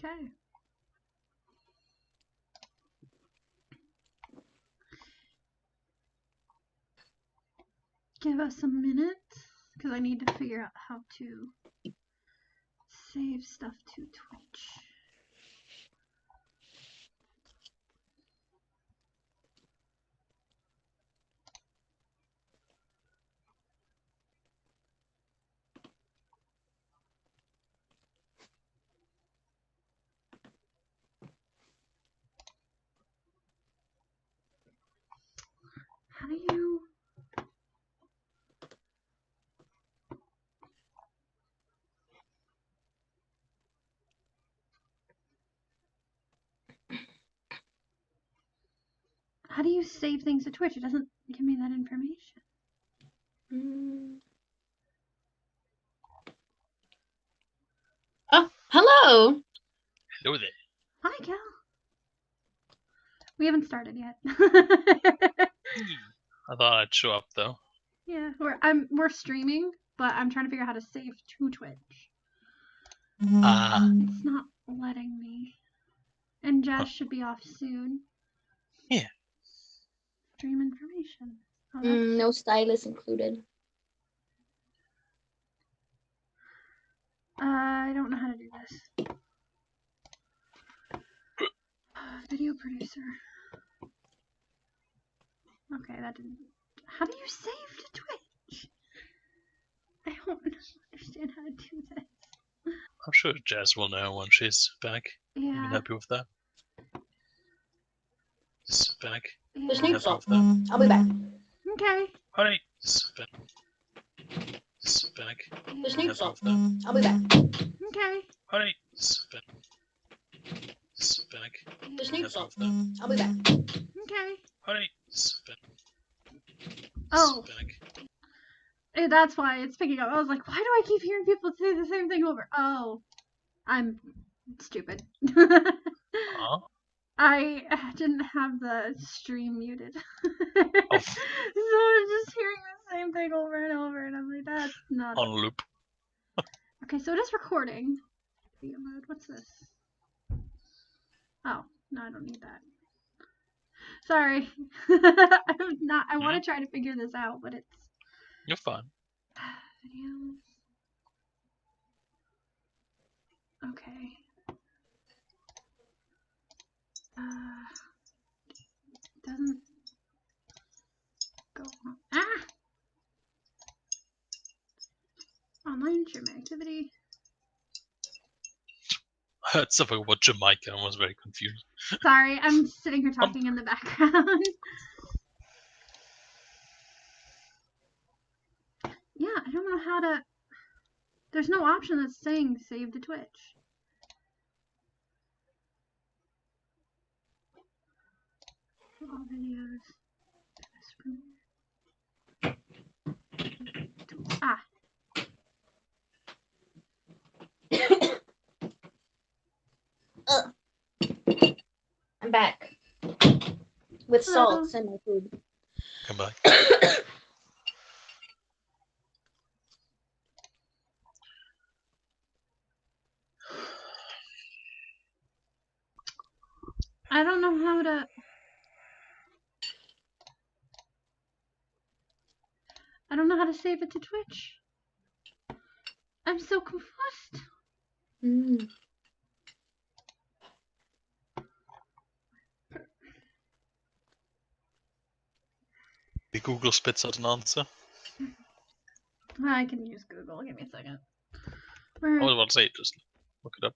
Okay. Give us a minute, because I need to figure out how to save stuff to Twitch. How do you... How do you save things to Twitch? It doesn't give me that information. Oh, hello. Hello there. Hi, Kel. We haven't started yet. I thought I'd show up though. Yeah, we're streaming, but I'm trying to figure out how to save to Twitch. It's not letting me. And Jess should be off soon. Yeah. Stream information. Oh, No stylist included. I don't know how to do this. Video producer. Okay, that didn't... How do you save to Twitch? I don't understand how to do this. I'm sure Jazz will know when she's back. Yeah. You can help you with that. She's back. Yeah. Just need Help salt. you with that. I'll be back. Okay. Alright. She's back. She's back. Just Help need you salt. with that. I'll be back. Okay. Alright. She's back. She's back. Just Help need you salt. with that. I'll be back. Okay. Alright. She's back. Oh. She's back. That's why it's picking up. I was like, why do I keep hearing people say the same thing over? Oh. I'm stupid. I didn't have the stream muted. So I'm just hearing the same thing over and over, and I'm like, that's not... On loop. Okay, so it is recording. Video mode, what's this? Oh, no, I don't need that. Sorry. I want to try to figure this out, but it's... You're fine. Videos. Okay. Doesn't go on. Ah! Online streaming activity. I heard something about Jamaica and was very confused. Sorry, I'm sitting here talking in the background. Yeah, I don't know how to... There's no option that's saying save to Twitch. All videos. Ah. I'm back. With salt and my food. Come back. I don't know how to... I don't know how to save it to Twitch. I'm so confused. The Google spits out an answer. I can use Google. Give me a second. I was about to say, just look it up.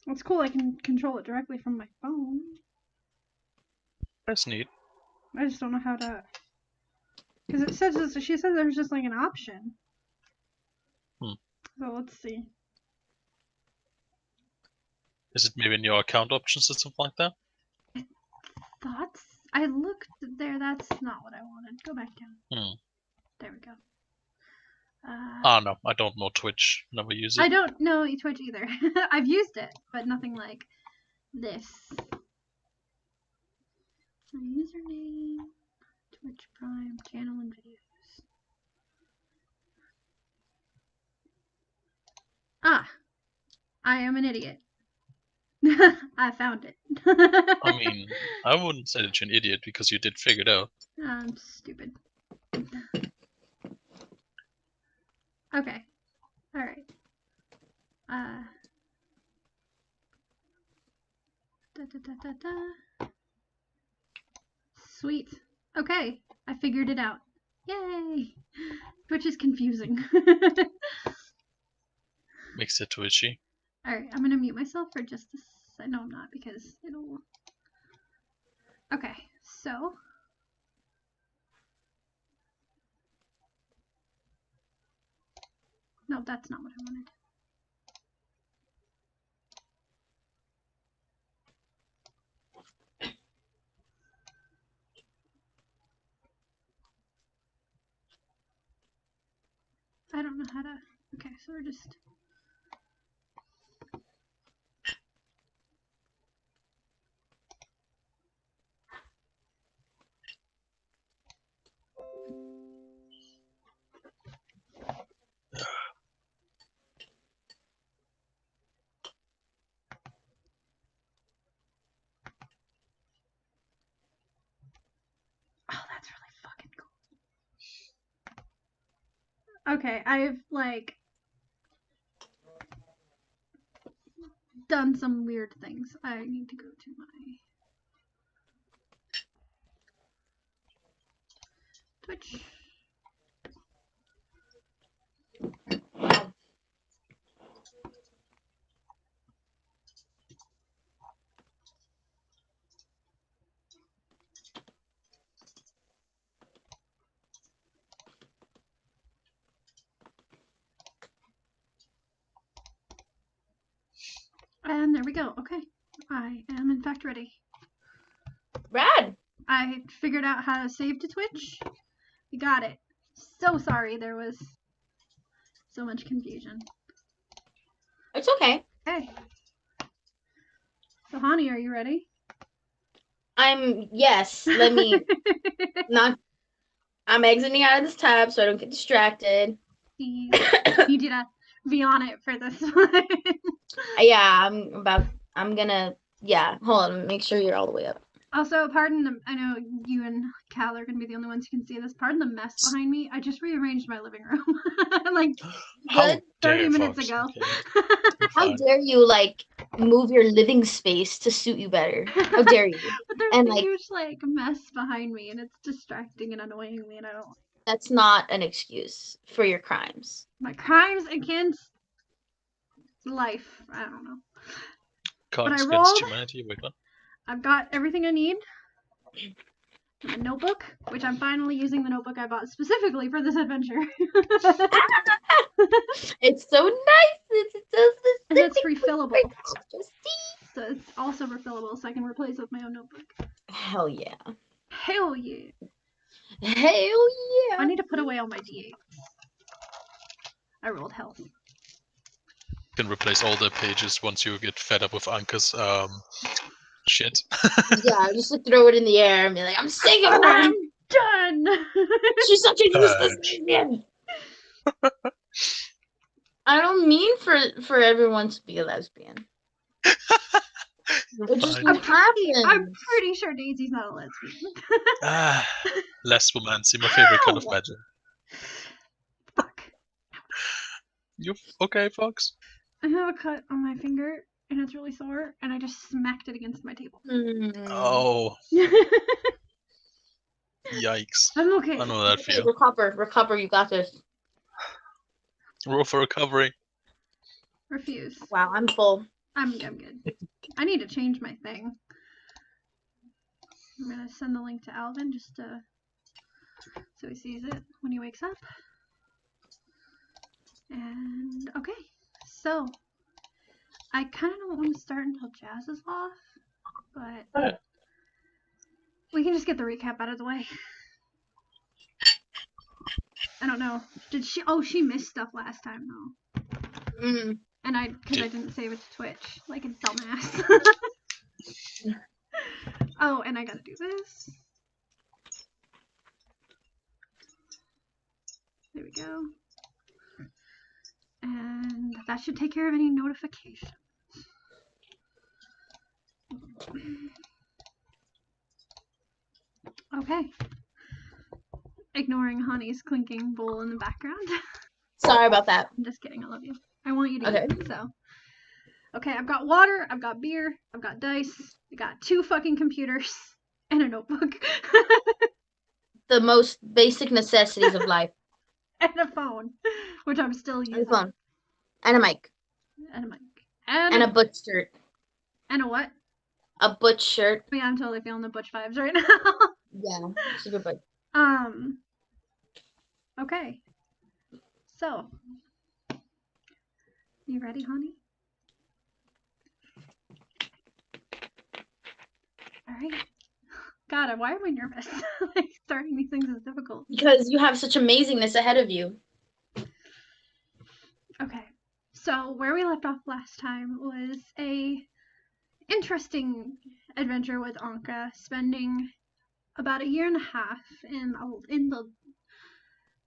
It's cool. I can control it directly from my phone. That's neat. I just don't know how to... Because it says this, she said there's just like an option. So let's see. Is it maybe in your account options or something like that? Thoughts? I looked there. That's not what I wanted. Go back down. There we go. No, I don't know Twitch. Never use it. I don't know Twitch either. I've used it, but nothing like this. My username, Twitch Prime, channel and videos. Ah, I am an idiot. I found it. I mean, I wouldn't say that you're an idiot because you did figure it out. I'm stupid. Okay. Alright. Sweet. Okay. I figured it out. Yay! Twitch is confusing. Makes it twitchy. Alright, I'm gonna mute myself for just a second. No, I'm not, because it'll... Okay, so... No, that's not what I wanted. I don't know how to... Okay, so we're just... Oh, that's really fucking cool. Okay, I've, like... done some weird things. I need to go to my... Twitch. And there we go. Okay. I am in fact ready. Rad. I figured out how to save to Twitch. We got it. So sorry there was so much confusion. It's okay. Okay. So, Hani, are you ready? Yes. Let me I'm exiting out of this tab so I don't get distracted. Please. Need you to be on it for this one. Yeah, I'm gonna, hold on, make sure you're all the way up. Also, pardon the, I know you and Cal are going to be the only ones who can see this. Pardon the mess behind me. I just rearranged my living room. Like, Good. 30 minutes ago. Okay. How dare you, like, move your living space to suit you better? How dare you? But there's And, a like, huge, like, mess behind me, and it's distracting and annoying me, and I don't... That's not an excuse for your crimes. My crimes against life. I don't know. Cards But I against rolled. humanity. Wait, what? I've got everything I need. A notebook, which I'm finally using the notebook I bought specifically for this adventure. It's so nice. It's so And it's refillable. Just So it's also refillable, so I can replace it with my own notebook. hell yeah. Hell yeah. Hell yeah. I need to put away all my D8s. I rolled health. You can replace all the pages once you get fed up with Anka's shit. Yeah, just to throw it in the air and be like, I'm sick of her. I'm done. She's such a useless lesbian. I don't mean for everyone to be a lesbian. It just Fine. happens. I'm pretty sure Daisy's not a lesbian. Less romancy, my favorite kind of magic. Fuck. You okay, Fox? I have a cut on my finger, and it's really sore, and I just smacked it against my table. Oh, yikes. I'm okay. I know that feel. Recover, you got this. Roll for recovery. Refuse. Wow, I'm full. I'm good. I need to change my thing. I'm gonna send the link to Alvin just so he sees it when he wakes up. And okay, so I kind of don't want to start until Jazz is off, but Alright. we can just get the recap out of the way. I don't know. Did she? Oh, she missed stuff last time though. And because I didn't save it to Twitch, like a dumbass. Oh, and I gotta do this. There we go. And that should take care of any notifications. Okay. Ignoring Honey's clinking bowl in the background. Sorry about that. I'm just kidding. I love you. I want you to Okay. eat, so. Okay, I've got water, I've got beer, I've got dice, I got 2 fucking computers, and a notebook. The most basic necessities of life. And a phone, which I'm still using. And a phone. And a mic. And a mic. And a butch shirt. And a what? A butch shirt. Yeah, I'm totally feeling the butch vibes right now. Yeah, super butch. Okay. So, you ready, honey? Alright. God, why am I nervous? Like, starting these things is difficult. Because you have such amazingness ahead of you. Okay. So, where we left off last time was a interesting adventure with Anka, spending about 1.5 years in the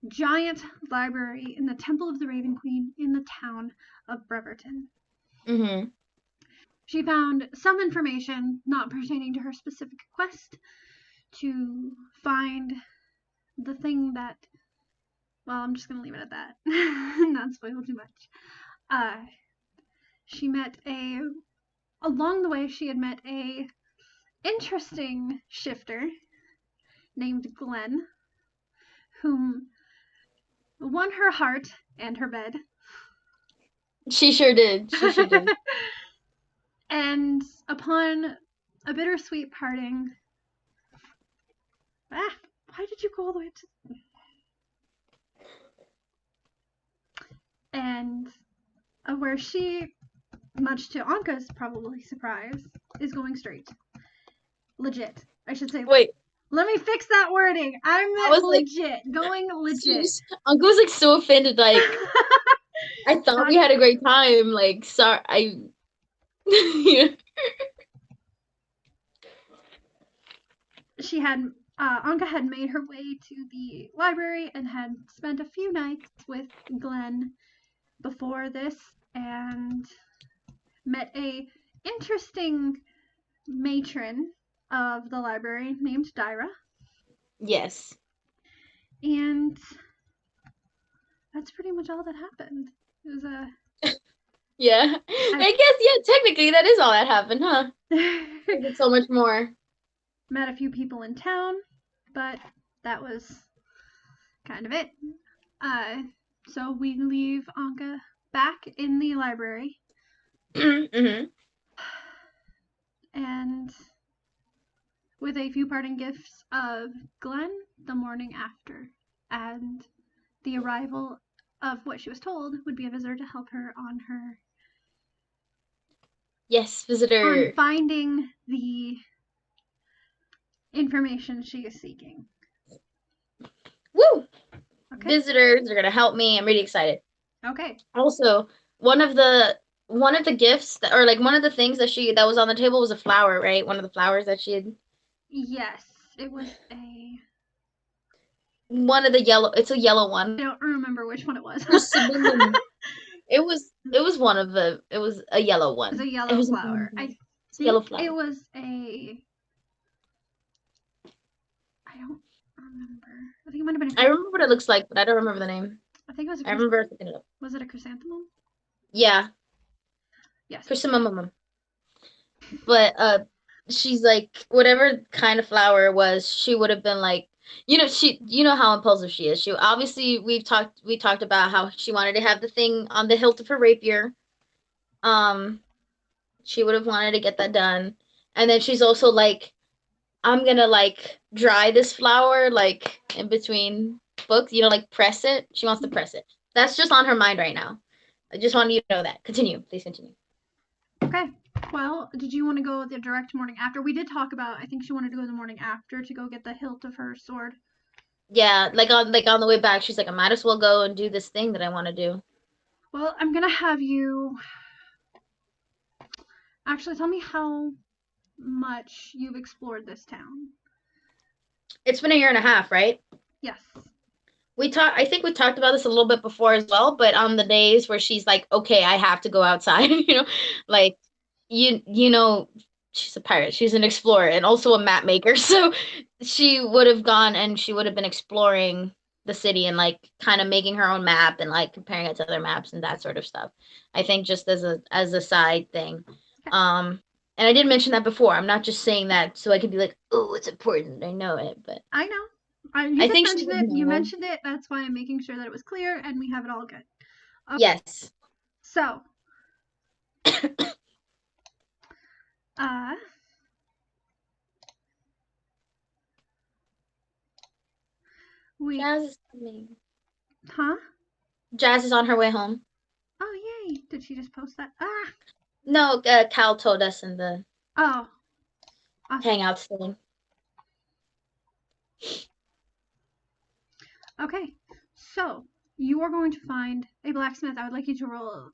giant library in the Temple of the Raven Queen in the town of Breverton. Mm-hmm. She found some information not pertaining to her specific quest to find the thing that, well, I'm just going to leave it at that. Not spoil too much. She met along the way, she had met a interesting shifter named Glenn, whom won her heart and her bed. She sure did. She sure did. And upon a bittersweet parting, why did you go all the way up to? And where she, much to Anka's probably surprise, is going straight. Legit. I should say. Wait. Let me fix that wording. I meant legit. Like, going legit. Uncle was like so offended. Like, I thought we had a great time. Like, sorry. She had. Anka had made her way to the library and had spent a few nights with Glenn before this, and met a interesting matron of the library named Dyra. Yes. And that's pretty much all that happened. It was a... Yeah. I guess, yeah, technically that is all that happened, huh? There's so much more. Met a few people in town, but that was kind of it. So we leave Anka back in the library. Mm-hmm. And with a few parting gifts of Glenn the morning after, and the arrival of what she was told would be a visitor to help her on her... Yes, visitor. On finding the information she is seeking. Woo! Okay. Visitors are gonna help me. I'm really excited. Okay. Also, one of the gifts or like one of the things that was on the table was a flower, right? One of the flowers that she had. Yes, it was one of the yellow. It's a yellow one. I don't remember which one it was. It was one of the. It was a yellow one. It was a yellow flower. Yellow flower. It was a. I don't remember. I think it might have been. I remember what it looks like, but I don't remember the name. I think it was. I remember picking it up. Was it a chrysanthemum? Yeah. Yes. Chrysanthemum. But she's like whatever kind of flower it was, she would have been like, you know how impulsive she is. She obviously we talked about how she wanted to have the thing on the hilt of her rapier. She would have wanted to get that done, and then she's also like, I'm gonna like dry this flower like in between books, like press it. She wants to press it. That's just on her mind right now. I just wanted you to know that. Continue, please continue. Okay. Well, did you want to go the direct morning after? We did talk about, I think she wanted to go the morning after to go get the hilt of her sword. Yeah, like on the way back, she's like, I might as well go and do this thing that I want to do. Well, I'm gonna have you actually tell me how much you've explored this town. It's been a year and a half, right? Yes. I think we talked about this a little bit before as well, but on the days where she's like, okay, I have to go outside, like you know, she's a pirate, she's an explorer and also a map maker. So she would have gone and she would have been exploring the city and like kind of making her own map and like comparing it to other maps and that sort of stuff. I think just as a side thing. And I did mention that before. I'm not just saying that so I can be like, oh, it's important. I know it, but I know. I think she would You know. mentioned it. That's why I'm making sure that it was clear and we have it all good. Okay. Yes. So, Jazz is coming. Huh? Jazz is on her way home. Oh, yay. Did she just post that? Ah! No, Cal told us in the awesome. hangout thing. Okay, so you are going to find a blacksmith. I would like you to roll.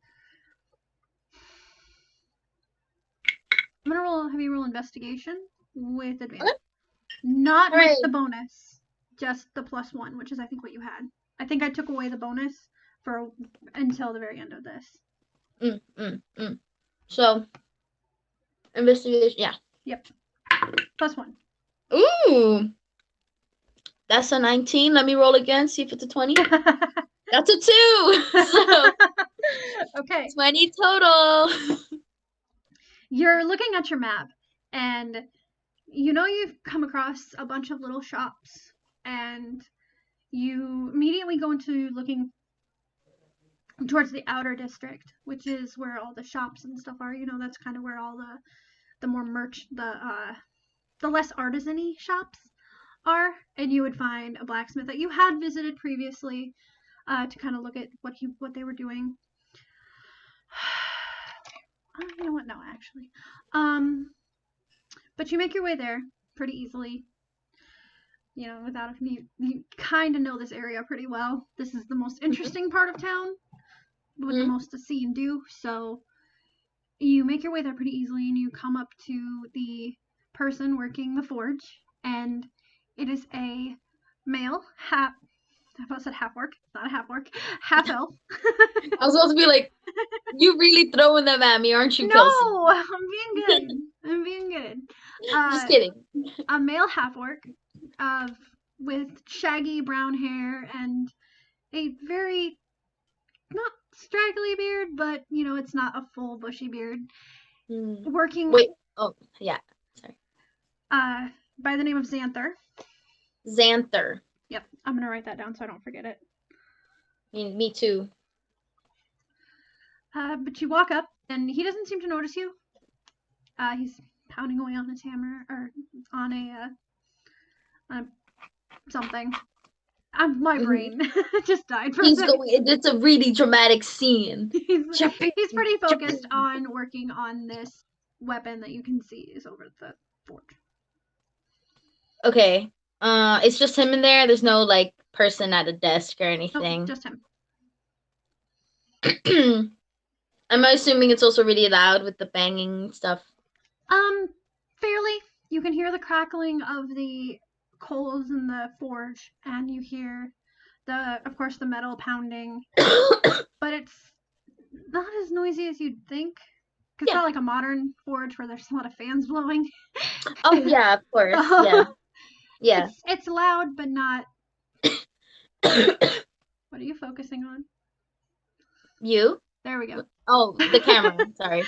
I'm gonna have you roll investigation with advantage. Okay. Not with the bonus, just the +1, which is I think what you had. I think I took away the bonus for until the very end of this. So, investigation, yeah. Yep. +1. Ooh. That's a 19. Let me roll again, see if it's a 20. That's a 2. So, okay. 20 total. You're looking at your map, and you know you've come across a bunch of little shops, and you immediately go into looking towards the outer district, which is where all the shops and stuff are. You know, that's kind of where all the more the less artisan-y shops are, and you would find a blacksmith that you had visited previously to kind of look at what they were doing. You know what? No, actually. But you make your way there pretty easily. You know, without you kind of know this area pretty well. This is the most interesting part of town with the most to see and do. So you make your way there pretty easily, and you come up to the person working the forge, and it is a male half. I thought I said half orc, not a half orc, half elf. I was supposed to be like, you really throwing them at me, aren't you, No, Kelsea? I'm being good. Just kidding. A male half orc, with shaggy brown hair and a very not straggly beard, but you know it's not a full bushy beard. Working. Wait. Oh, yeah. Sorry. By the name of Xanther. Xanther. Yep, I'm gonna write that down so I don't forget it. Me too. But you walk up, and he doesn't seem to notice you. He's pounding away on his hammer, or on a something. My brain just died for a second. It's a really dramatic scene. He's pretty focused on working on this weapon that you can see is over the forge. Okay. It's just him in there. There's no like person at a desk or anything. Nope, just him. I'm assuming it's also really loud with the banging stuff. Fairly. You can hear the crackling of the coals in the forge, and you hear of course, the metal pounding. But it's not as noisy as you'd think. It's not like a modern forge where there's a lot of fans blowing. Oh yeah, of course. Yeah. Yeah. It's loud, but not. What are you focusing on? You? There we go. Oh, the camera. Sorry.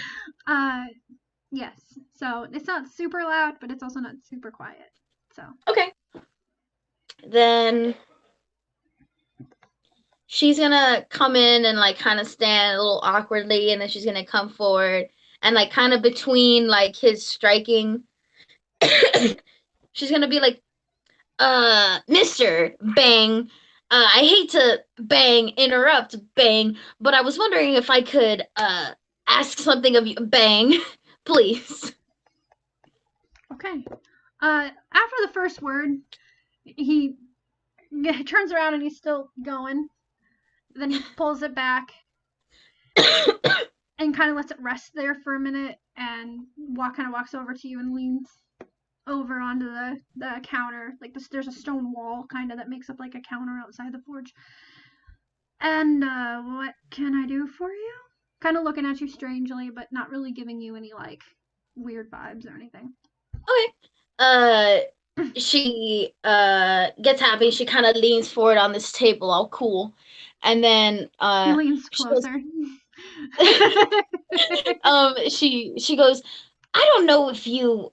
Yes. So it's not super loud, but it's also not super quiet. So. Okay. Then she's gonna come in and like kind of stand a little awkwardly, and then she's gonna come forward and like kind of between like his striking, she's gonna be like, Mr. Bang, I hate to interrupt, Bang, but I was wondering if I could ask something of you. Bang, please. Okay. After the first word, he turns around and he's still going. Then he pulls it back and kind of lets it rest there for a minute, and walks over to you and leans over onto the counter. Like there's a stone wall kind of that makes up like a counter outside the forge. And what can I do for you? Kind of looking at you strangely, but not really giving you any like weird vibes or anything. Okay. She gets happy. She kind of leans forward on this table, all cool, and then he leans closer. She goes, I don't know if you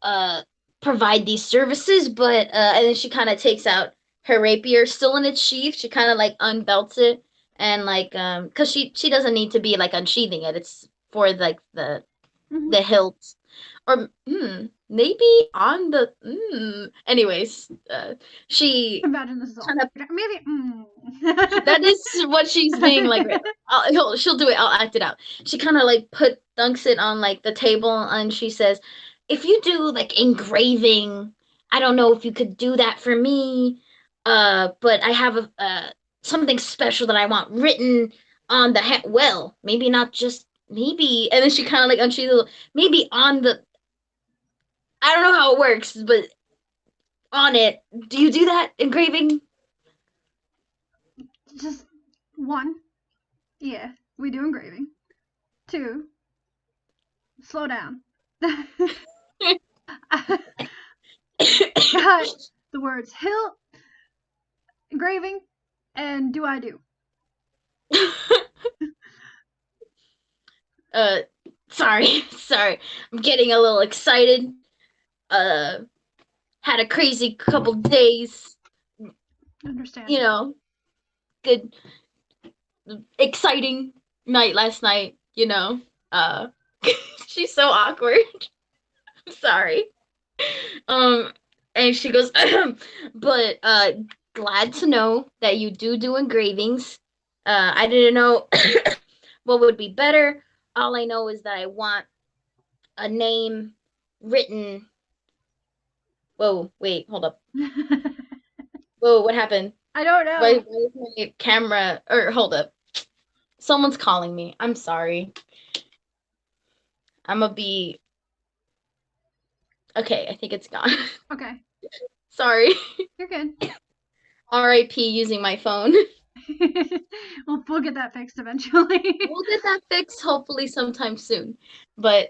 provide these services, but and then she kind of takes out her rapier, still in its sheath. She kind of like unbelts it, and like because she doesn't need to be like unsheathing it. It's for like the hilt, or maybe on the anyways, she imagine this is all maybe that is what she's being like. She'll do it. I'll act it out. She kind of like dunks it on like the table, and she says, if you do like engraving, I don't know if you could do that for me, but I have something special that I want written on the well, maybe not just maybe, and then she kind of like unsheathes maybe on the, I don't know how it works, but on it. Do you do that engraving? Just one. Yeah, we do engraving. 2. Slow down. Got the words hilt, engraving, and do I do? Sorry. I'm getting a little excited. Had a crazy couple days. Understand. You know, good, exciting night last night, you know. She's so awkward. I'm sorry. And she goes, but glad to know that you do engravings. I didn't know what would be better. All I know is that I want a name written. Whoa, wait, hold up. Whoa, what happened? I don't know. Why is my camera, or hold up. Someone's calling me. I'm sorry. I'm gonna be... Okay, I think it's gone. Okay. Sorry. You're good. R.I.P. using my phone. We'll get that fixed eventually. We'll get that fixed hopefully sometime soon. But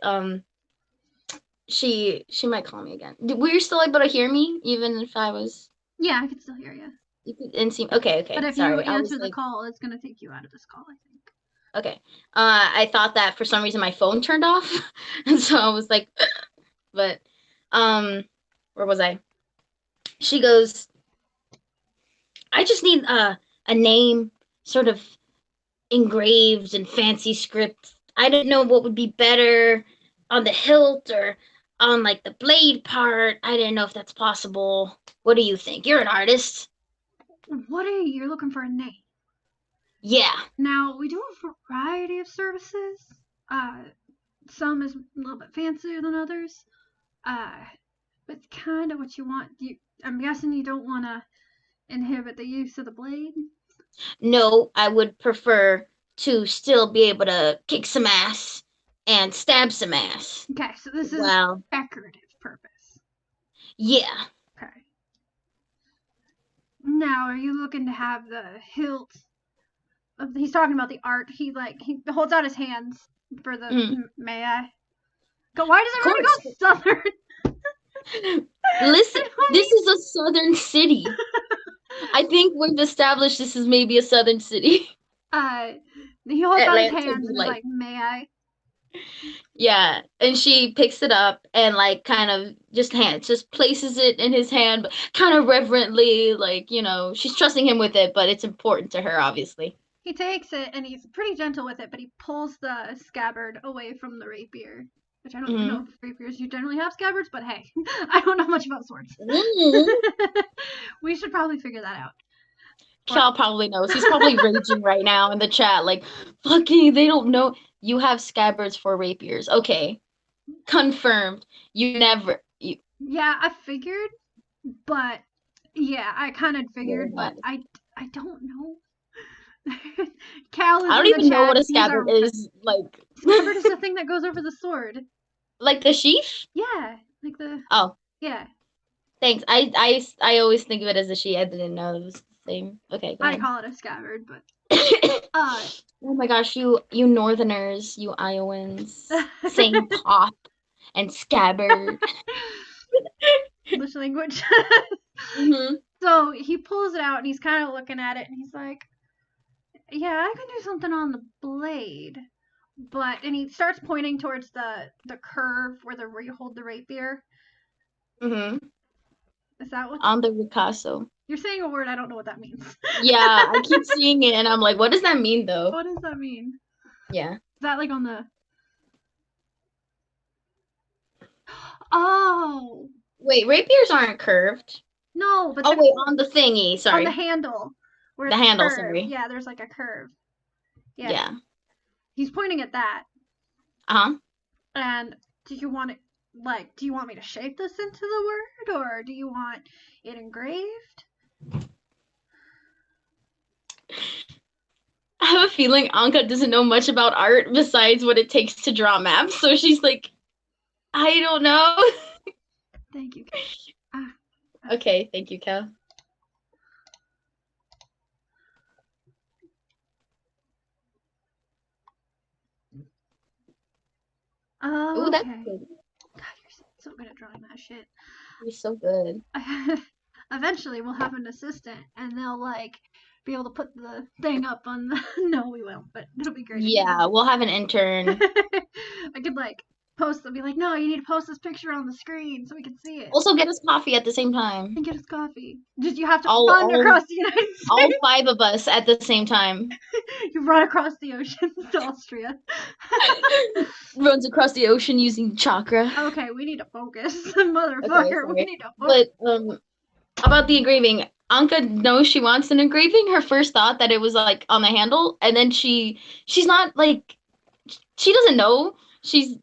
she might call me again. Were you still able to hear me even if I was? Yeah, I can still hear you. You didn't seem okay. But if sorry. you answer the call, it's gonna take you out of this call, I think. Okay. I thought that for some reason my phone turned off, and so I was like, but where was I? She goes, I just need a name sort of engraved in fancy script. I didn't know what would be better on the hilt or on like the blade part. I didn't know if that's possible. What do you think? You're an artist. You're looking for a name? Yeah. Now, we do a variety of services. Some is a little bit fancier than others. But it's kind of what you want. I'm guessing you don't want to inhibit the use of the blade? No, I would prefer to still be able to kick some ass and stab some ass. Okay, so this is decorative purpose. Yeah. Okay. Now, are you looking to have the hilt? He's talking about the art. He holds out his hands for the may I? Why does everybody go southern? Listen, this is a southern city. I think we've established this is maybe a southern city. He holds out his hands and is like, may I? Yeah, and she picks it up and like kind of just places it in his hand, but kind of reverently, like, you know, she's trusting him with it, but it's important to her, obviously. He takes it and he's pretty gentle with it, but he pulls the scabbard away from the rapier. Which I don't know if rapiers you generally have scabbards, but hey, I don't know much about swords. We should probably figure that out. Cal probably knows. He's probably raging right now in the chat, like, fucking, they don't know. You have scabbards for rapiers. Okay. Confirmed. You never. Yeah, I figured, but yeah, I kind of You're figured, but not. I don't know. Cal is I don't in the even know chat. what a He's scabbard is. Like. scabbard is the thing that goes over the sword. Like the sheath? Yeah, like the Oh, yeah. thanks. I always think of it as a she. I didn't know it was the same. Okay, go I ahead. call it a scabbard, but Oh my gosh, you Northerners, you Iowans, saying pop and scabbard. English language. Hmm. So he pulls it out and he's kind of looking at it and he's like, "Yeah, I can do something on the blade." And he starts pointing towards the curve where you hold the rapier. Hmm. Is that what On the ricasso. you're saying? A word I don't know what that means. Yeah, I keep seeing it and I'm like, what does that mean though? What does that mean? Yeah. Is that like on the? Oh Wait, rapiers aren't curved. no, but Oh wait, on the thingy, on sorry. the handle where The it's handle, curved. sorry. Yeah, there's like a curve. Yeah. Yeah. He's pointing at that. Uh-huh. And do you want it do you want me to shape this into the word or do you want it engraved? I have a feeling Anka doesn't know much about art besides what it takes to draw maps, so she's like, I don't know. Thank you. Okay, thank you, Kel. Oh, Ooh, that's okay. good. God, you're so good at drawing that shit. You're so good. Eventually, we'll have an assistant, and they'll be able to put the thing up on the. No, we won't, but it'll be great. Yeah, we'll have an intern. I could post and be like, no, you need to post this picture on the screen so we can see it. Also, get us coffee at the same time. And get us coffee. Just you have to All- run all- across the United States. All 5 of us at the same time. You run across the ocean to Austria. Runs across the ocean using chakra. Okay, we need to focus, motherfucker. Okay, We need to focus. But about the engraving, Anka knows she wants an engraving. Her first thought that it was like on the handle, and then she's not like she doesn't know. She's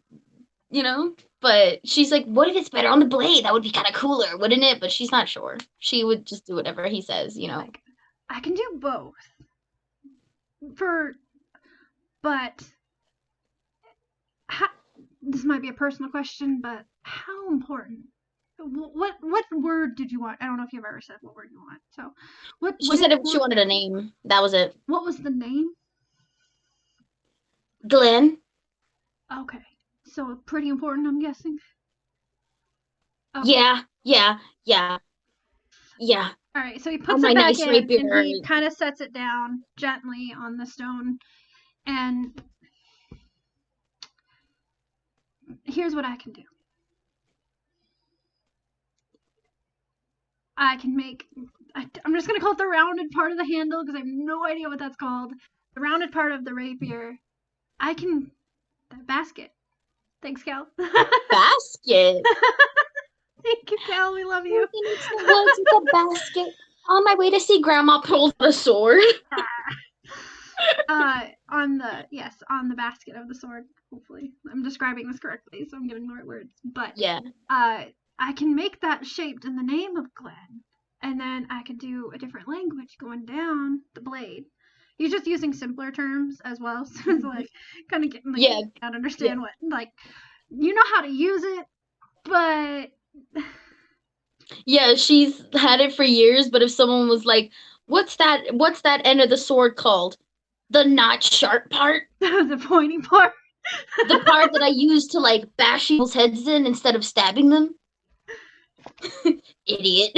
but she's like, what if it's better on the blade? That would be kind of cooler, wouldn't it? But she's not sure. She would just do whatever he says, I can do both. But this might be a personal question, but how important? What word did you want? I don't know if you've ever said what word you want. So, She said she wanted a name. That was it. What was the name? Glenn. Okay, so pretty important, I'm guessing. Okay. Yeah. All right, so he puts it back in and he kind of sets it down gently on the stone. And here's what I can do. I can make, I'm just going to call it the rounded part of the handle because I have no idea what that's called. The rounded part of the rapier. The basket. Thanks, Cal. Basket? Thank you, Cal. We love you. It's the woods with a basket. On my way to see Grandma pull the sword. On the basket of the sword. Hopefully, I'm describing this correctly, so I'm getting the right words. But yeah, I can make that shaped in the name of Glenn, and then I could do a different language going down the blade. He's just using simpler terms as well, so it's kind of getting not understand what you know how to use it, but. Yeah, she's had it for years, but if someone was like, what's that end of the sword called? The not sharp part? The pointy part? The part that I use to bash people's heads in instead of stabbing them? Idiot.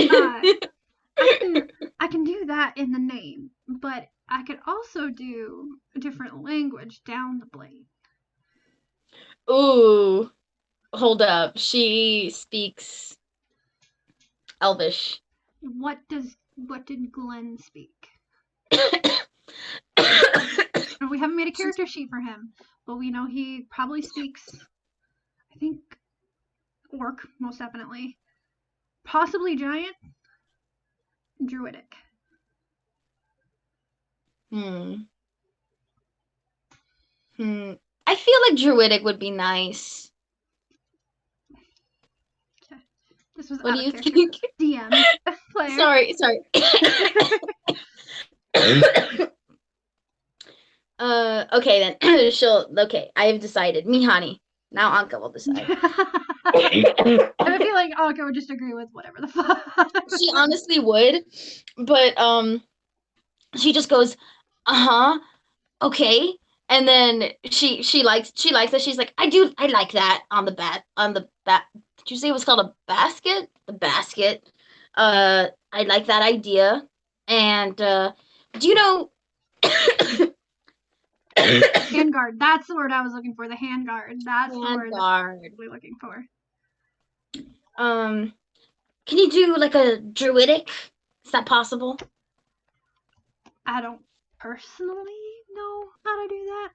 I can do that in the name, but I could also do a different language down the blade. Ooh. Hold up. She speaks Elvish. What did Glenn speak? We haven't made a character sheet for him, but we know he probably speaks, I think, orc, most definitely. Possibly giant. Druidic. I feel like druidic would be nice. Okay. This was What out do of you character. think? DM player. Sorry. Okay then. Okay, I have decided. Mihani. Now Anka will decide. I have a feeling Anka would just agree with whatever the fuck. She honestly would, but she just goes, uh-huh, okay. And then she likes it. She's like, I like that on the bat. Did you say it was called a basket? The basket. I like that idea. And do you know Handguard. That's the word I was looking for. The handguard. That's the word we're looking for. Can you do like a druidic? Is that possible? I don't personally know how to do that,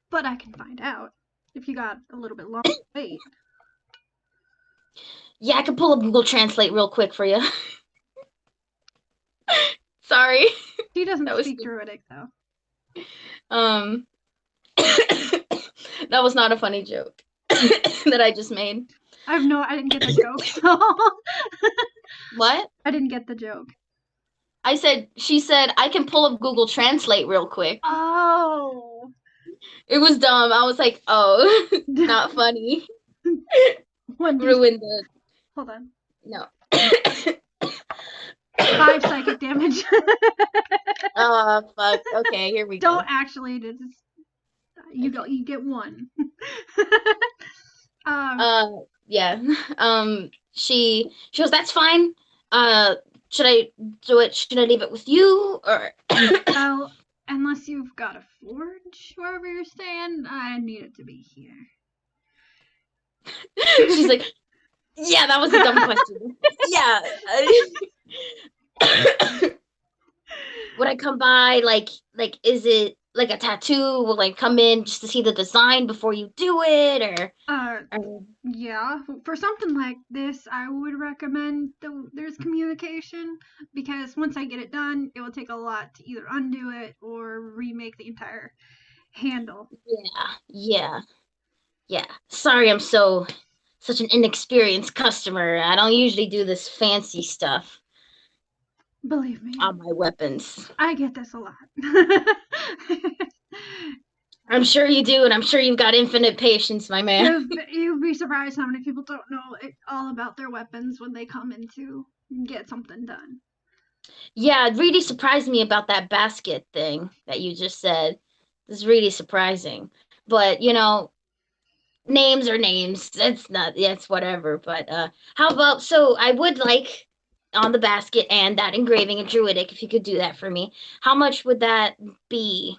but I can find out if you got a little bit longer to wait. Yeah, I can pull up Google Translate real quick for you. Sorry. She doesn't speak druidic though. That was not a funny joke that I just made. I didn't get the joke. So. What? I didn't get the joke. She said, I can pull up Google Translate real quick. Oh. It was dumb. I was like, oh, not funny. Ruined it. Hold on. No. 5 psychic damage. Oh, fuck. Okay, here we go. Don't actually. You get 1. Yeah. She goes, that's fine. Should I do it? Should I leave it with you? Or well, unless you've got a forge wherever you're staying, I need it to be here. She's like, yeah, that was a dumb question. Yeah. Would I come by, like, is it like a tattoo? Will I come in just to see the design before you do it, or? Yeah, for something like this, I would recommend there's communication, because once I get it done, it will take a lot to either undo it or remake the entire handle. Yeah. Sorry, I'm such an inexperienced customer. I don't usually do this fancy stuff. Believe me. On my weapons. I get this a lot. I'm sure you do, and I'm sure you've got infinite patience, my man. You'd be surprised how many people don't know all about their weapons when they come in to get something done. Yeah, it really surprised me about that basket thing that you just said. It's really surprising. But, names are names. It's whatever. But how about, so I would like on the basket and that engraving of druidic, if you could do that for me. How much would that be?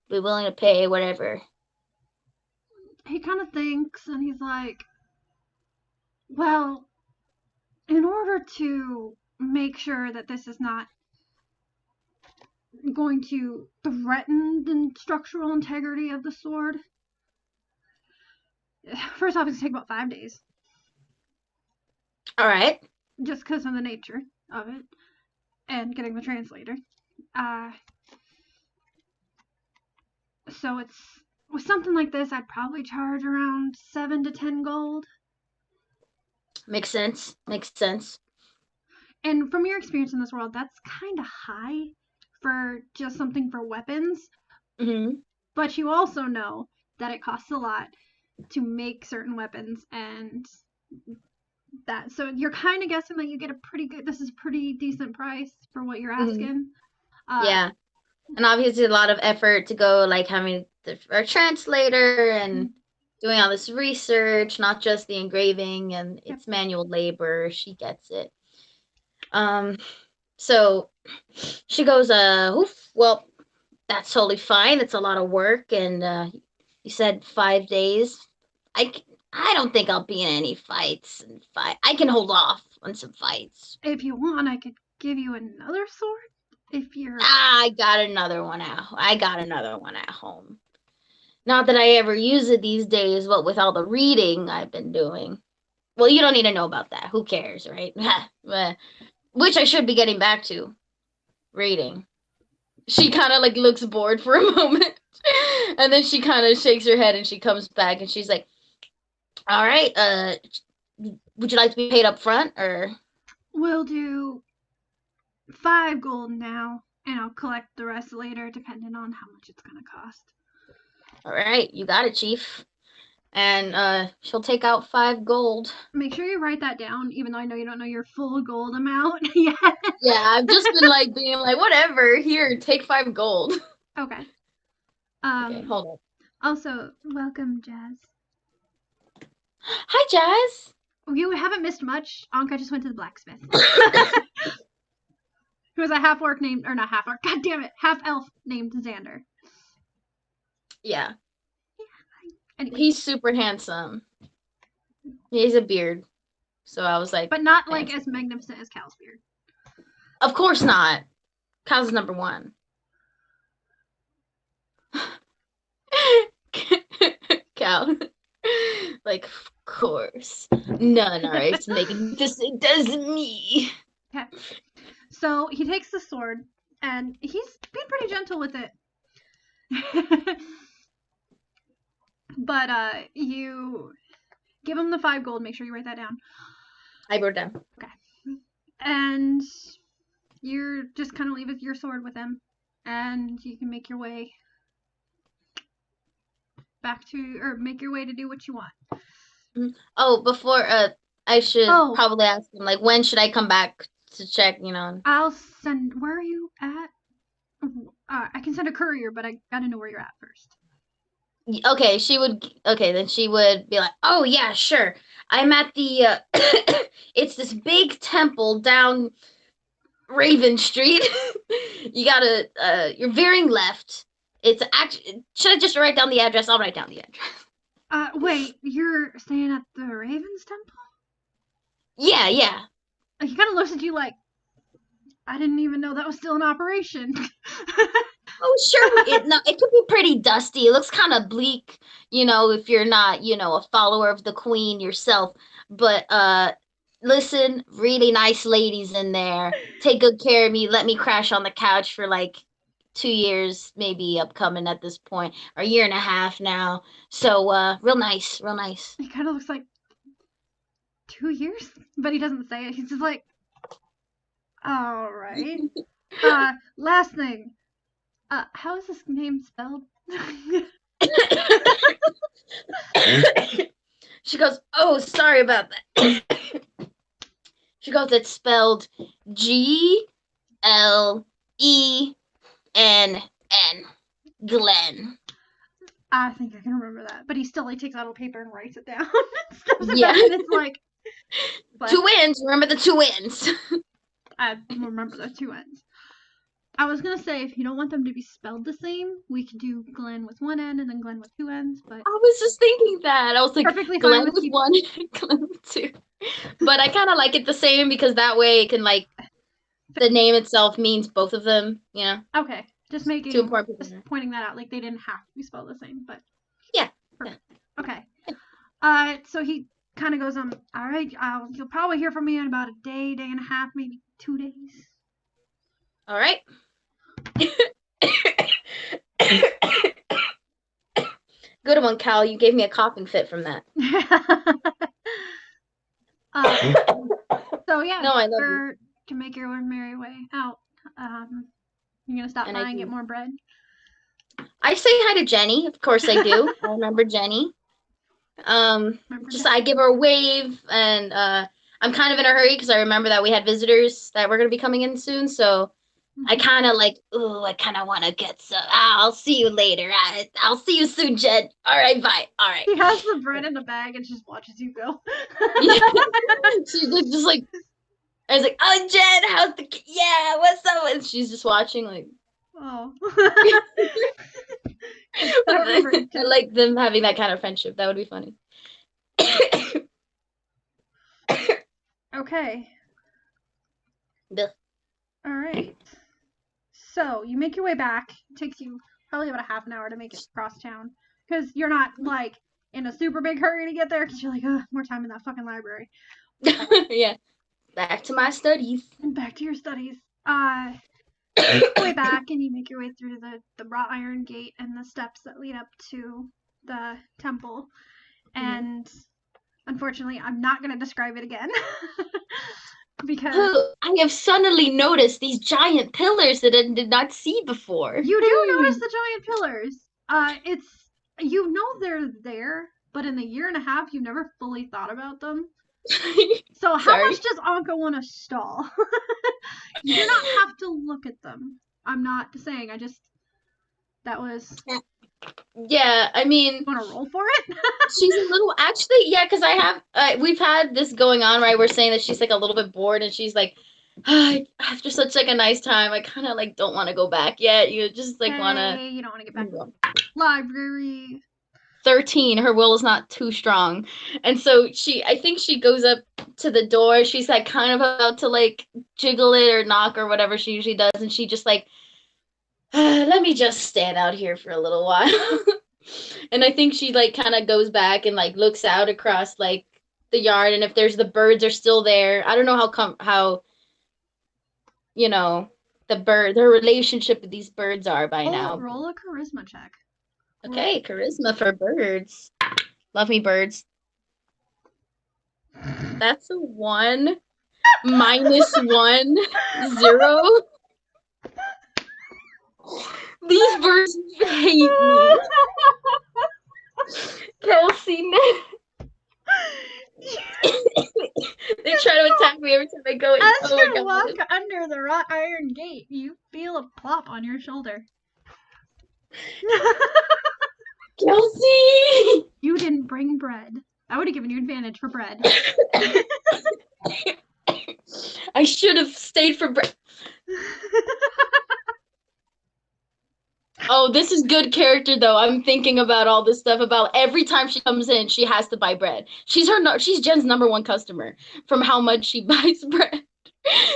Be willing to pay, whatever. He kind of thinks, and he's like, well, in order to make sure that this is not going to threaten the structural integrity of the sword, first off, it's going to take about 5 days. All right. Just because of the nature of it and getting the translator. So it's, with something like this, I'd probably charge around 7 to 10 gold. Makes sense. And from your experience in this world, that's kind of high for just something for weapons. Mm-hmm. But you also know that it costs a lot to make certain weapons, and that, so you're kind of guessing that you get this is a pretty decent price for what you're asking. Mm-hmm. Yeah. And obviously a lot of effort to go, like having a translator and doing all this research, not just the engraving, and it's manual labor. She gets it. So she goes, well, that's totally fine. It's a lot of work, and you said 5 days. I don't think I'll be in any fights. I can hold off on some fights. If you want, I could give you another sword. If you're... I got another one at home. Not that I ever use it these days, what with all the reading I've been doing. Well, you don't need to know about that. Who cares, right? Which I should be getting back to. Reading. She kind of like looks bored for a moment, and then she kind of shakes her head and she comes back and she's like, "All right, would you like to be paid up front or?" We'll do 5 gold now, and I'll collect the rest later, depending on how much it's gonna cost. All right, you got it, Chief. And she'll take out 5 gold. Make sure you write that down, even though I know you don't know your full gold amount yet. Yeah, I've just been like being like, whatever. Here, take 5 gold. Okay. Okay, hold on. Also, welcome, Jazz. Hi, Jazz. You haven't missed much. Anka just went to the blacksmith. Who was a half-orc named, or not half-orc, god damn it, half-elf named Xander. Yeah. Anyway. He's super handsome. He has a beard. So I was like... But not like as magnificent as Cal's beard. Of course not. Cal's number 1. Cal. Like, of course. None are as magnificent as me. Okay. So he takes the sword, and he's being pretty gentle with it. But you give him the 5 gold. Make sure you write that down. I wrote down. Okay. And you're just kind of leave your sword with him, and you can make your way back to, or make your way to do what you want. Oh, before I should probably ask him, like, when should I come back to check, you know? I'll send, where are you at? I can send a courier, but I gotta know where you're at first. Okay, then she would be like, oh yeah, sure. I'm at the, it's this big temple down Raven Street. You gotta, you're veering left. It's actually, should I just write down the address? I'll write down the address. Wait, you're staying at the Raven's temple? Yeah. He kind of looks at you like, I didn't even know that was still in operation. Oh, sure. It could be pretty dusty. It looks kind of bleak, you know, if you're not, you know, a follower of the queen yourself. But listen, really nice ladies in there. Take good care of me. Let me crash on the couch for like 2 years, maybe upcoming at this point, or 1.5 years now. So real nice. He kind of looks like 2 years, but he doesn't say it. He's just like, all right. Last thing. How is this name spelled? She goes, oh, sorry about that. She goes, it's spelled Glenn. Glenn. I think I can remember that. But he still like takes out a paper and writes it down. Yeah. It's like, but 2 N's. Remember the 2 N's. I remember the 2 N's. I was gonna say, if you don't want them to be spelled the same, we could do Glenn with 1 N and then Glenn with 2 N's. But I was just thinking that. I was like, perfectly Glenn fine with 1, Glenn with 2. But I kind of like it the same because that way it can like the name itself means both of them. You know. Okay, just making too important. Just pointing that out, like they didn't have to be spelled the same, but yeah. Perfect. Okay. So he kind of goes on. All right, you'll probably hear from me in about a day, day and a half, maybe 2 days. All right. Good one, Cal. You gave me a coughing fit from that. So yeah, no, I love you. To make your merry way out. You're gonna stop by and get more bread. I say hi to Jenny. Of course I do. I remember Jenny. I give her a wave, and I'm kind of in a hurry because I remember that we had visitors that were gonna be coming in soon. So I kind of like, I kind of want to get some. I'll see you later. I'll see you soon, Jen. All right, bye. All right. He has the bread in the bag and just watches you go. She's like, just like, I was like, oh, Jen, how's what's up? And she's just watching, like, oh. I like them having that kind of friendship. That would be funny. Okay. Bill. All right. So you make your way back. It takes you probably about a half an hour to make it across town because you're not like in a super big hurry to get there because you're like, more time in that fucking library. Yeah. Back to my studies. Back to your studies. the way back, and you make your way through the wrought iron gate and the steps that lead up to the temple. And unfortunately, I'm not going to describe it again. Because I have suddenly noticed these giant pillars that I did not see before. You do notice the giant pillars. They're there, but in the year and a half, you never fully thought about them. So how much does Anka want to stall? You do not have to look at them. I'm not saying. That was. Yeah, I mean. You want to roll for it? She's a little, actually, yeah, because we've had this going on, right? We're saying that she's like a little bit bored, and she's like, after such like a nice time, I kind of like don't want to go back yet. You just like want to. You don't want to get back to the library. 13, her will is not too strong, and so I think she goes up to the door. She's like kind of about to like jiggle it or knock or whatever she usually does, and she just like, let me just stand out here for a little while. And I think she like kind of goes back and like looks out across like the yard, and if there's the birds are still there. I don't know how their relationship with these birds are by now. Roll a charisma check. Okay, charisma for birds. Love me, birds. That's a 1 -1 0. These birds hate me. Kelsea, they try to attack me every time I go in. As you walk under the wrought iron gate, you feel a plop on your shoulder. Kelsea! You didn't bring bread. I would have given you advantage for bread. I should have stayed for bread. Oh, this is good character though. I'm thinking about all this stuff about every time she comes in, she has to buy bread. She's Jen's #1 customer from how much she buys bread.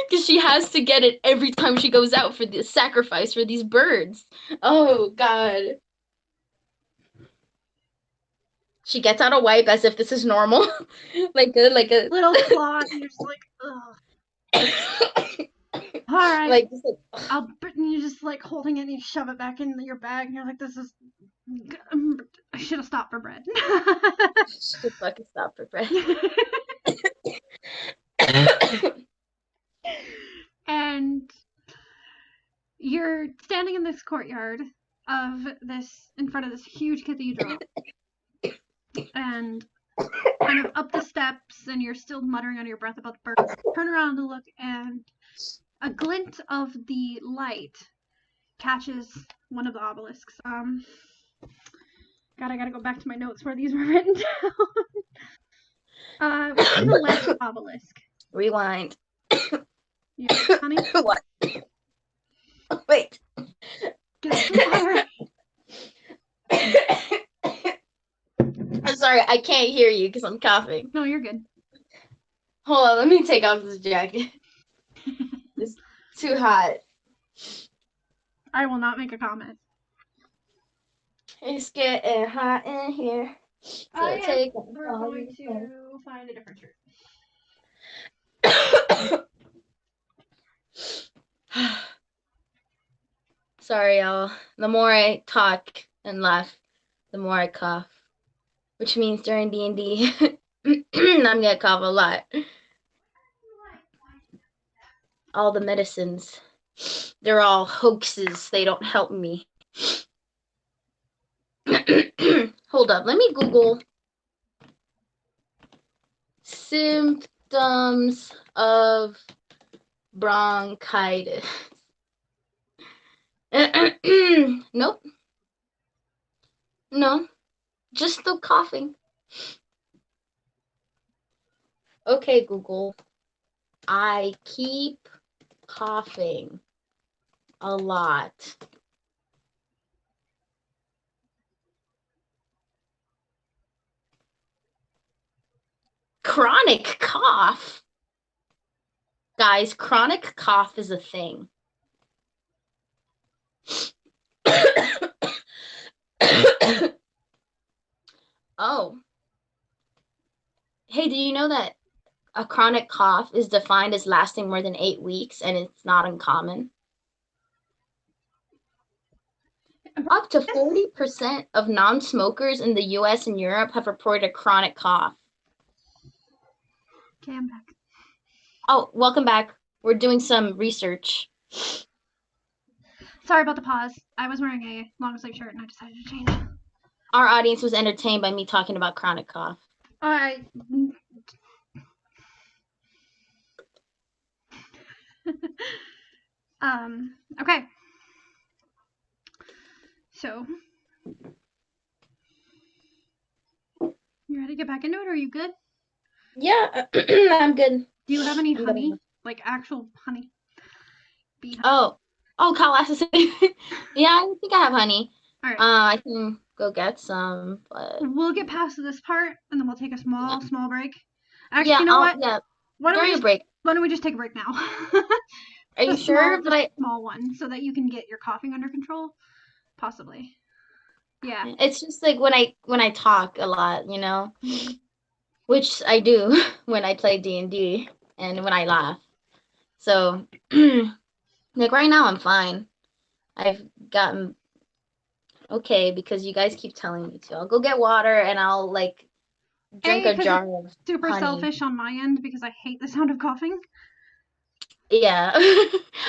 Because she has to get it every time she goes out for the sacrifice for these birds. Oh God. She gets out a wipe as if this is normal. like a little claw, and you're just like, ugh. All right. You're just like holding it and you shove it back in your bag and you're like, this is. I should have stopped for bread. Should fucking stop for bread. And you're standing in this courtyard in front of this huge cathedral. And kind of up the steps, and you're still muttering under your breath about the birds. Turn around to look, and a glint of the light catches one of the obelisks. God, I gotta go back to my notes where these were written down. What's the left obelisk? Rewind. Yeah, honey? What? Wait. Get some water. I'm sorry, I can't hear you because I'm coughing. No, you're good. Hold on, let me take off this jacket. It's too hot. I will not make a comment. It's getting hot in here. So we're going to find a different shirt. Sorry, y'all. The more I talk and laugh, the more I cough. Which means during D&D, I'm gonna cough a lot. All the medicines, they're all hoaxes. They don't help me. Hold up, let me Google symptoms of bronchitis. Nope. No. Just the coughing. Okay, Google. I keep coughing a lot. Chronic cough? Guys, chronic cough is a thing. Oh. Hey, do you know that a chronic cough is defined as lasting more than 8 weeks, and it's not uncommon? Up to 40% of non-smokers in the US and Europe have reported a chronic cough. Okay, I'm back. Oh, welcome back. We're doing some research. Sorry about the pause. I was wearing a long sleeve shirt and I decided to change. Our audience was entertained by me talking about chronic cough. Okay. So, you ready to get back into it, or are you good? Yeah, I'm good. Do you have any I'm honey? good. Like actual honey? Bee honey. Oh, Kelsea. Yeah, I think I have honey. All right. I can go get some, but We'll get past this part, and then we'll take a small break. Actually, yeah, you know what? Yeah. Why During a break. Why don't we just take a break now? Are you sure? Small one, so that you can get your coughing under control, possibly. Yeah. It's just like when I talk a lot, you know, Mm-hmm. which I do when I play D&D and when I laugh. So, like right now, I'm fine. I've gotten okay because you guys keep telling me to. I'll go get water and I'll like drink a jar of super honey. selfish on my end because I hate the sound of coughing. Yeah,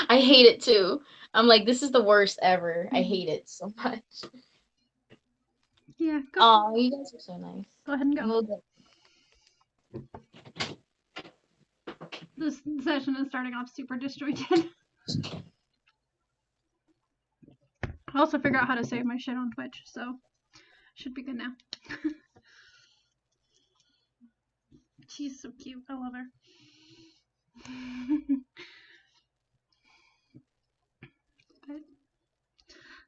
I hate it too. I'm like, this is the worst ever. I hate it so much. Yeah. Go. Oh, you guys are so nice. Go ahead and go. This session is starting off super disjointed. I also figured out how to save my shit on Twitch, so should be good now. She's so cute. I love her.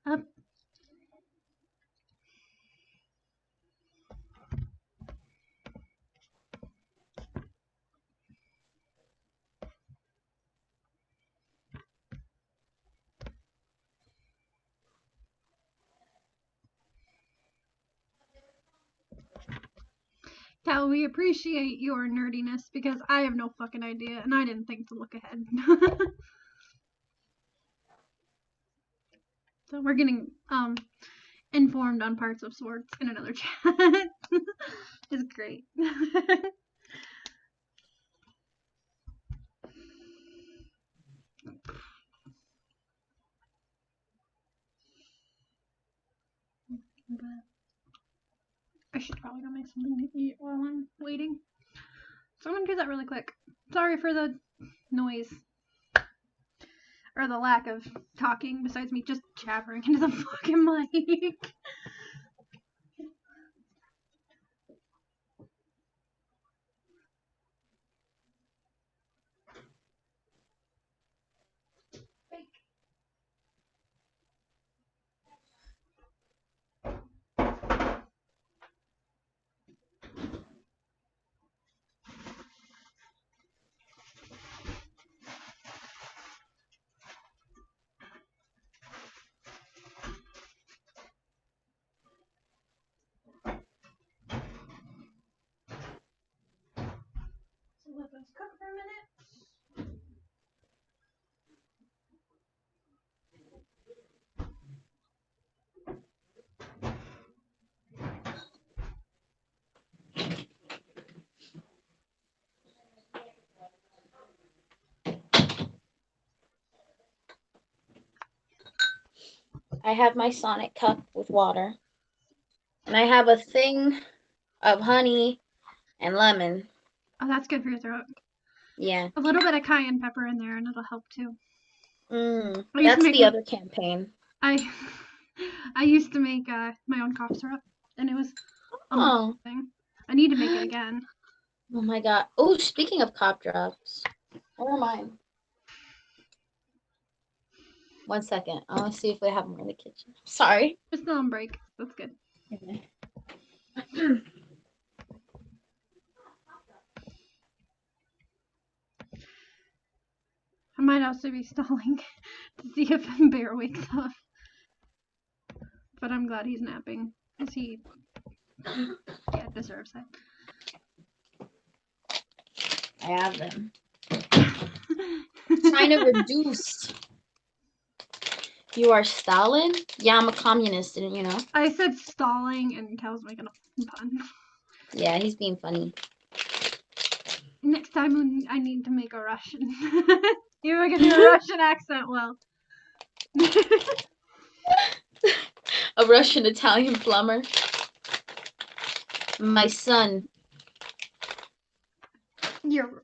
Up. Cal, we appreciate your nerdiness because I have no fucking idea and I didn't think to look ahead. So we're getting informed on parts of swords in another chat. It's great. I should probably go make something to eat while I'm waiting. So I'm gonna do that really quick. Sorry for the noise. Or the lack of talking besides me just jabbering into the fucking mic. So let those cook for a minute. I have my Sonic cup with water. And I have a thing of honey and lemon. Oh, that's good for your throat. Yeah. A little bit of cayenne pepper in there and it'll help too. That's the other campaign. I used to make my own cough syrup and it was amazing. I need to make it again. Oh my god. Oh, speaking of cough drops. Where are mine? 1 second. I want to see if they have them in the kitchen. Sorry. It's still on break. That's good. Okay. I might also be stalling to see if Bear wakes up. But I'm glad he's napping. Because he deserves it. I have them. Trying to reduce You are Stalin? Yeah, I'm a communist, didn't you know? I said stalling, and Cal's making a pun. Yeah, he's being funny. Next time I need to make a Russian. You can do a Russian accent well. A Russian Italian plumber. My son. You're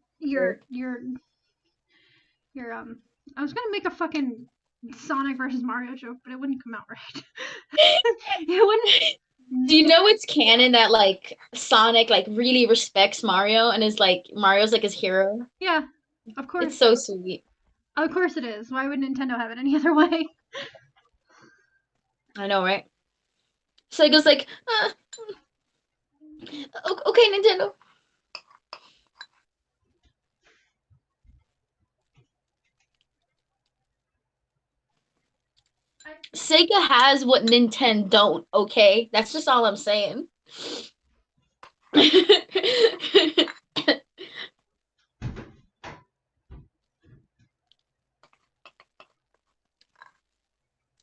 I was gonna make a fucking Sonic versus Mario joke, but it wouldn't come out right. It wouldn't. Do you know it's canon that like Sonic like really respects Mario and is like Mario's like his hero? Yeah, of course. It's so sweet. Of course it is. Why would Nintendo have it any other way? I know, right? So he goes like, okay, Nintendo. Sega has what Nintendo don't, okay? That's just all I'm saying.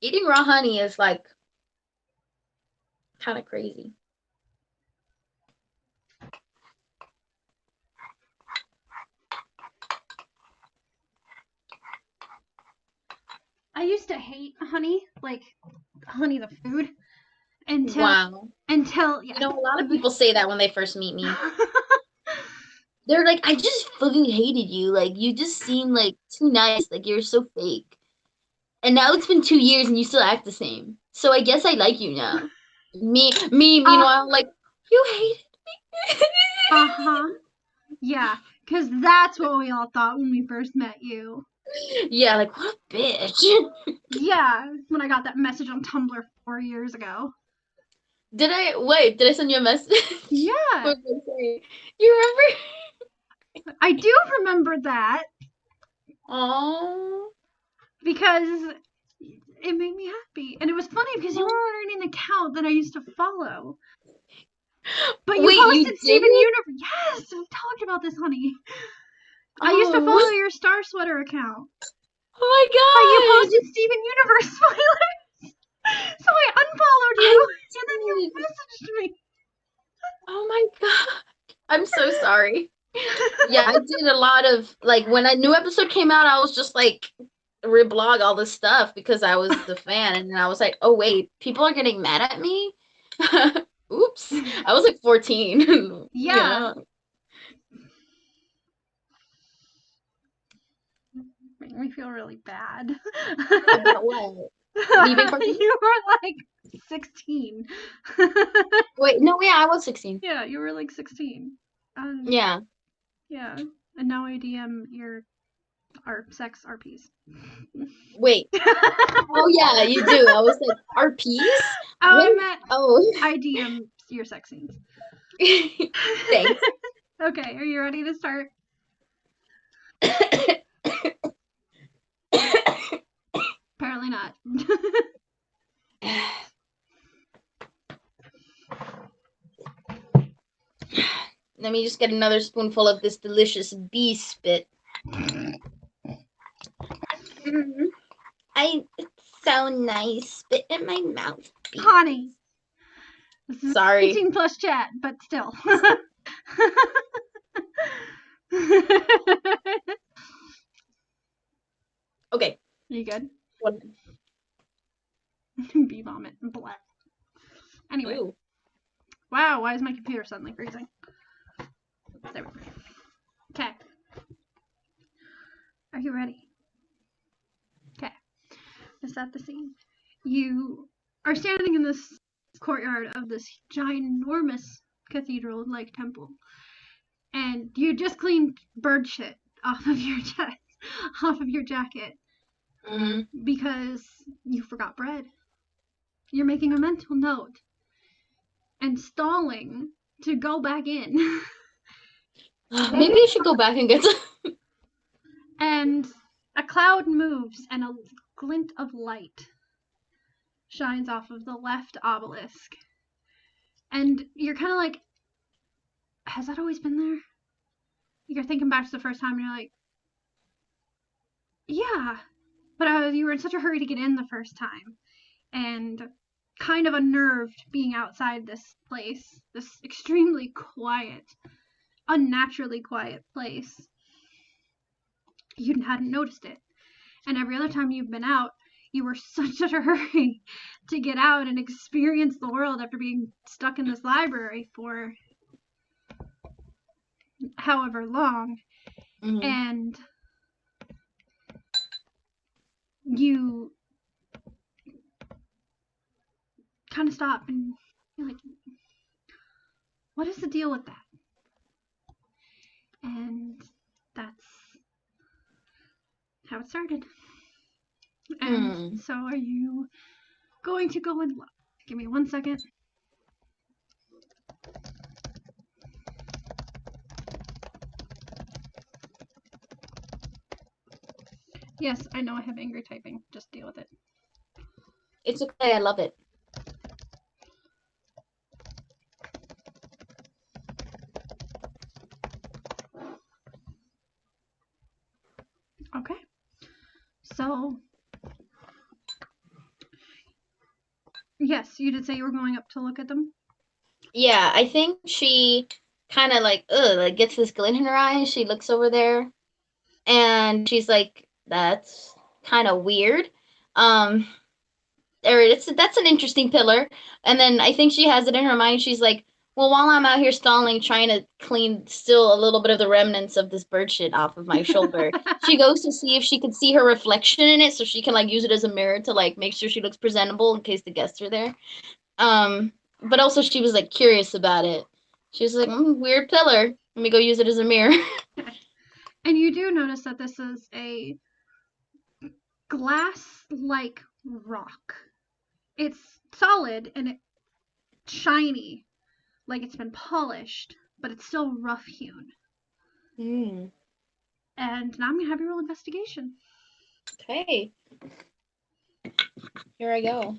Eating raw honey is like kind of crazy. I used to hate honey, like honey the food, until yeah. You know, a lot of people say that when they first meet me. They're like, I just fucking hated you. Like, you just seem like too nice. Like, you're so fake. And now it's been 2 years and you still act the same. So I guess I like you now. Meanwhile, like, you hated me. Yeah, because that's what we all thought when we first met you. Yeah, like, what a bitch. Yeah, when I got that message on Tumblr 4 years ago. Did I send you a message? Yeah. What did I say? You remember? I do remember that. Aww. Because it made me happy. And it was funny because you were on an account that I used to follow. But you posted Steven Universe. Yes, we talked about this, honey. I used to follow your Star Sweater account. Oh my god! But you posted Steven Universe spoilers. So I unfollowed you, and then you messaged me. Oh my god. I'm so sorry. Yeah, I did a lot of, like, when a new episode came out, I was just like, reblog all this stuff because I was the fan, and then I was like, oh wait, people are getting mad at me? Oops. I was like 14. Yeah. Make me feel really bad. About what? Leaving 14? You were like 16. Wait, no, yeah, I was 16. Yeah, you were like 16. Yeah. Yeah. And now I DM our sex RPs. Wait. Oh yeah, you do. I was like, RPs? I DM your sex scenes. Thanks. Okay, are you ready to start? Apparently not. Let me just get another spoonful of this delicious bee spit. It's so nice. Spit in my mouth. Honey. This is Sorry. 18 plus chat, but still. Okay. You good? Bee vomit. Blah. Anyway. Ew. Wow, why is my computer suddenly freezing? There we go. Okay. Are you ready? Okay. To set the scene. You are standing in this courtyard of this ginormous cathedral-like temple. And you just cleaned bird shit off of your chest, off of your jacket. Mm-hmm. Because you forgot bread. You're making a mental note and stalling to go back in. Maybe I should go back and get some. And a cloud moves and a glint of light shines off of the left obelisk. And you're kind of like, has that always been there? You're thinking back to the first time and you're like, yeah, But you were in such a hurry to get in the first time, and kind of unnerved being outside this place, this extremely quiet, unnaturally quiet place. You hadn't noticed it. And every other time you've been out, you were such a hurry to get out and experience the world after being stuck in this library for however long. Mm-hmm. And you kind of stop and you're like, what is the deal with that? And that's how it started. And so are you going to go and look? Give me 1 second. Yes, I know I have angry typing. Just deal with it. It's okay. I love it. Okay. So, yes, you did say you were going up to look at them? Yeah, I think she kind of like gets this glint in her eye, and she looks over there, and she's like, "That's kind of weird." That's an interesting pillar. And then I think she has it in her mind. She's like, "Well, while I'm out here stalling, trying to clean still a little bit of the remnants of this bird shit off of my shoulder," she goes to see if she could see her reflection in it, so she can like use it as a mirror to like make sure she looks presentable in case the guests are there. But also she was like curious about it. She was like, weird pillar. Let me go use it as a mirror. And you do notice that this is a glass-like rock. It's solid and it's shiny, like it's been polished, but it's still rough-hewn. Mm. And now I'm going to have you roll investigation. Okay. Here I go.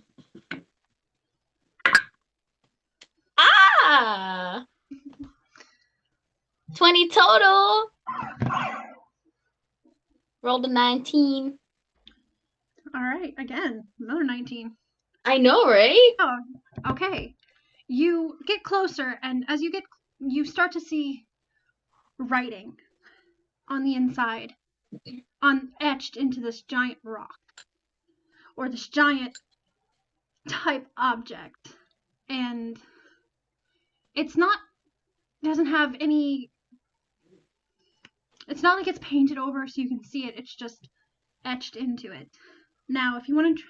Ah! 20 total. Rolled a 19. All right, again, another 19. I know, right? Oh, okay. You get closer, and as you start to see writing on the inside, etched into this giant rock, or this giant type object. And it's not, doesn't have any, it's not like it's painted over so you can see it, it's just etched into it. Now, if you want to,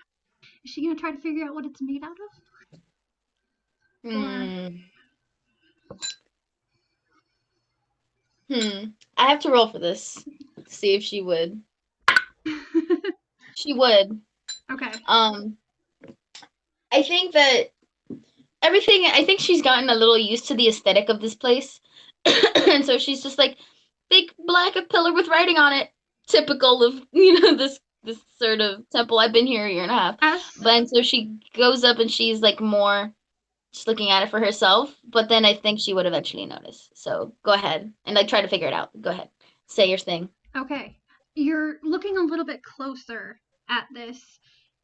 is she going to try to figure out what it's made out of? I have to roll for this. See if she would. She would. Okay. I think that I think she's gotten a little used to the aesthetic of this place. And so she's just like, big black pillar with writing on it. Typical of, this sort of temple. I've been here a year and a half. But so she goes up and she's like more just looking at it for herself. But then I think she would eventually notice. So go ahead and like try to figure it out. Go ahead. Say your thing. Okay. You're looking a little bit closer at this,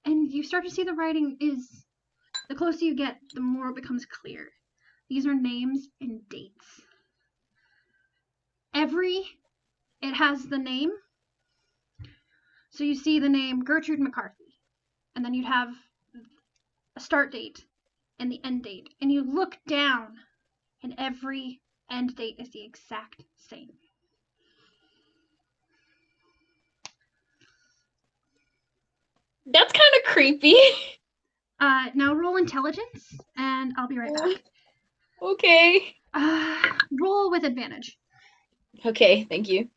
and you start to see the writing is, the closer you get, the more it becomes clear. These are names and dates. It has the name. So you see the name Gertrude McCarthy, and then you'd have a start date and the end date. And you look down, and every end date is the exact same. That's kind of creepy. Now roll intelligence, and I'll be right back. Okay. Roll with advantage. Okay, thank you.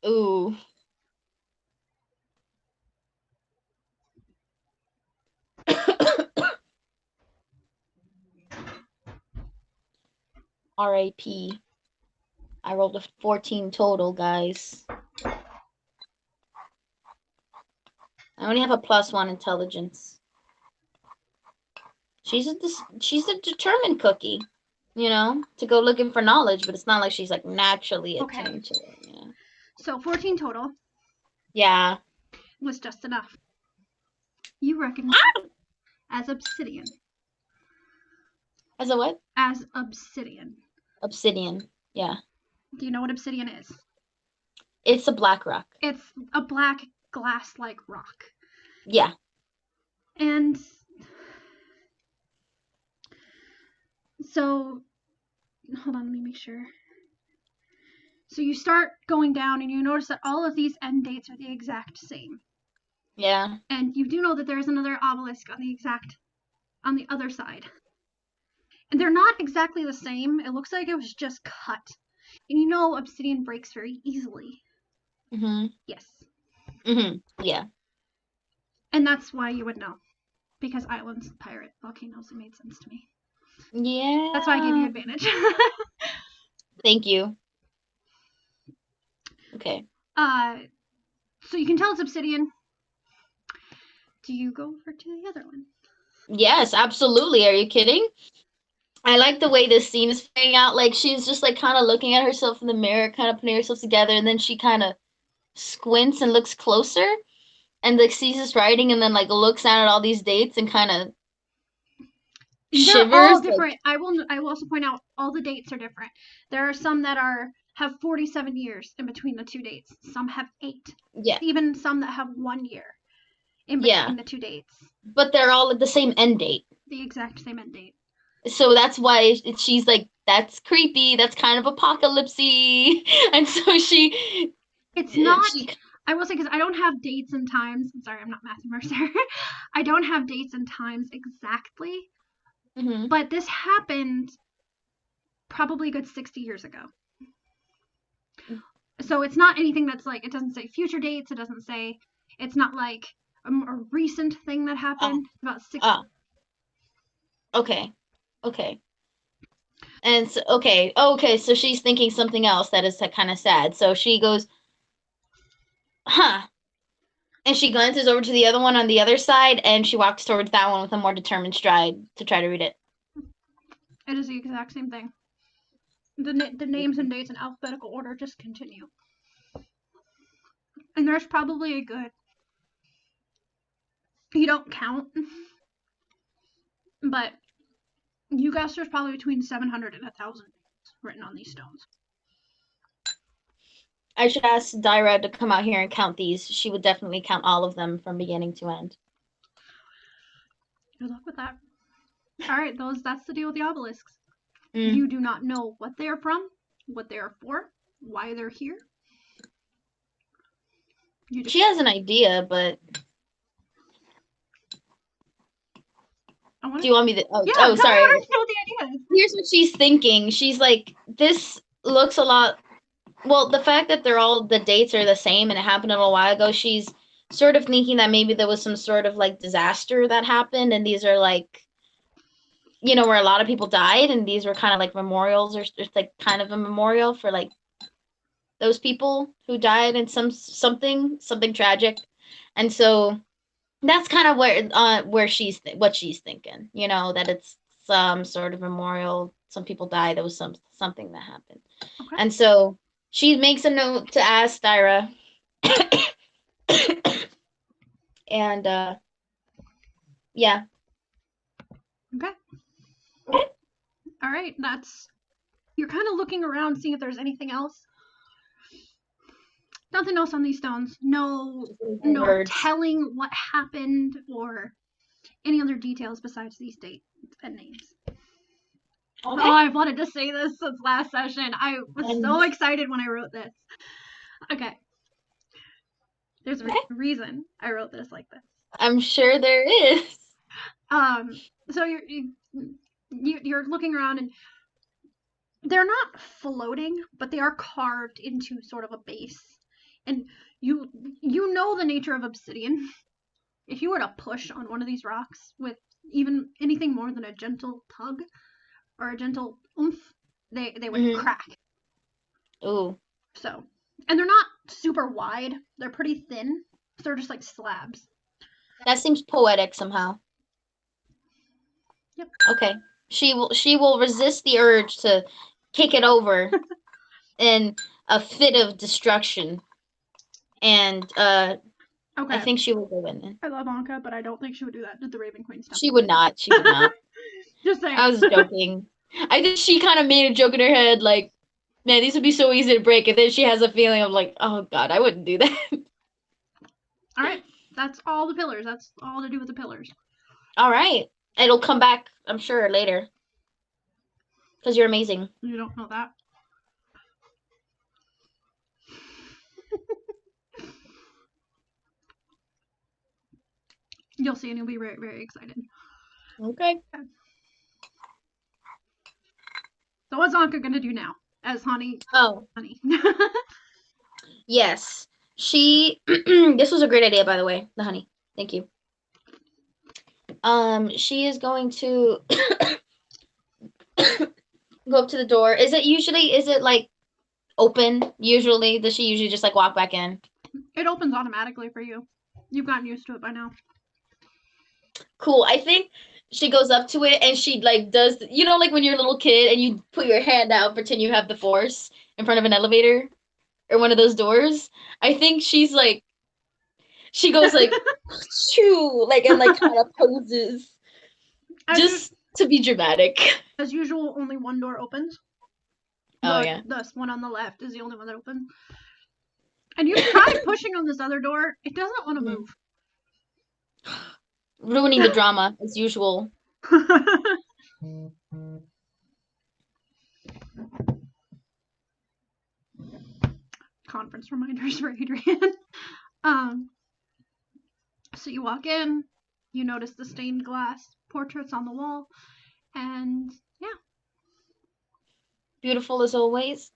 Ooh. R.A.P. I rolled a 14 total, guys. I only have a +1 intelligence. She's a determined cookie, to go looking for knowledge, but it's not like she's like naturally attuned to it. So 14 total. Yeah. was just enough. You recognize it as obsidian. As a what? As obsidian. Obsidian. Yeah. Do you know what obsidian is? It's a black rock. It's a black glass-like rock. Yeah. And so, hold on, let me make sure. So you start going down and you notice that all of these end dates are the exact same. Yeah. And you do know that there's another obelisk on the other side. And they're not exactly the same. It looks like it was just cut. And you know obsidian breaks very easily. Mm-hmm. Yes. Mm-hmm. Yeah. And that's why you would know. Because islands, pirate, volcanoes, it made sense to me. Yeah. That's why I gave you advantage. Thank you. Okay. So you can tell it's obsidian. Do you go over to the other one? Yes, absolutely. Are you kidding? I like the way this scene is playing out. Like, she's just, like, kind of looking at herself in the mirror, kind of putting herself together, and then she kind of squints and looks closer, and, like, sees this writing, and then, like, looks down at all these dates and kind of shivers. They're all different. Like, I will also point out all the dates are different. There are some that have 47 years in between the two dates. Some have 8. Yeah. Even some that have 1 year in between the two dates. But they're all at the same end date. The exact same end date. So that's why she's like, that's creepy. That's kind of apocalypsy. And so It's not. I will say, because I don't have dates and times. I'm sorry, I'm not Matthew Mercer. I don't have dates and times exactly. Mm-hmm. But this happened probably a good 60 years ago. So it's not anything that's like, it doesn't say future dates. It doesn't say, it's not like a recent thing that happened about 60. Okay. And so, okay, so she's thinking something else that is kind of sad. So she goes, huh. And she glances over to the other one on the other side, and she walks towards that one with a more determined stride to try to read it. It is the exact same thing. The names and dates in alphabetical order just continue. And there's probably a good... You don't count. But you guess there's probably between 700 and 1,000 written on these stones. I should ask Dyra to come out here and count these. She would definitely count all of them from beginning to end. Good luck with that. Alright, that's the deal with the obelisks. Mm. You do not know what they are from, what they are for, why they're here. She has an idea, but... Do you want me to... Oh, sorry. I want to know the idea. Here's what she's thinking. She's like, this looks a lot... Well, the fact that the dates are the same and it happened a little while ago, she's sort of thinking that maybe there was some sort of, like, disaster that happened, and these are, like, you know, where a lot of people died, and these were kind of, like, memorials, or just, like, kind of a memorial for, like, those people who died in something tragic. And so that's kind of where what she's thinking, you know, that it's some sort of memorial. Some people died. There was something that happened. Okay. And so she makes a note to ask Dyra. And yeah. Okay. All right, you're kind of looking around, seeing if there's anything else. Nothing else on these stones. No telling what happened or any other details besides these dates and names. Okay. Oh, I've wanted to say this since last session. I was so excited when I wrote this. Okay. There's a reason I wrote this like this. I'm sure there is. So you're looking around, and they're not floating, but they are carved into sort of a base. And you know the nature of obsidian. If you were to push on one of these rocks with even anything more than a gentle tug or a gentle oomph, they would crack. Ooh. So, and they're not super wide. They're pretty thin. So they're just like slabs. That seems poetic somehow. Yep. Okay. She will resist the urge to kick it over in a fit of destruction. And okay. Okay. I think she would go in. I love Anka, but I don't think she would do that to the Raven Queen stuff. She would not. She would not. Just saying. I was joking. I think she kind of made a joke in her head, like, man, these would be so easy to break. And then she has a feeling of like, oh God, I wouldn't do that. All right. That's all the pillars. That's all to do with the pillars. All right. It'll come back, I'm sure, later. Because you're amazing. You don't know that. You'll see and you'll be very, very excited. Okay. So what's Anka going to do now as honey? Oh. Honey. Yes. She, this was a great idea, by the way, the honey. Thank you. She is going to go up to the door. Is it like open usually? Does she usually just like walk back in? It opens automatically for you. You've gotten used to it by now. Cool. I think she goes up to it and she like does, you know, like when you're a little kid and you put your hand out, pretend you have the force in front of an elevator or one of those doors. I think she's like, she goes like, shoo, like, and like kind of poses just to be dramatic. As usual, only one door opens. Yeah. The one on the left is the only one that opens. And you tried pushing on this other door. It doesn't want to move. Ruining the drama as usual. Conference reminders for Adrian. So you walk in, you notice the stained glass portraits on the wall, and yeah. Beautiful as always.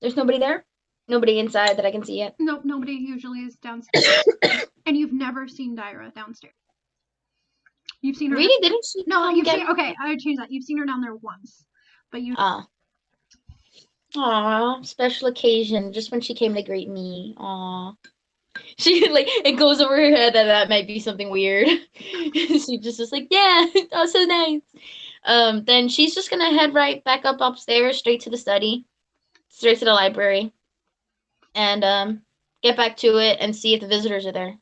There's nobody there? Nobody inside that I can see yet? Nope, nobody usually is downstairs. And you've never seen Dyra downstairs. You've seen her. Really? Didn't she? No, you've seen. Okay, I would change that. You've seen her down there once, but you. Aw, special occasion. Just when she came to greet me. Aw. She like it goes over her head that might be something weird. She just is like, yeah, oh, so nice. Then she's just gonna head right back up upstairs, straight to the study, straight to the library, and get back to it and see if the visitors are there.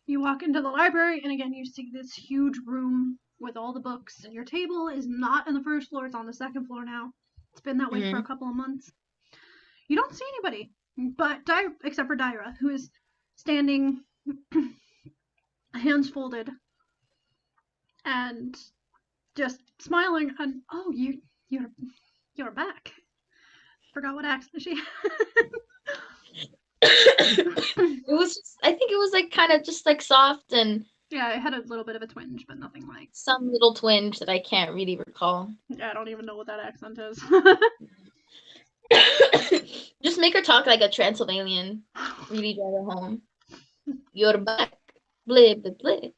You walk into the library, and again, you see this huge room with all the books, and your table is not on the first floor, it's on the second floor now. It's been that way for a couple of months. You don't see anybody, but except for Dyra, who is standing, hands folded, and just smiling, and, oh, you're back. Forgot what accent she had. I think it was like kind of just like soft and yeah, it had a little bit of a twinge, but nothing like some little twinge that I can't really recall. Yeah, I don't even know what that accent is. Just make her talk like a Transylvanian. Really drive her home. You're back. Blib, blib, blib.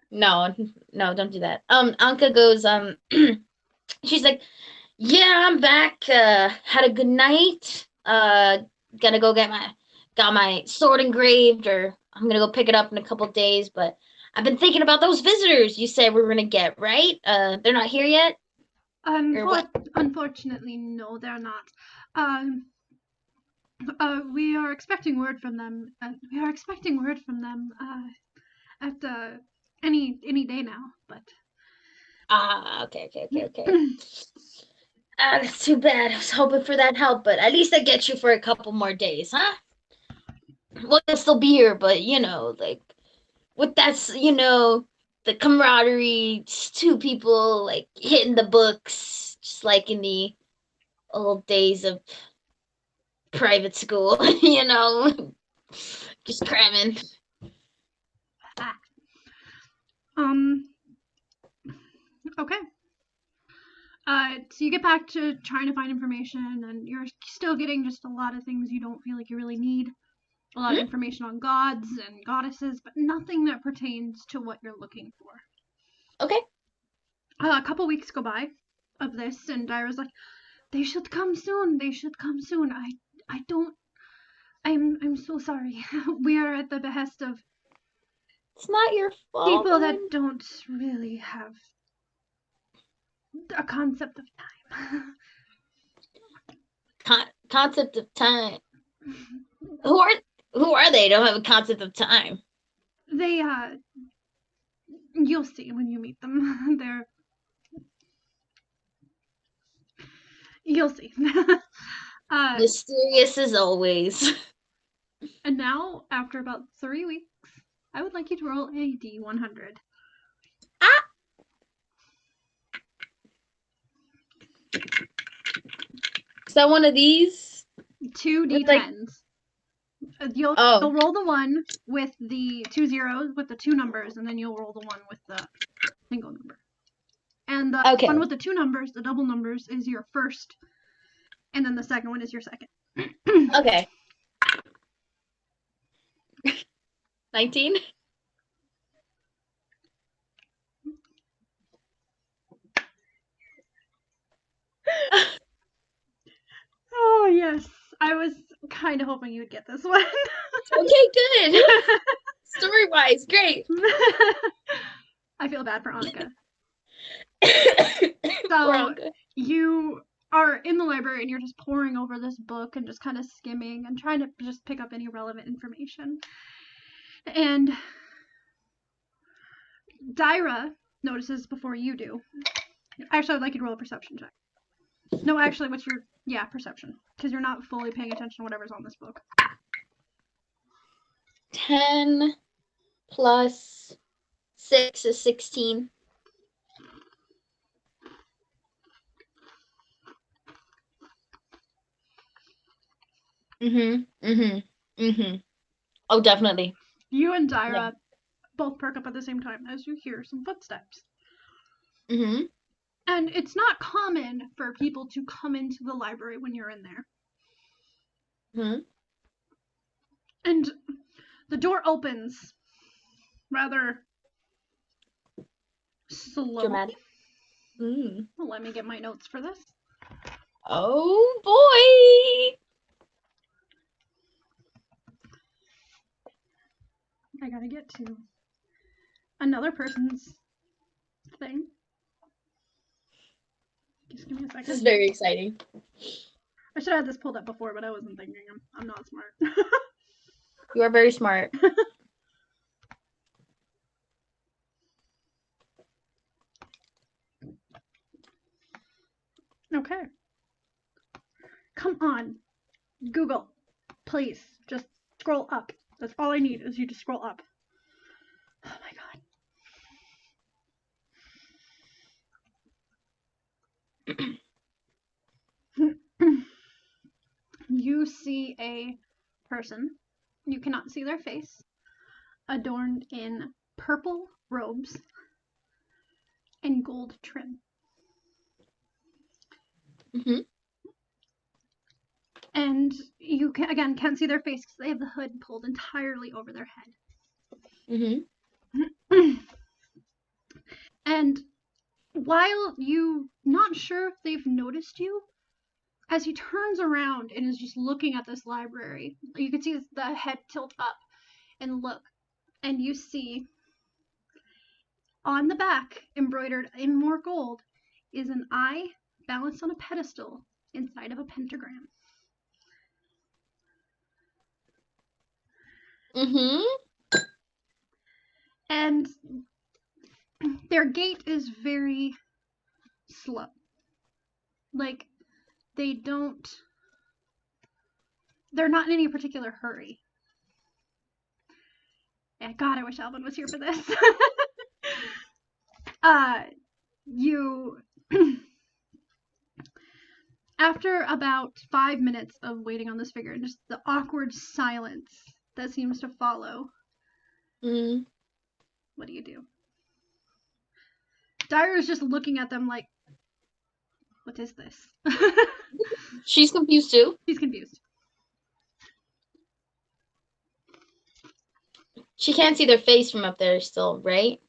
No, don't do that. Anka goes, she's like, yeah, I'm back. Had a good night. Gonna go got my sword engraved, or I'm gonna go pick it up in a couple of days, but I've been thinking about those visitors you said we were gonna get, right? They're not here yet? Unfortunately, no, they're not. We are expecting word from them. At any day now, but. Okay. That's too bad. I was hoping for that help, but at least I get you for a couple more days, huh? Well, they'll still be here, but you know, like with that, you know, the camaraderie, just two people like hitting the books, just like in the old days of private school, you know, just cramming. Okay. So you get back to trying to find information, and you're still getting just a lot of things you don't feel like you really need. A lot of information on gods and goddesses, but nothing that pertains to what you're looking for. Okay. A couple weeks go by of this, and Dyra's like, they should come soon. I'm so sorry. We are at the behest of it's not your fault. People that don't really have a concept of time. Concept of time. Who are Who are they? Don't have a concept of time. They, you'll see when you meet them. You'll see. Mysterious as always. And now, after about 3 weeks, I would like you to roll a D100. Ah! Is that one of these? 2 It's D10s. You'll Oh. roll the one with the 2 zeros with the 2 numbers, and then you'll roll the one with the single number. And the Okay. one with the 2 numbers, the double numbers, is your first, and then the second one is your second. Okay. 19? Oh, yes. I was kind of hoping you would get this one. Okay, good. Story-wise, great. I feel bad for Anka. Poor So Anka. you are in the library and you're just poring over this book and just kind of skimming and trying to just pick up any relevant information. And Dyra notices before you do. Actually, I'd like you to roll a perception check. No, actually, what's your... Yeah, perception. Because you're not fully paying attention to whatever's on this book. 10 plus 6 is 16. Oh, definitely. You and Dyra both perk up at the same time as you hear some footsteps. Mm-hmm. And it's not common for people to come into the library when you're in there. Mm-hmm. And the door opens rather slowly. Dramatic. Mm. Well, let me get my notes for this. Oh, boy! I gotta get to another person's thing. Just give me a second. This is very exciting. I should have had this pulled up before, but I wasn't thinking. I'm not smart. You are very smart. Okay. Come on. Google. Please. Just scroll up. That's all I need is you to scroll up. Oh my god. You see a person. You cannot see their face. Adorned in purple robes and gold trim. Mm-hmm. And you can, again, can't see their face because they have the hood pulled entirely over their head. Mm-hmm. And while you not sure if they've noticed you, as he turns around and is just looking at this library, you can see the head tilt up and look, and you see on the back, embroidered in more gold, is an eye balanced on a pedestal inside of a pentagram. Mm-hmm. And their gait is very slow. Like, they're not in any particular hurry. Yeah, God, I wish Alvin was here for this. After about 5 minutes of waiting on this figure, and just the awkward silence that seems to follow, what do you do? Dyra's just looking at them like, what is this? She's confused too. She's confused. She can't see their face from up there still, right?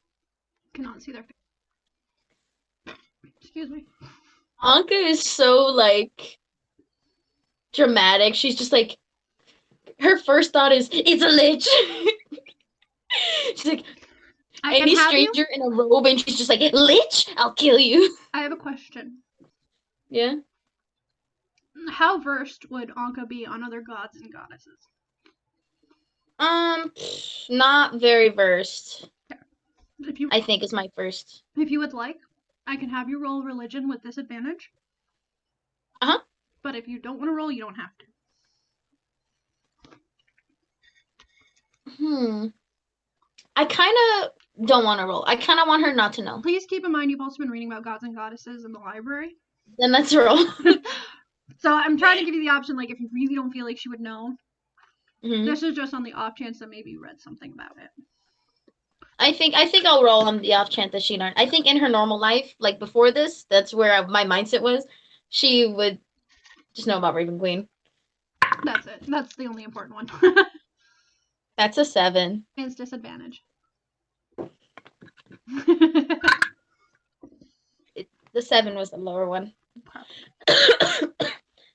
Cannot see their face. Excuse me. Anka is so, like, dramatic. She's just like, her first thought is, it's a lich! She's like, any stranger in a robe, and she's just like, lich? I'll kill you. I have a question. Yeah? How versed would Anka be on other gods and goddesses? Not very versed. If you I think is my first. if you would like, I can have you roll religion with disadvantage. Uh-huh. But if you don't want to roll, you don't have to. I kind of don't want to roll. I kind of want her not to know. Please keep in mind you've also been reading about gods and goddesses in the library. Then let's roll. So I'm trying to give you the option, like, if you really don't feel like she would know. Mhm. This is just on the off chance that maybe you read something about it. I think I'll roll on the off chance that she learned. I think in her normal life, like before this, that's where my mindset was. She would just know about Raven Queen. That's it. That's the only important one. That's a 7. It's disadvantage. The 7 was the lower one.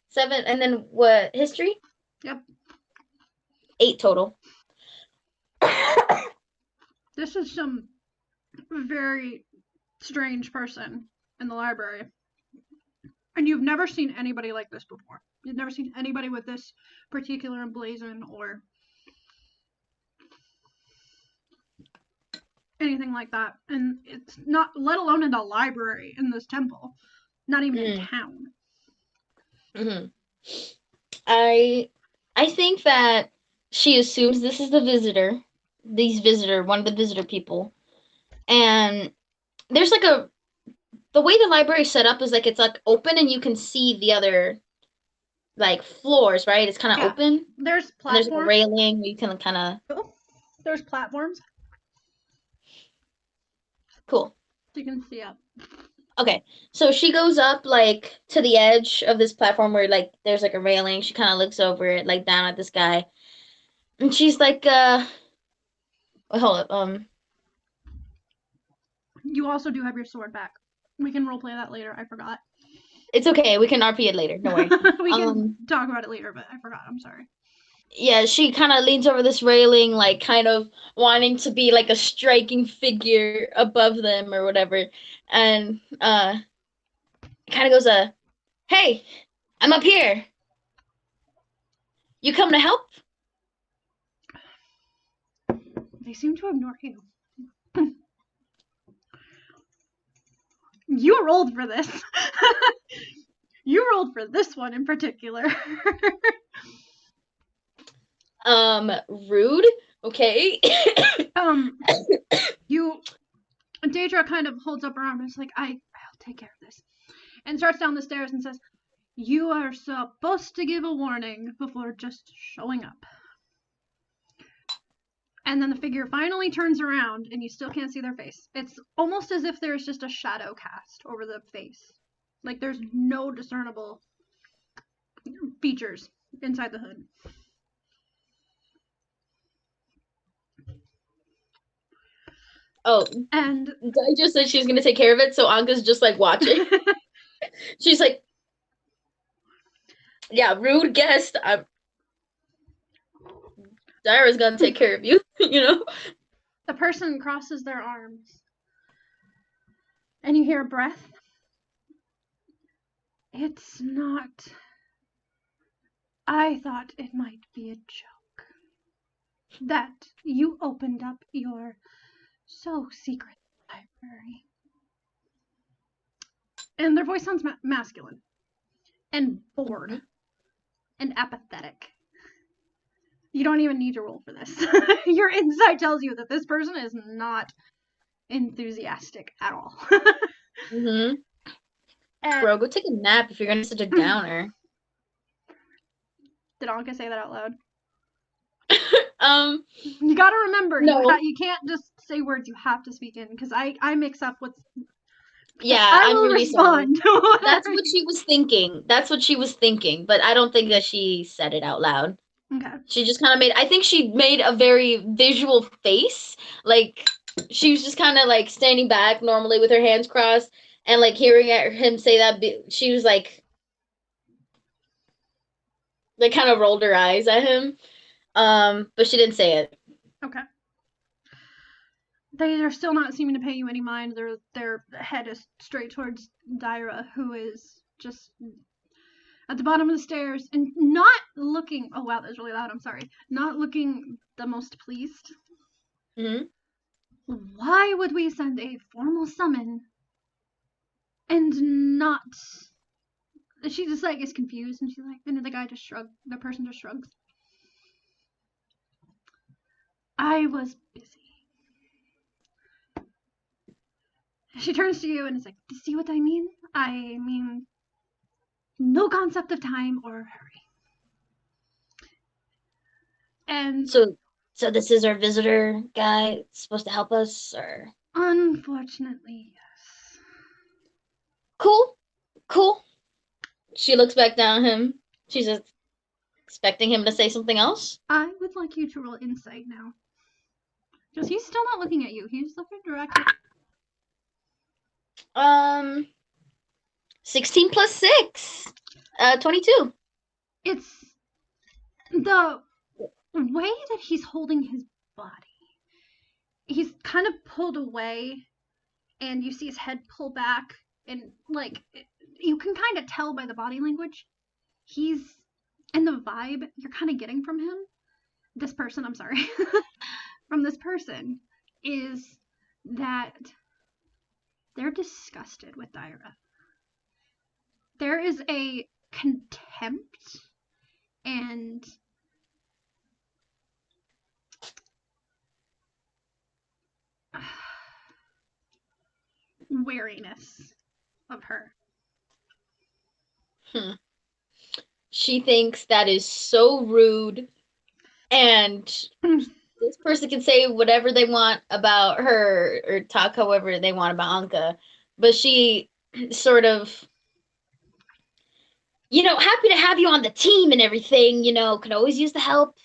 7, and then what? History? Yep. 8 total. This is some very strange person in the library. And you've never seen anybody like this before. You've never seen anybody with this particular emblazon or anything like that. And it's not, let alone in the library in this temple, not even in town. Mm-hmm. I think that she assumes this is the visitor, one of the visitor people, and there's like the way the library is set up is like it's like open and you can see the other like floors, right? It's kind of open. There's platforms. And there's like a railing you can kind of. Oh, there's platforms. Cool. You can see up. Okay, so she goes up like to the edge of this platform where like there's like a railing. She kind of looks over it, like down at this guy, and she's like, wait, hold up, You also do have your sword back. We can roleplay that later. I forgot. It's okay. We can RP it later. Don't worry. We can talk about it later, but I forgot. I'm sorry. Yeah, she kind of leans over this railing, like kind of wanting to be like a striking figure above them or whatever, and kind of goes, "Hey, I'm up here. You come to help?" They seem to ignore you. You rolled for this. You rolled for this one in particular. Rude. Okay. Daedra kind of holds up her arm and is like, I'll take care of this. And starts down the stairs and says, you are supposed to give a warning before just showing up. And then the figure finally turns around and you still can't see their face. It's almost as if there's just a shadow cast over the face. Like there's no discernible features inside the hood. Oh, and I just said she was gonna take care of it, so Anka's just like watching. She's like, yeah, rude guest. Dyra's gonna take care of you, you know? The person crosses their arms. And you hear a breath. It's not. I thought it might be a joke. That you opened up your so secret library. And their voice sounds masculine. And bored. And apathetic. You don't even need to roll for this. Your insight tells you that this person is not enthusiastic at all. Mm-hmm. Bro, go take a nap if you're gonna be such a downer. Did Anka say that out loud? You gotta remember, no. You can't just say words, you have to speak in, because I mix up what's... Yeah, I'm really respond. Sorry. That's what she was thinking. But I don't think that she said it out loud. Okay. She just kind of I think she made a very visual face. Like, she was just kind of like standing back normally with her hands crossed, and like hearing him say that, she was like kind of rolled her eyes at him. But she didn't say it. Okay. They are still not seeming to pay you any mind. Their head is straight towards Dyra, who is just at the bottom of the stairs and not looking. Oh wow, that's really loud. I'm sorry. Not looking the most pleased. Mm-hmm. Why would we send a formal summon and not? She just like is confused, and she's like, and the guy just shrugged. The person just shrugs. I was busy. She turns to you and is like, "Do you see what I mean? I mean, no concept of time or hurry." And So this is our visitor guy supposed to help us, or? unfortunately, yes. Cool. She looks back down at him. She's just expecting him to say something else. I would like you to roll insight now. Because he's still not looking at you. He's looking directly. 16 plus 6. 22. It's the way that he's holding his body. He's kind of pulled away, and you see his head pull back, and like you can kind of tell by the body language. He's and the vibe you're kind of getting from him. This person, I'm sorry, from this person is that they're disgusted with Dyra. There is a contempt and wariness of her. She thinks that is so rude, and this person can say whatever they want about her or talk however they want about Anka, but she sort of, happy to have you on the team and everything, could always use the help.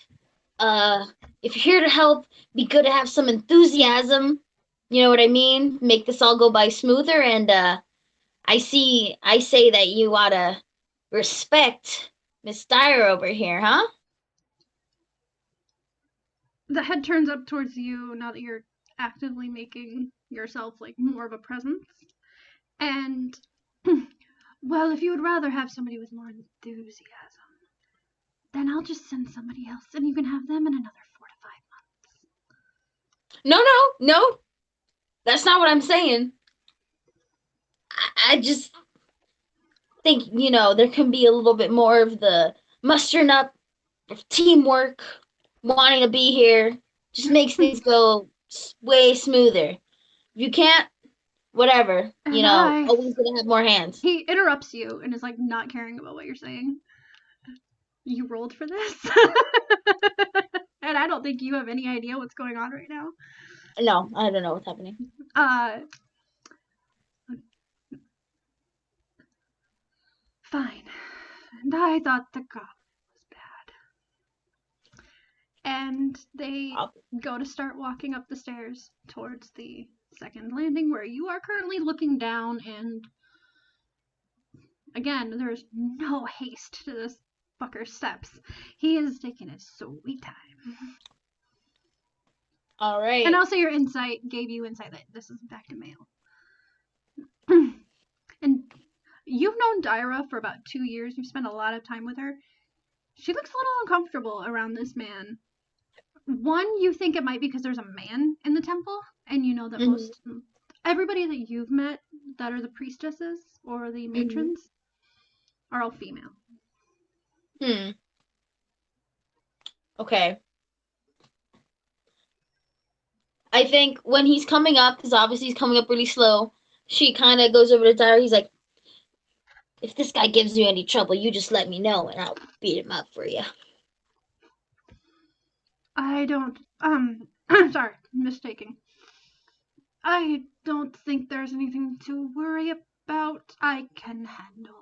If you're here to help, be good to have some enthusiasm. You know what I mean? Make this all go by smoother, and I say that you ought to respect Miss Dyer over here, huh? The head turns up towards you now that you're actively making yourself like more of a presence. And well, if you would rather have somebody with more enthusiasm, then I'll just send somebody else and you can have them in another 4 to 5 months. No. That's not what I'm saying. I just think, there can be a little bit more of the mustering up of teamwork, wanting to be here. Just makes things go way smoother. If you can't, whatever. Always gonna have more hands. He interrupts you and is like not caring about what you're saying. You rolled for this? And I don't think you have any idea what's going on right now. No, I don't know what's happening. Fine. And I thought the goblin was bad. And they go to start walking up the stairs towards the second landing where you are currently looking down, and again, there's no haste to this fucker's steps. He is taking his sweet time. All right. And also your insight gave you insight that this is in fact a male. And you've known Dyra for about 2 years. You've spent a lot of time with her. She looks a little uncomfortable around this man. One, you think it might be because there's a man in the temple, and you know that everybody that you've met that are the priestesses or the matrons are all female. Okay. I think when he's coming up, because obviously he's coming up really slow, she kind of goes over to Dyra. He's like, if this guy gives you any trouble, you just let me know and I'll beat him up for you. I don't, sorry, mistaking. I don't think there's anything to worry about. I can handle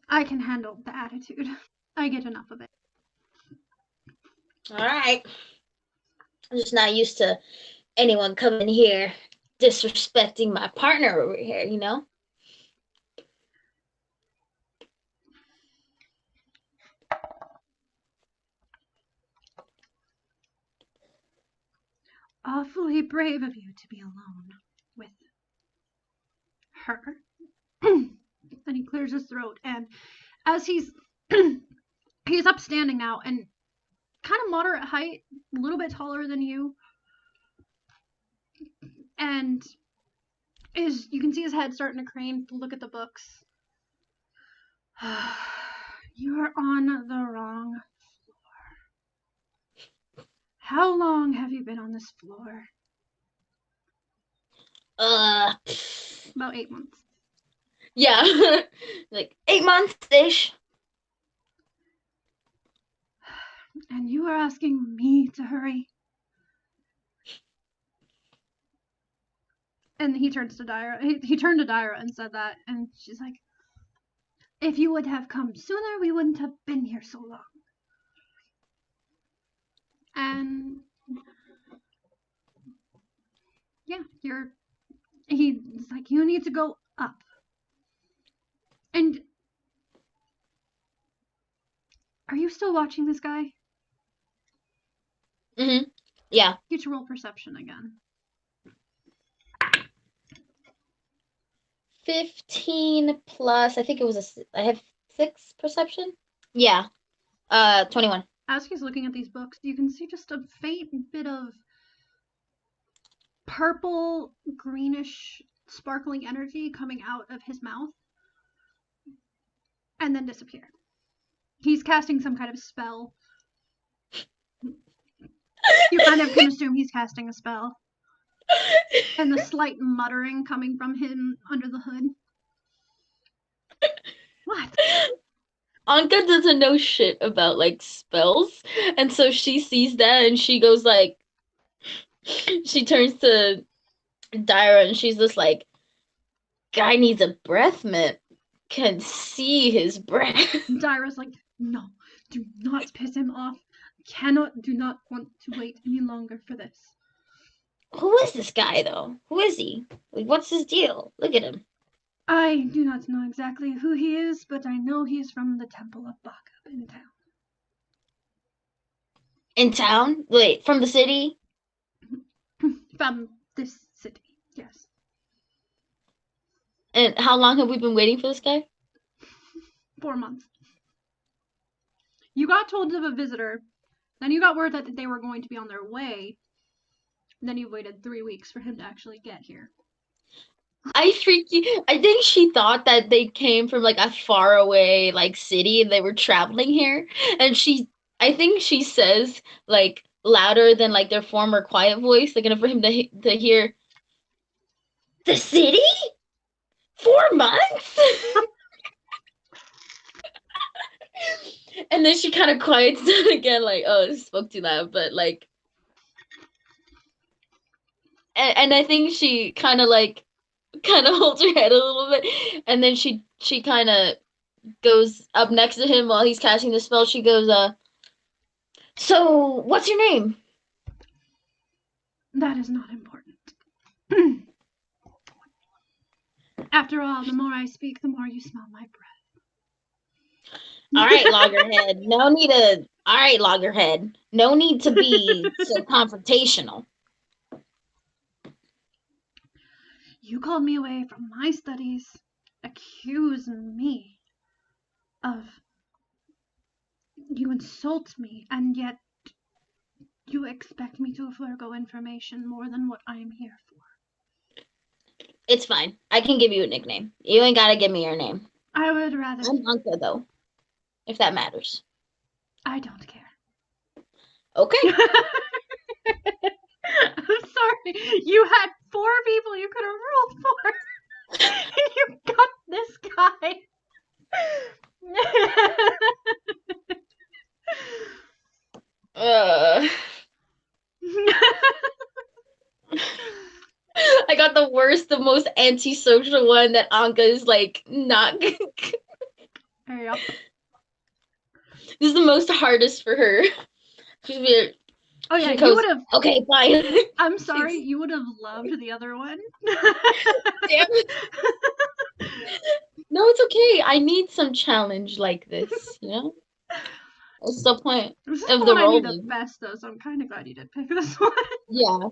I can handle the attitude. I get enough of it. All right. I'm just not used to anyone coming here disrespecting my partner over here, Awfully brave of you to be alone with her. Then he clears his throat, and as he's he's upstanding now and kind of moderate height, a little bit taller than you, and you can see his head starting to crane to look at the books. You're on the wrong floor. How long have you been on this floor? About 8 months. Yeah. Like 8 months-ish. And you are asking me to hurry? And he turns to Dyra. He turned to Dyra and said that, and she's like, if you would have come sooner, we wouldn't have been here so long. And yeah, he's like, you need to go up. And are you still watching this guy? Mm-hmm. Yeah. Get to roll perception again. 15 plus, I think it was I have 6 perception? Yeah. 21. As he's looking at these books, you can see just a faint bit of purple, greenish, sparkling energy coming out of his mouth and then disappear. He's casting some kind of spell. You kind of can assume he's casting a spell. And the slight muttering coming from him under the hood. What? Anka doesn't know shit about, like, spells, and so she sees that and she goes, like, she turns to Dyra and she's just like, guy needs a breath mint. Can see his breath. Dyra's like, no, do not piss him off. Do not want to wait any longer for this. Who is this guy, though? Who is he? Like, what's his deal? Look at him. I do not know exactly who he is, but I know he's from the Temple of Bacchus in town. In town? Wait, from the city? From this city, yes. And how long have we been waiting for this guy? 4 months. You got told of a visitor, then you got word that they were going to be on their way, then you waited 3 weeks for him to actually get here. I think she thought that they came from, like, a faraway, like, city and they were traveling here. And I think she says, like, louder than, like, their former quiet voice, like, for him to hear, the city? 4 months? And then she kind of quiets down again, like, oh, I spoke too loud, but, like, and I think she kind of holds her head a little bit, and then she kind of goes up next to him while he's casting the spell. She goes, so what's your name? That is not important. After all, the more I speak, the more you smell my breath. All right, Loggerhead. All right, Loggerhead. No need to be so confrontational. You called me away from my studies, accuse me of... You insult me, and yet you expect me to forego information more than what I am here for. It's fine. I can give you a nickname. You ain't gotta give me your name. I would rather... I'm Anka, though, if that matters. I don't care. Okay. I'm sorry. You had 4 people you could have rolled for. And you got this guy. I got the worst, the most antisocial one that Anka is, like, not... Yep. This is the most hardest for her. Oh yeah, goes, you would have... Okay, fine. I'm sorry, you would have loved the other one. Damn it. No, it's okay. I need some challenge like this, you know? What's the point This is of the the one I knew the rolling? best, though, so I'm kind of glad you did pick this one. Yeah.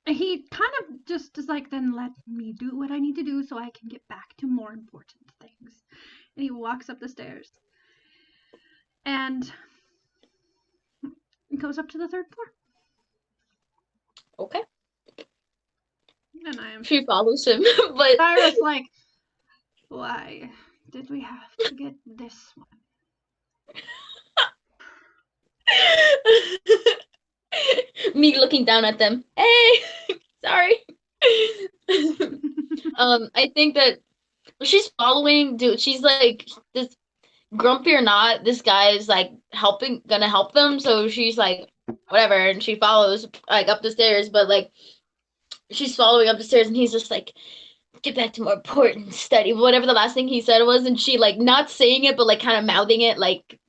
he kind of just is like, then let me do what I need to do so I can get back to more important things. And he walks up the stairs and goes up to the 3rd floor. Okay. And I am. She follows him, but Cyrus, like, why did we have to get this one? me looking down at them. Hey, sorry. I think that she's following. Dude, she's like this. Grumpy or not, this guy is like gonna help them. So she's like, whatever, and she follows like up the stairs. But like, she's following up the stairs, and he's just like, get back to more important study. Whatever the last thing he said was, and she like not saying it, but like kind of mouthing it, like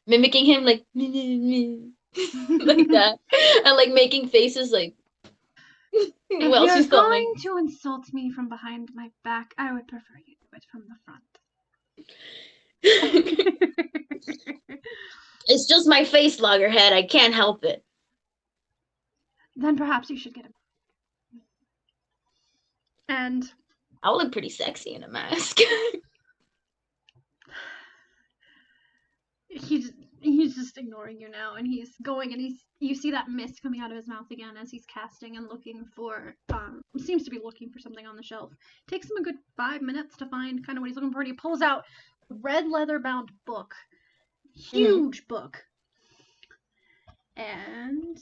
mimicking him, like like that, and like making faces like. If Well, you're she's going coming. to insult me from behind my back, I would prefer you do it from the front. It's just my face, Loggerhead. I can't help it. Then perhaps you should get him. And I'll look pretty sexy in a mask. he's just ignoring you now, and he's going, and you see that mist coming out of his mouth again as he's casting and looking for seems to be looking for something on the shelf. Takes him a good 5 minutes to find kind of what he's looking for, and he pulls out a red leather bound book, huge book, and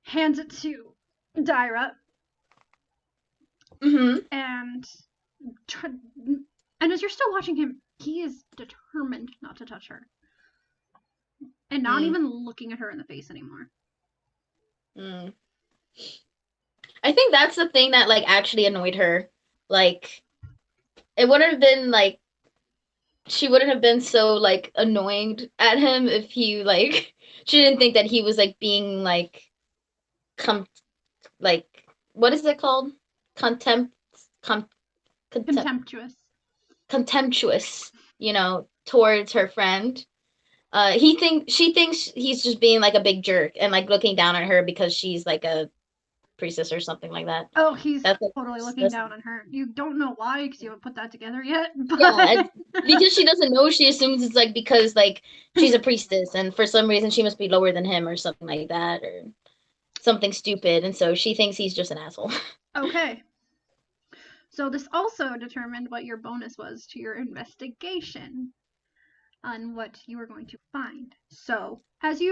hands it to Dyra. And as you're still watching him, he is determined not to touch her. And not even looking at her in the face anymore. I think that's the thing that like actually annoyed her. Like, it wouldn't have been like, she wouldn't have been so like annoyed at him if he like, she didn't think that he was like being like, like, what is it called? Contemptuous. Contemptuous, you know, towards her friend. She thinks he's just being like a big jerk and like looking down on her because she's like a priestess or something like that. Oh, he's totally looking down on her. You don't know why because you haven't put that together yet. But... Yeah, because she doesn't know. She assumes it's like because like she's a priestess and for some reason she must be lower than him or something like that or something stupid, and so she thinks he's just an asshole. Okay. So this also determined what your bonus was to your investigation on what you were going to find. So as they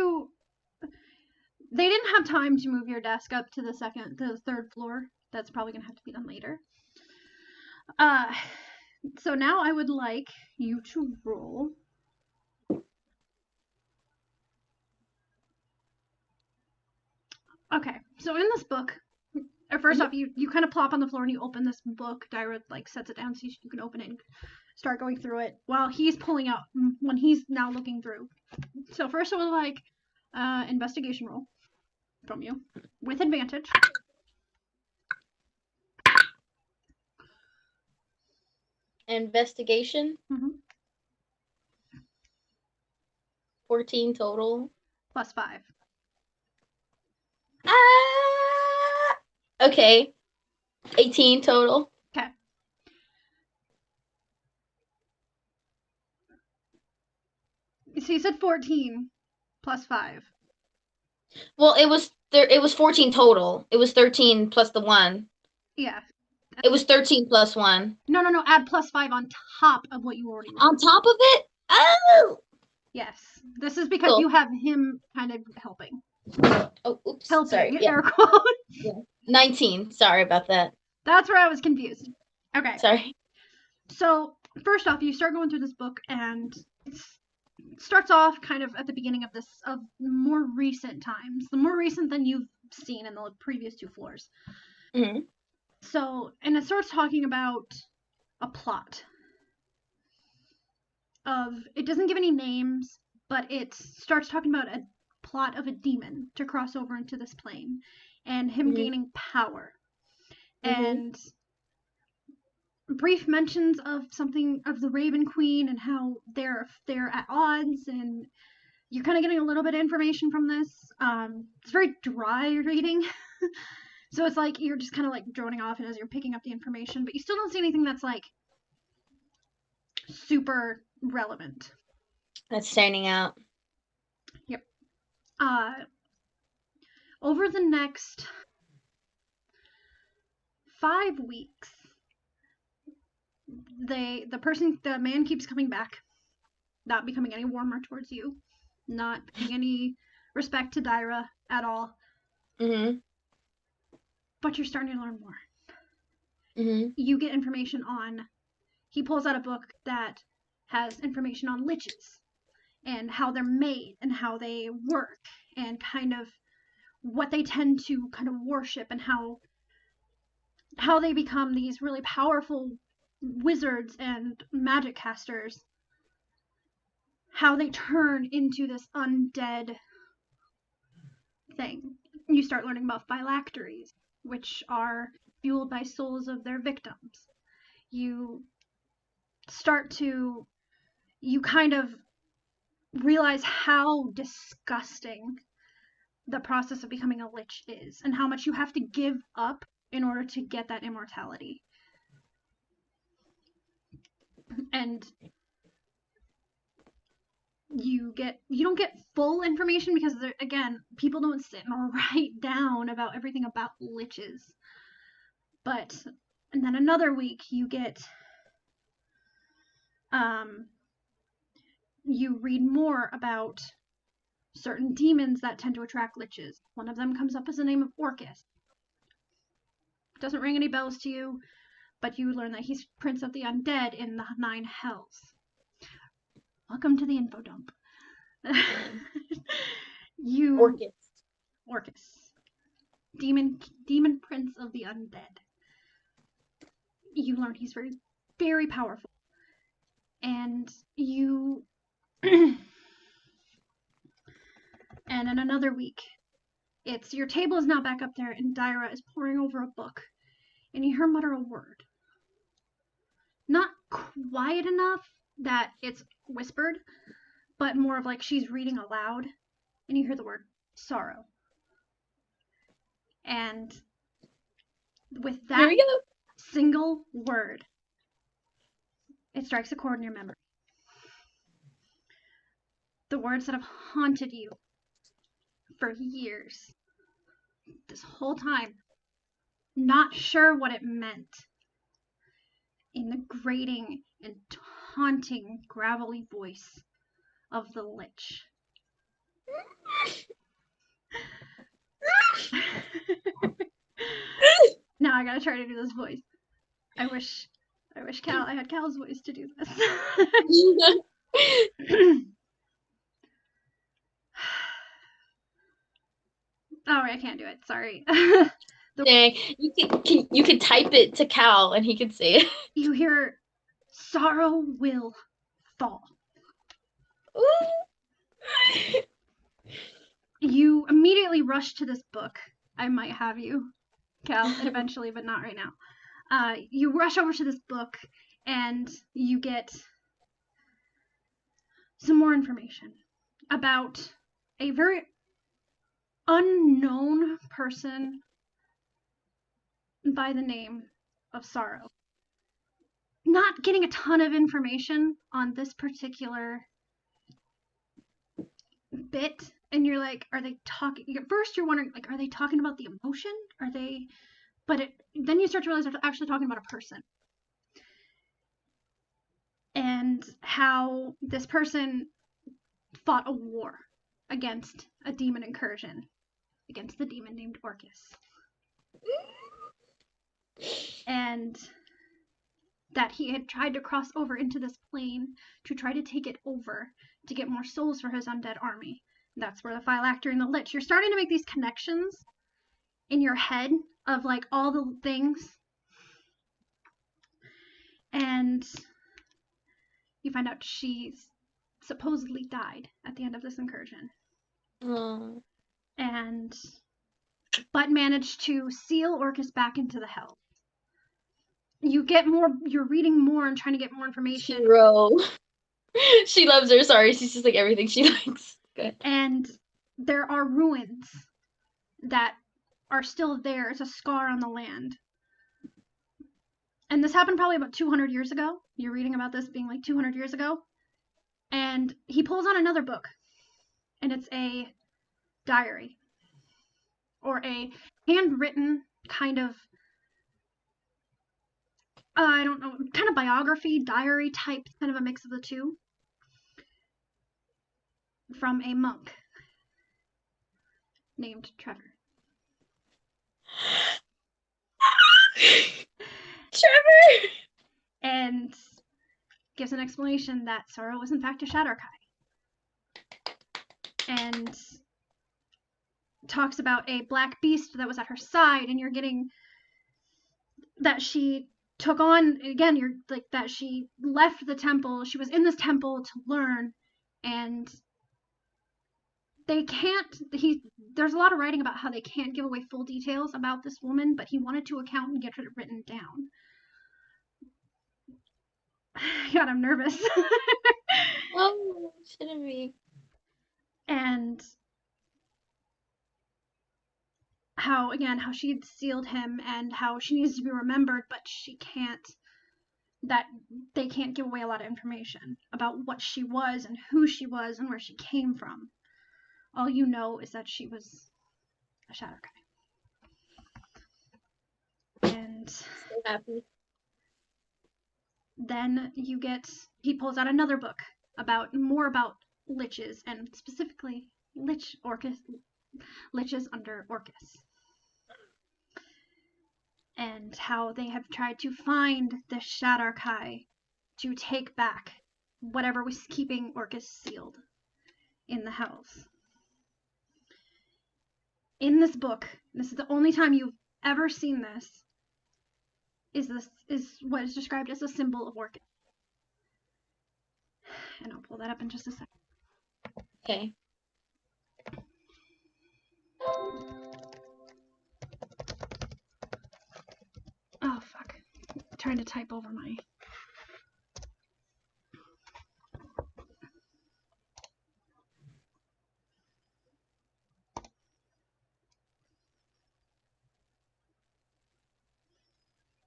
didn't have time to move your desk up to the 3rd floor. That's probably gonna have to be done later. So now I would like you to roll. Okay, so in this book, first off, you kind of plop on the floor and you open this book. Dyra like sets it down so you can open it and start going through it while he's pulling out when he's now looking through. So first I would like investigation roll from you with advantage. Investigation. 14 total. Plus 5. Okay. 18 total. Okay. So you said 14 plus 5. Well, it was 14 total. It was 13 plus the 1. Yeah. It was 13 plus 1. No. Add plus 5 on top of what you already rolled. On top of it? Oh! Yes. This is because you have him kind of helping. Oh, oops. Helping. Sorry. Air quotes. Yeah. 19. Sorry about that. That's where I was confused. Okay. Sorry. So, first off, you start going through this book, and it starts off kind of at the beginning of more recent times. The more recent than you've seen in the previous 2 floors. So, and it starts talking about a plot. It doesn't give any names, but it starts talking about a plot of a demon to cross over into this plane and him gaining power. And brief mentions of something of the Raven Queen and how they're at odds, and you're kind of getting a little bit of information from this. It's very dry reading. So it's like you're just kind of like droning off as you're picking up the information, but you still don't see anything that's like super relevant. That's standing out. Yep. Over the next 5 weeks, the man keeps coming back, not becoming any warmer towards you, not paying any respect to Dyra at all. Mm-hmm. But you're starting to learn more. Mm-hmm. You get information on. He pulls out a book that has information on liches and how they're made and how they work and kind of what they tend to kind of worship and how they become these really powerful wizards and magic casters, how they turn into this undead thing. You start learning about phylacteries, which are fueled by souls of their victims. You kind of realize how disgusting the process of becoming a lich is and how much you have to give up in order to get that immortality. And you don't get full information because again, people don't sit and write down about everything about liches. And then another week you get you read more about certain demons that tend to attract liches. One of them comes up as the name of Orcus. Doesn't ring any bells to you, but you learn that he's Prince of the Undead in the 9 Hells. Welcome to the info dump. Orcus. Demon Prince of the Undead. You learn he's very, very powerful. And you... and in another week, your table is now back up there, and Dyra is poring over a book, and you hear her mutter a word. Not quiet enough that it's whispered, but more of like she's reading aloud, and you hear the word sorrow. And with that single word, it strikes a chord in your memory. The words that have haunted you for years. This whole time, not sure what it meant. In the grating and taunting, gravelly voice of the lich. Now I gotta try to do this voice. I wish I had Cal's voice to do this. Oh, I can't do it. Sorry. Dang, you could type it to Cal and he could say it. You hear, sorrow will fall. Ooh. You immediately rush to this book. I might have you, Cal, eventually, but not right now. You rush over to this book and you get some more information about a very unknown person by the name of Sorrow. Not getting a ton of information on this particular bit, and you're like, are they talking? At first you're wondering, like, are they talking about the emotion? Are they? But then you start to realize they're actually talking about a person. And how this person fought a war against a demon incursion, against the demon named Orcus. And that he had tried to cross over into this plane to try to take it over to get more souls for his undead army. That's where the phylactery and the lich. You're starting to make these connections in your head of like all the things. And you find out she's supposedly died at the end of this incursion. Oh. But managed to seal Orcus back into the hell. You get more, you're reading more and trying to get more information. Hero. She loves her, sorry, she's just like everything she likes. Good. And there are ruins that are still there as a scar on the land. And this happened probably about 200 years ago. You're reading about this being like 200 years ago. And he pulls out another book. And it's a diary. Or a handwritten kind of, I don't know, kind of biography, diary type, kind of a mix of the two. From a monk named Trevor. Trevor! And gives an explanation that Sorrow was in fact a Shadowkai. And talks about a black beast that was at her side, and you're getting that she took on, again, you're like that she left the temple, she was in this temple to learn, and they can't, there's a lot of writing about how they can't give away full details about this woman, but he wanted to account and get it written down. God, I'm nervous. Oh, shouldn't be. And how she had sealed him, and how she needs to be remembered, but she can't, that they can't give away a lot of information about what she was and who she was and where she came from. All you know is that she was a Shadowkai. And So happy. then he pulls out another book more about liches, and specifically liches under Orcus. And how they have tried to find the Shadowkai to take back whatever was keeping Orcus sealed in the Hells. In this book, this is the only time you've ever seen this, is what is described as a symbol of Orcus. And I'll pull that up in just a second. Okay. Oh, fuck. I'm trying to type over my...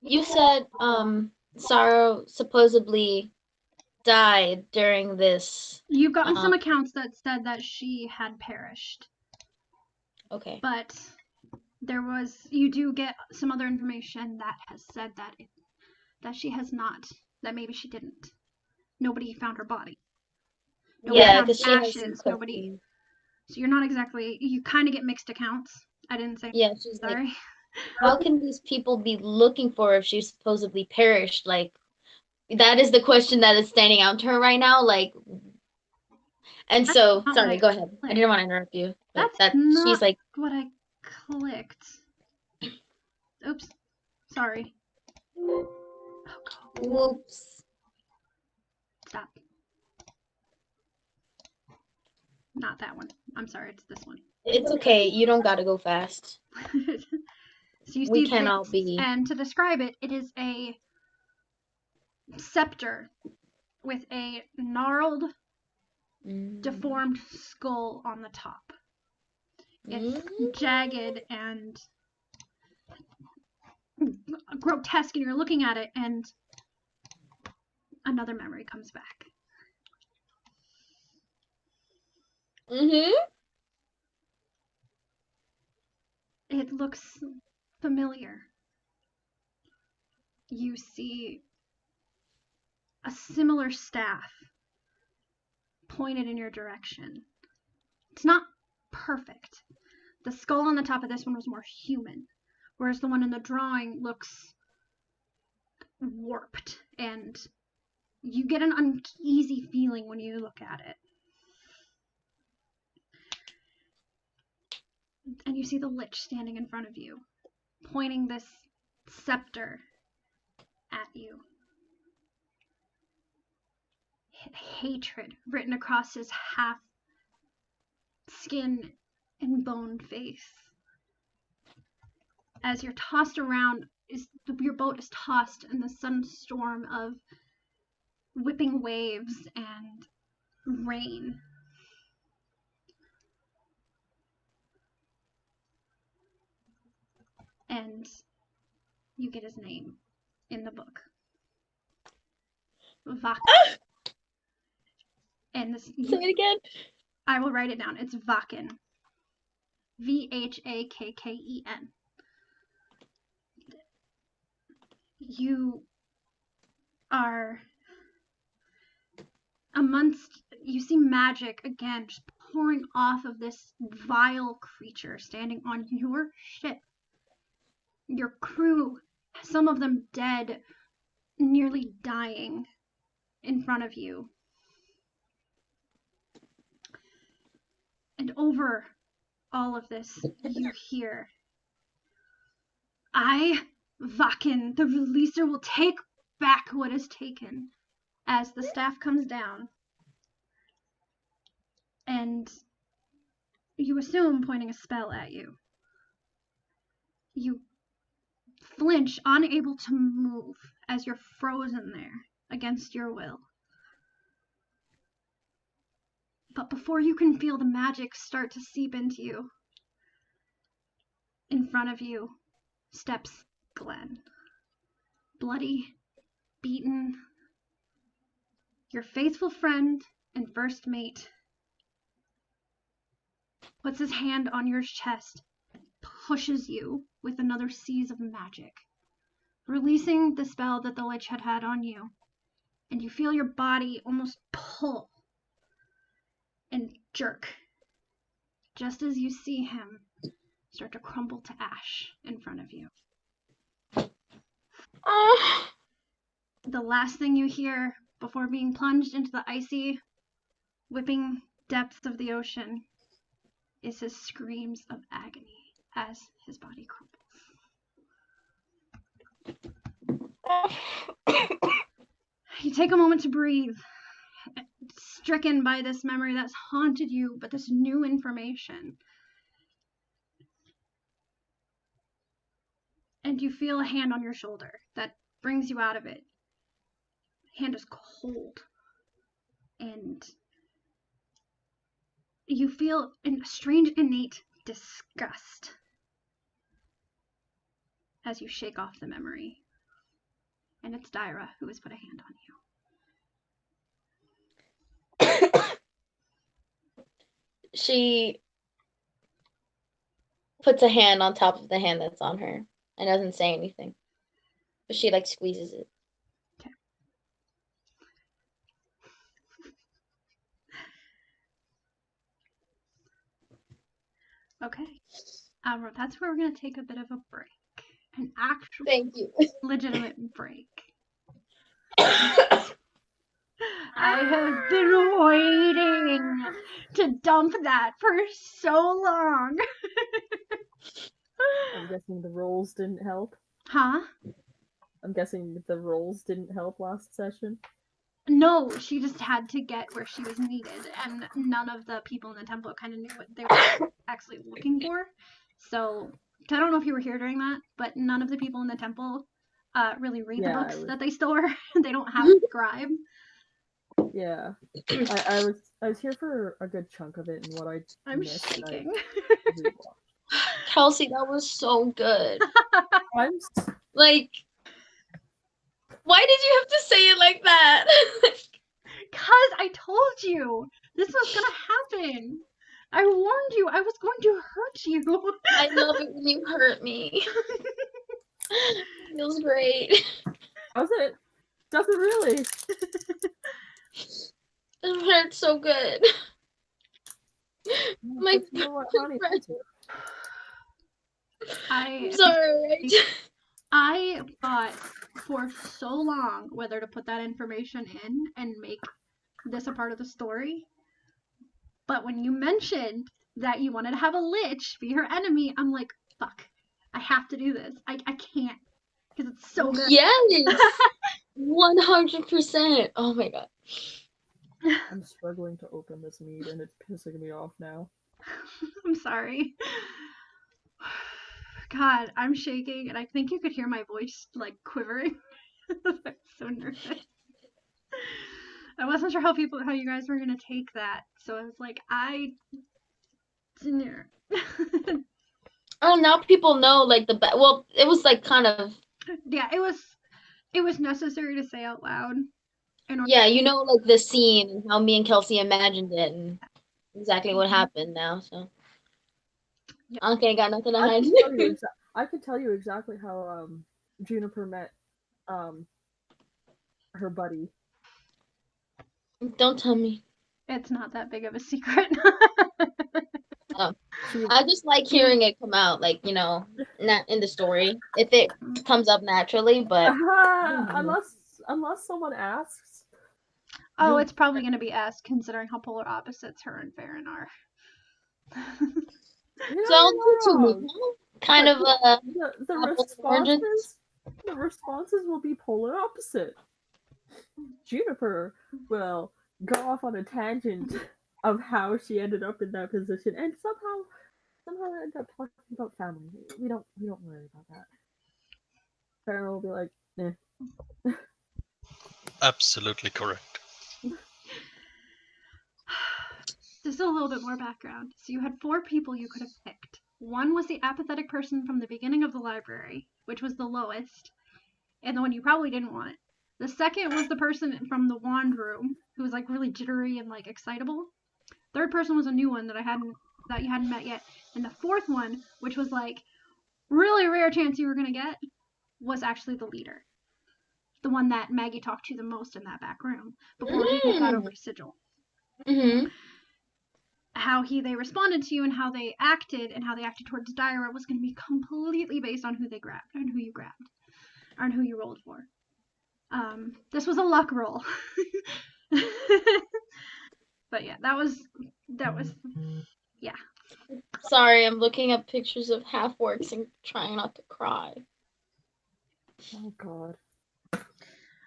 You said Sorrow supposedly died during this. You've gotten some accounts that said that she had perished. Okay. But you do get some other information that has said that she has not, that maybe she didn't. Nobody found her body. Nobody found ashes. Nobody. So you're not exactly, you kind of get mixed accounts. I didn't say. Yeah, she's sorry. Like, how can these people be looking for her if she supposedly perished? Like, that is the question that is standing out to her right now. Like, and so, sorry, go ahead. I didn't want to interrupt you. But That's not she's like, what I clicked. Oops. Sorry. Oh, God. Whoops. Stop. Not that one. I'm sorry, it's this one. It's okay. You don't gotta go fast. So you see We can all be. And to describe it, it is a scepter with a gnarled, deformed skull on the top. It's jagged and grotesque, and you're looking at it, and another memory comes back. It looks familiar. You see a similar staff pointed in your direction. It's not perfect. The skull on the top of this one was more human, whereas the one in the drawing looks warped, and you get an uneasy feeling when you look at it. And you see the Lich standing in front of you, pointing this scepter at you. Hatred written across his half skin and bone face. As you're tossed around, your boat is tossed in the sunstorm of whipping waves and rain. and you get his name in the book. Vakken. And this, Say it again. I will write it down. It's Vakken. Vakken. You are you see magic again just pouring off of this vile creature standing on your ship. Your crew, some of them dead, nearly dying in front of you. And over all of this, you hear, I, Vakken, the releaser, will take back what is taken, as the staff comes down. And you assume pointing a spell at you. You flinch, unable to move, as you're frozen there against your will. But before you can feel the magic start to seep into you, in front of you steps Glenn. Bloody, beaten, your faithful friend and first mate puts his hand on your chest, pushes you with another seize of magic, releasing the spell that the lich had had on you, and you feel your body almost pull and jerk, just as you see him start to crumble to ash in front of you. The last thing you hear before being plunged into the icy, whipping depths of the ocean is his screams of agony as his body crumbles. You take a moment to breathe, stricken by this memory that's haunted you, but this new information. And you feel a hand on your shoulder that brings you out of it. Hand is cold. And you feel a strange innate disgust as you shake off the memory. And it's Dyra who has put a hand on you. She puts a hand on top of the hand that's on her and doesn't say anything. But she like squeezes it. Okay. That's where we're going to take a bit of a break. An actual Thank you. legitimate break. I have been waiting to dump that for so long. I'm guessing the rolls didn't help. Huh? I'm guessing the rolls didn't help last session. No, she just had to get where she was needed, and none of the people in the temple kind of knew what they were actually looking for. So, I don't know if you were here during that, but none of the people in the temple really read the books that they store. They don't have scribe. Yeah, I was here for a good chunk of it, and what I'm missed, shaking. Kelsea, that was so good. Like, why did you have to say it like that? Because I told you this was gonna happen. I warned you I was going to hurt you. I love it when you hurt me. Feels great. Does it? Does it really? It hurts so good. My you know what, honey? I'm sorry. I thought for so long whether to put that information in and make this a part of the story. But when you mentioned that you wanted to have a lich be her enemy, I'm like, fuck. I have to do this. I can't. Because it's so good. Yes! 100%. Oh my god. I'm struggling to open this mead, and it's pissing me off now. I'm sorry. God, I'm shaking, and I think you could hear my voice, like, quivering. I'm so nervous. I wasn't sure how you guys were gonna take that, so I was like, Oh, now people know like well, it was like kind of Yeah, it was necessary to say out loud. yeah, you know, like the scene and how me and Kelsey imagined it and exactly what happened now. So Yep. Anka ain't got nothing to hide. I could tell you exactly how Juniper met her buddy. Don't tell me. It's not that big of a secret. Oh. I just like hearing it come out, like, you know, not in the story. If it comes up naturally, but Unless someone asks. Oh, it's probably going to be asked, considering how polar opposites her and Farron are. Sounds good to me. Kind of the responses will be polar opposite. Juniper will go off on a tangent of how she ended up in that position, and somehow end up talking about family. We don't worry about that. Farron will be like, eh. Absolutely correct. Just a little bit more background. So you had 4 people you could have picked. One was the apathetic person from the beginning of the library, which was the lowest, and the one you probably didn't want. The second was the person from the wand room, who was like really jittery and like excitable. Third person was a new one that you hadn't met yet. And the fourth one, which was like really rare chance you were gonna get, was actually the leader. The one that Maggie talked to the most in that back room before he got over to Sigil. Mm-hmm. How they responded to you and how they acted towards Dyra was going to be completely based on who they grabbed and who you grabbed, or who you rolled for. This was a luck roll. But yeah, that was yeah. Sorry, I'm looking up pictures of half-orcs and trying not to cry. Oh god.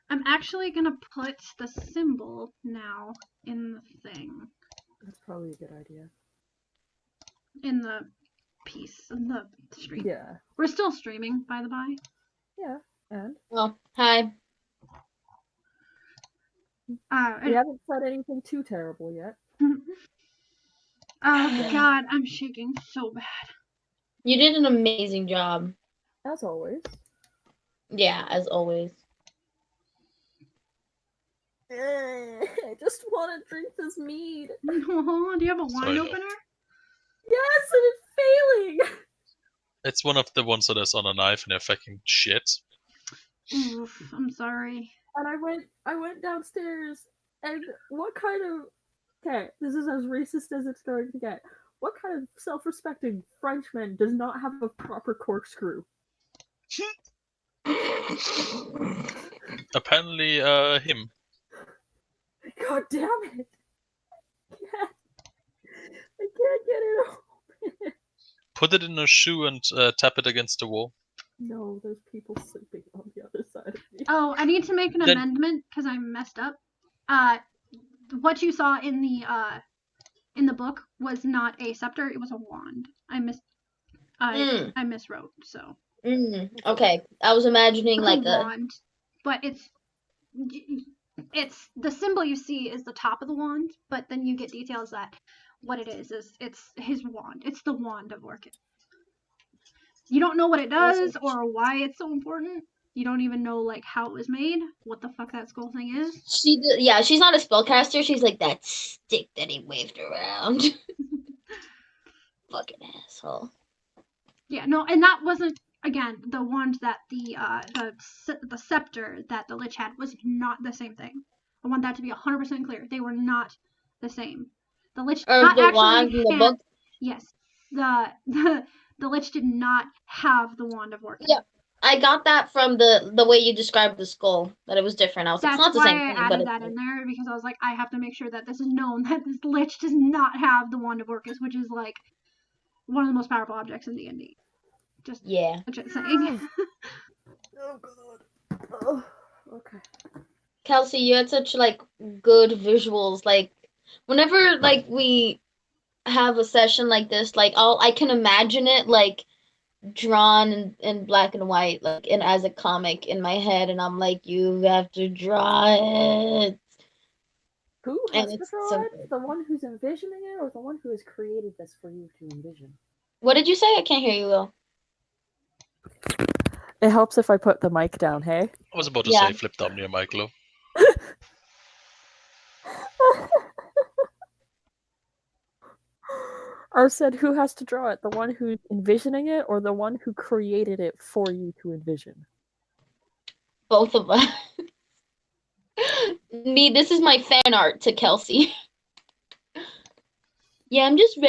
I'm actually going to put the symbol now in the thing. That's probably a good idea. In the piece, in the stream. Yeah. We're still streaming, by the by. Yeah, and? Oh, hi. We haven't said anything too terrible yet. Oh god, I'm shaking so bad. You did an amazing job. As always. Yeah, as always. I just want to drink this mead. Do you have a wine opener? Yes, and it's failing. It's one of the ones that is on a knife and they're fucking shit. Oof, I'm sorry. And I went downstairs, and what kind of... Okay, this is as racist as it's going to get. What kind of self-respecting Frenchman does not have a proper corkscrew? Apparently, him. God damn it! I can't get it open. Put it in a shoe and tap it against the wall. No, there's people sleeping on the other side of me. Oh, I need to make an amendment because I messed up. What you saw in the book was not a scepter; it was a wand. I miswrote. So. Okay, I was imagining it's like a wand, but it's the symbol you see is the top of the wand, but then you get details that what it is it's his wand. It's the wand of Orchid. You don't know what it does or why it's so important. You don't even know like how it was made, what the fuck that skull thing is. She's not a spellcaster. She's like that stick that he waved around. Fucking asshole. Yeah, no, and that wasn't again the wand that the scepter that the Lich had was not the same thing. I want that to be 100% clear. They were not the same. The Lich did not actually wand in the book? Yes, the Lich did not have the wand of Orchid. Yeah, I got that from the way you described the skull, that it was different. I was like, it's not the same thing. That's why I added that in there, because I was like, I have to make sure that this is known that this Lich does not have the wand of Orchid, which is like one of the most powerful objects in D&D. Just saying. Oh god. Oh, okay. Kelsey, you had such like good visuals. Like whenever like we have a session like this, like I can imagine it like drawn in black and white, like and as a comic in my head, and I'm like, you have to draw it. Who has to draw it? The one who's envisioning it, or the one who has created this for you to envision? What did you say? I can't hear you, Will. It helps if I put the mic down, hey? I was about to Yeah. say flip down your mic, Lo. I said, who has to draw it? The one who's envisioning it or the one who created it for you to envision? Both of us. Me, this is my fan art to Kelsea. Yeah, I'm just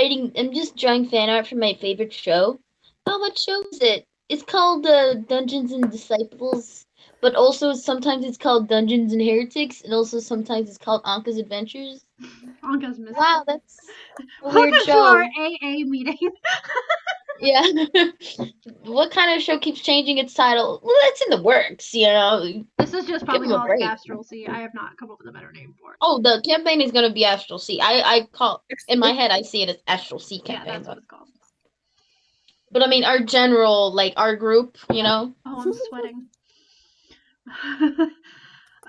drawing fan art for my favorite show. Oh, what show is it? It's called Dungeons and Disciples, but also sometimes it's called Dungeons and Heretics, and also sometimes it's called Anka's Adventures. Anka's missing. Wow, that's a weird Welcome to show. our AA meeting. Yeah. What kind of show keeps changing its title? Well, that's in the works, you know. This is just probably him a called break. Astral Sea. I have not come up with a better name for it. Oh, the campaign is gonna be Astral Sea. I call in my head I see it as Astral Sea Yeah, campaign. that's what it's called. But I mean our general, like our group, you know. Oh, I'm sweating.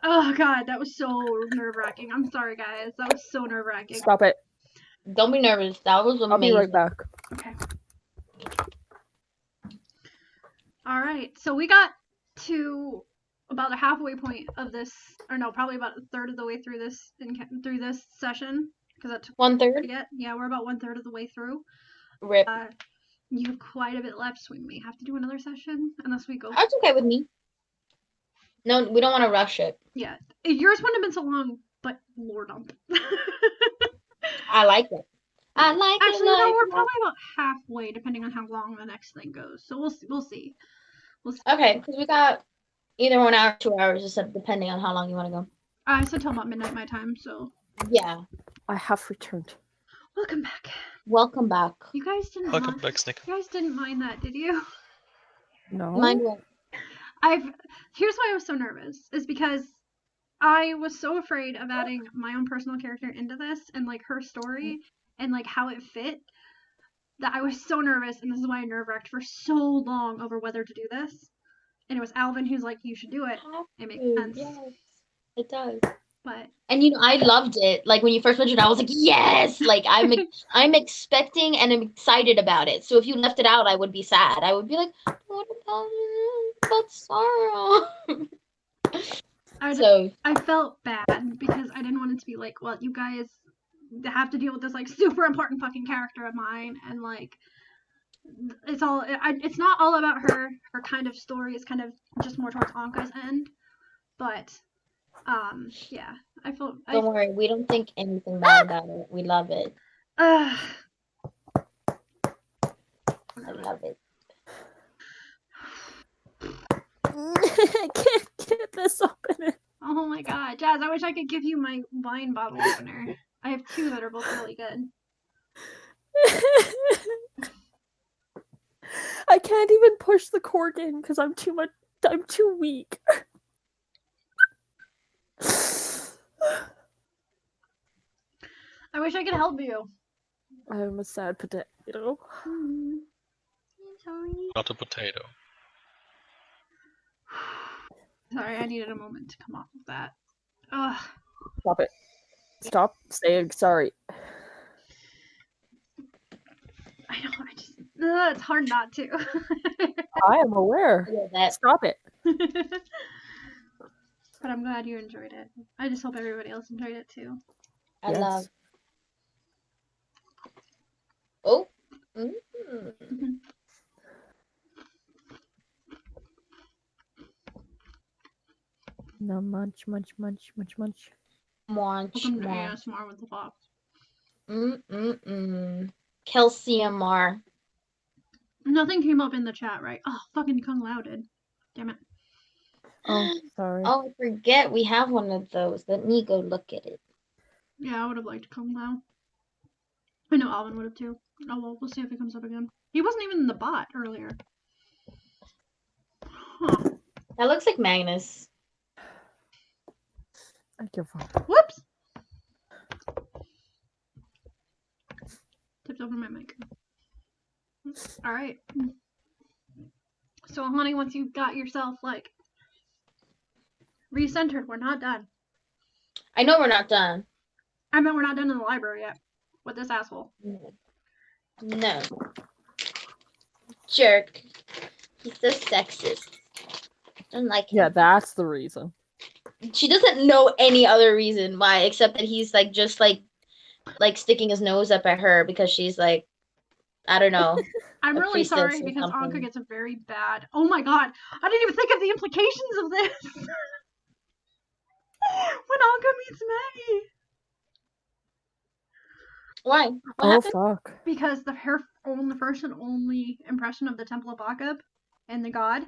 Oh god, that was so nerve-wracking. I'm sorry, guys. That was so nerve-wracking. Stop it. Don't be nervous. That was amazing. I'll be right back. Okay. All right, so we got to about a halfway point of this, or no, probably about a third of the way through this session, because that took 1/3. to get. Yeah, we're about 1/3 of the way through. Rip. You have quite a bit left, so we may have to do another session unless we go. That's okay with me. No, we don't want to rush it. Yeah, yours wouldn't have been so long, but Lord dump. I like it. I like it. Actually, no, we're probably about halfway, depending on how long the next thing goes. So we'll see. We'll see. Okay, because we got either 1 hour, 2 hours, just depending on how long you want to go. I said till about midnight my time, so. Yeah. I have returned. Welcome back. Welcome back. You guys didn't. Welcome back, Snick. You guys didn't mind that, did you? No. Mind what? Here's why I was so nervous, is because I was so afraid of adding my own personal character into this and like her story and like how it fit that I was so nervous, and this is why I nerve-wracked for so long over whether to do this. And it was Alvin who's like, you should do it. It makes sense. Yes, it does. But And you know, I loved it. Like when you first mentioned it, I was like, yes! Like I'm expecting and I'm excited about it. So if you left it out, I would be sad. I would be like, what about sorrow? I felt bad because I didn't want it to be like, well, you guys have to deal with this like super important fucking character of mine, and like it's not all about her kind of story. It's kind of just more towards Anka's end. But yeah, Don't worry, we don't think anything bad about it. We love it. I love it. I can't get this open. Oh my god, Jazz, I wish I could give you my wine bottle opener. I have two that are both really good. I can't even push the cork in because I'm too weak. I wish I could help you. I'm a sad potato. I'm sorry. Not a potato. Sorry, I needed a moment to come off of that. Ugh. Stop it. Stop saying sorry. I know, it's hard not to. I am aware. Stop it. But I'm glad you enjoyed it. I just hope everybody else enjoyed it too. I love. Oh. No, munch. Munch. Welcome to ASMR with the Fox. Kelsea MR. Nothing came up in the chat, right? Oh, fucking Kung Lao did. Damn it. Oh, sorry. Oh, I forget we have one of those. Let me go look at it. Yeah, I would have liked Kung Lao. I know Alvin would have too. Oh well, we'll see if he comes up again. He wasn't even in the bot earlier. Huh. That looks like Magnus. I give up. Whoops! Tipped over my mic. Alright. So, honey, once you got yourself, like, recentered, we're not done. I know we're not done. I meant we're not done in the library yet. With this asshole. No. jerk. He's so sexist. I don't like him. Yeah, that's the reason. She doesn't know any other reason why, except that he's like just like sticking his nose up at her because she's like, I don't know. I'm a really priestess sorry or because something. Anka gets a very bad. Oh my god, I didn't even think of the implications of this. When Anka meets Maggie. Why? What Oh happened? fuck. Because her first and only impression of the Temple of Akab and the god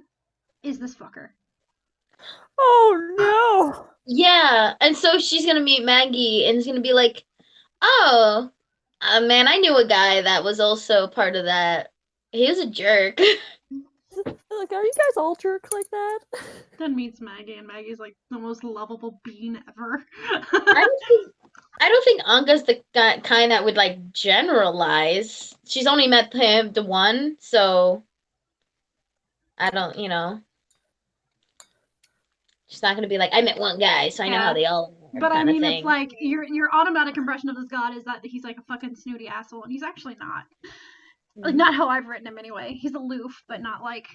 is this fucker. Oh no. Yeah, and so she's gonna meet Maggie and is gonna be like, oh, man, I knew a guy that was also part of that. He was a jerk. Like, are you guys all jerk like that? Then meets Maggie, and Maggie's like the most lovable bean ever. I don't think Anka's the kind that would like generalize. She's only met him the one, so I don't, she's not gonna be like, I met one guy, so I know how they all are. But I kinda mean, thing. it's like your automatic impression of this god is that he's like a fucking snooty asshole, and he's actually not. Like, not how I've written him anyway. He's aloof, but not like.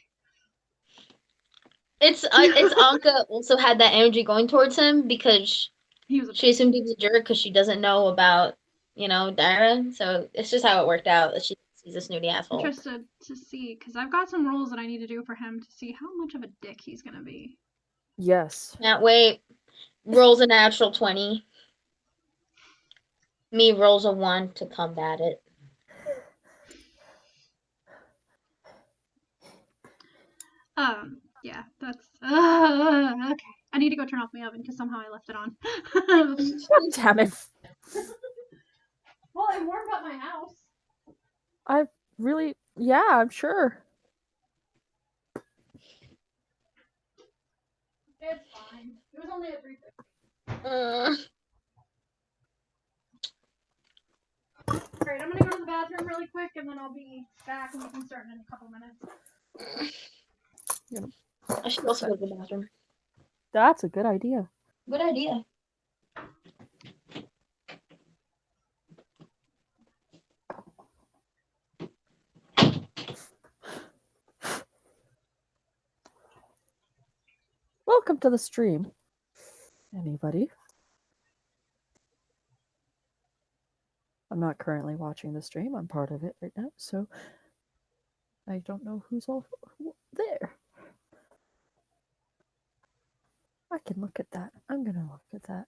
It's Anka also had that energy going towards him because she assumed he was a jerk because she doesn't know about, Dara. So it's just how it worked out that he's a snooty asshole. Interested to see, because I've got some rolls that I need to do for him to see how much of a dick he's gonna be. Yes. Can't wait. Rolls a natural 20. Me rolls a 1 to combat it. Yeah, that's okay. I need to go turn off my oven because somehow I left it on. God damn it. Well, I warmed up my house. Yeah, I'm sure. It's fine. It was only at 3:50. Alright, I'm gonna go to the bathroom really quick and then I'll be back and we can start in a couple minutes. I should also go to the bathroom. That's a good idea. Good idea. Welcome to the stream. Anybody? I'm not currently watching the stream. I'm part of it right now, so I don't know who's all there. I can look at that. I'm gonna look at that.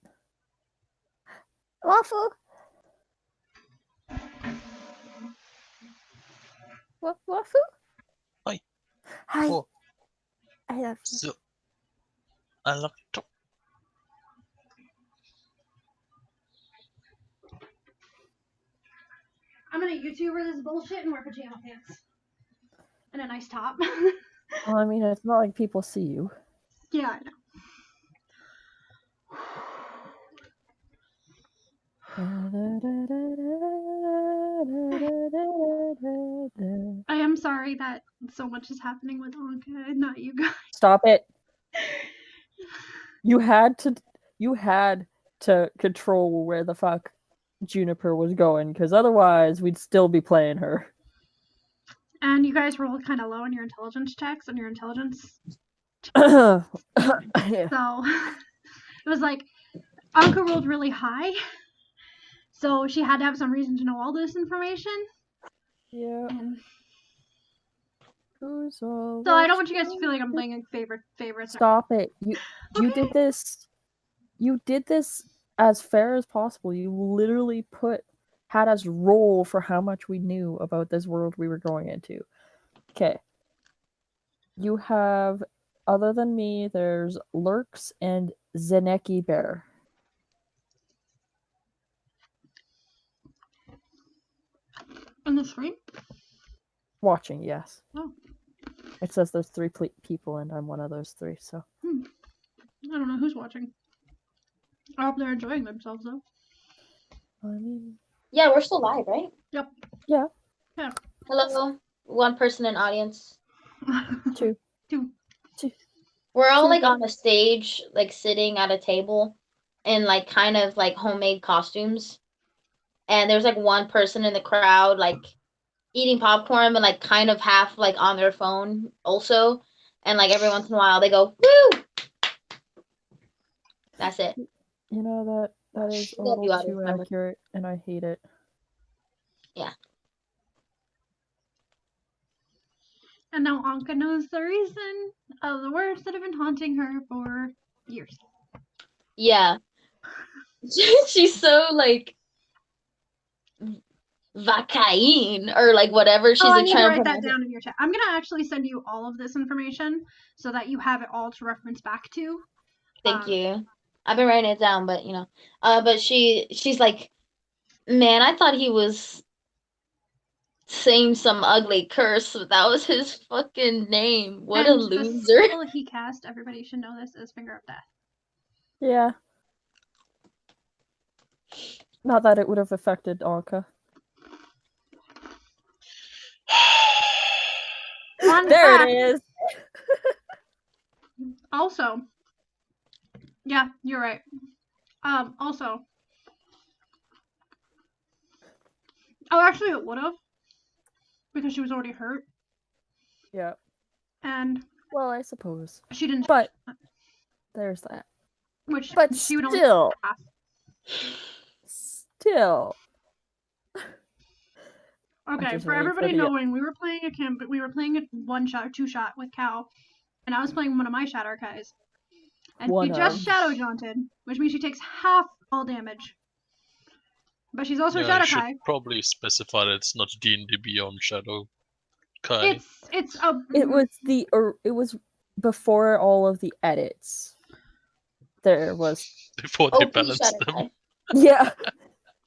Waffle! Waffle? Hi. Hi. Oh. I love you. So, I love you. I'm gonna YouTuber this bullshit and wear pajama pants. And a nice top. Well, I mean, it's not like people see you. Yeah, I know. I am sorry that so much is happening with Anka and not you guys. Stop it. You had to control where the fuck Juniper was going, because otherwise we'd still be playing her. And you guys rolled kind of low on your intelligence checks and your intelligence. Yeah. So it was like Anka rolled really high. So she had to have some reason to know all this information. Yeah. And so I don't want you guys to feel like I'm playing favorites. Stop it. You did this. You did this as fair as possible. You literally had us roll for how much we knew about this world we were going into. Okay. You have, other than me, there's Lurks and Zeneki Bear. On the screen? Watching, yes. Oh. It says there's 3 people and I'm one of those 3, so. I don't know who's watching. I hope they're enjoying themselves, though. I mean... Yeah, we're still live, right? Yep. Yeah. Yeah. Hello, 1 person in audience. 2. We're all like on a stage, like sitting at a table in like kind of like homemade costumes. And there's like 1 person in the crowd, like eating popcorn and like kind of half like on their phone also, and like every once in a while they go woo. That's it. You know that is a Love you, little audience too members. accurate, and I hate it. And now Anka knows the reason of the words that have been haunting her for years. Yeah. She's so like Vakain or like whatever. She's I like need to trying to write that pronounce it. down in your chat. I'm gonna actually send you all of this information so that you have it all to reference back to. Thank you. I've been writing it down, but you know, but she's like, man, I thought he was saying some ugly curse. That was his fucking name. What a And the loser. spell he cast, everybody should know this, is Finger of Death. Yeah. Not that it would have affected Anka. Fun There fact, it is. Also, yeah, you're right. Also, actually, it would have because she was already hurt, Yeah. and Well, I suppose. she didn't. But there's that. Which But she would only still. half. Still. Okay, just for waiting everybody for the- knowing, we were playing a one shot or two shot with Cal, and I was playing one of my Shatter Kais. And One she just of. Shadow Jaunted, which means she takes half all damage. But she's also Yeah, Shadow you should Kai. probably specify that it's not D&D Beyond Shadow Kai. It's a. It was before all of the edits. There was. Before they OP balanced Shadow them. Kai. Yeah.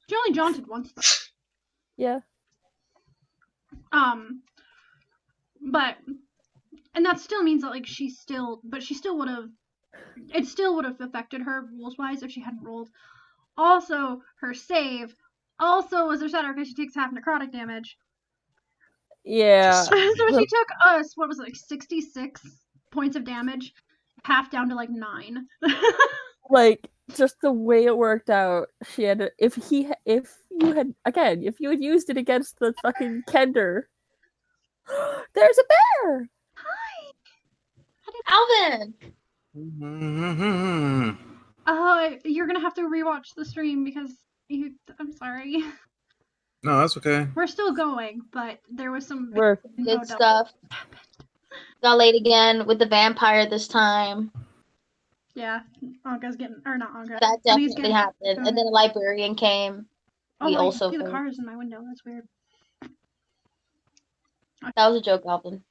She only jaunted once. Yeah. But and that still means that like she still would have. It still would have affected her rules wise if she hadn't rolled. Also, her save also was her Shatter because she takes half necrotic damage. Yeah. So she took us, what was it, like 66 points of damage, half down to like 9. Like, just the way it worked out, she had if you had used it against the fucking Kender. There's a bear! Hi! Alvin! You're gonna have to rewatch the stream because I'm sorry. No, that's okay. We're still going, but there was some We're Good stuff. Got laid again with the vampire this time. Yeah, Anka's getting, or not Anka. That Annie's definitely getting- happened. And then a librarian came. Oh, We I also see the heard. cars in my window. That's weird. That was a joke, Alvin.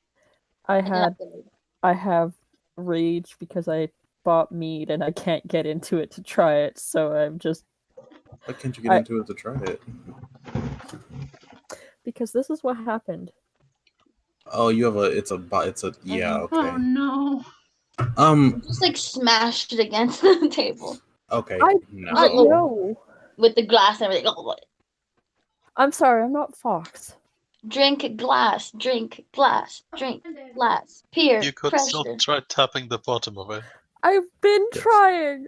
I did not get it. have rage because I bought mead and I can't get into it to try it, so I'm just Why can't you get into it to try it? because this is what happened. Oh, you have yeah, okay. Oh no. Just like smashed it against the table Okay. No. No. with the glass and everything. Oh, I'm sorry, I'm not Fox. drink glass, drink glass, drink glass. Peer You could pressure. still try tapping the bottom of it. I've been Yes. trying.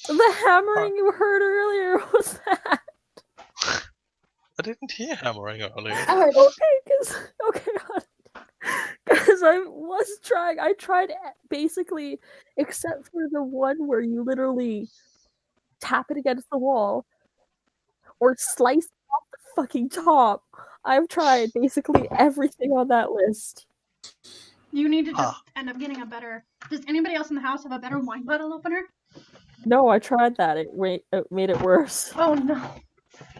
The hammering you heard earlier was that. I didn't hear hammering earlier. I heard it. Because I was trying. I tried basically, except for the one where you literally tap it against the wall or slice off the fucking top. I've tried basically everything on that list. You need to just end up getting a better. Does anybody else in the house have a better wine bottle opener? No, I tried that. It made it worse. Oh no.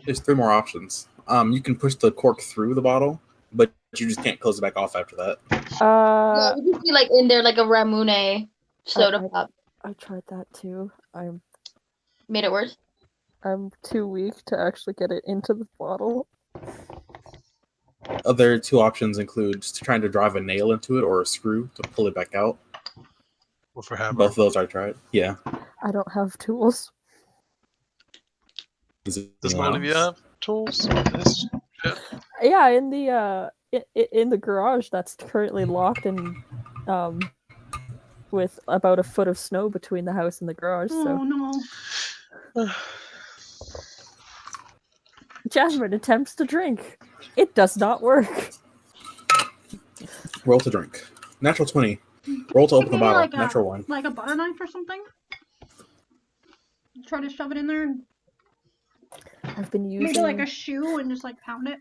There's 3 more options. You can push the cork through the bottle, but you just can't close it back off after that. Yeah, you could be like in there like a Ramune soda pop. I tried that too. Made it worse. I'm too weak to actually get it into the bottle. Other 2 options include just trying to drive a nail into it or a screw to pull it back out. Or for hammer. Both of those I tried. Yeah. I don't have tools. Does one of you have tools? Yeah, in the garage that's currently locked and with about a foot of snow between the house and the garage. Oh So no. Jasmine attempts to drink. It does not work. Roll to drink. Natural 20. Roll to open the Maybe bottle. like Natural 1. like a butter knife or something. Try to shove it in there and I've been using maybe like a shoe and just like pound it.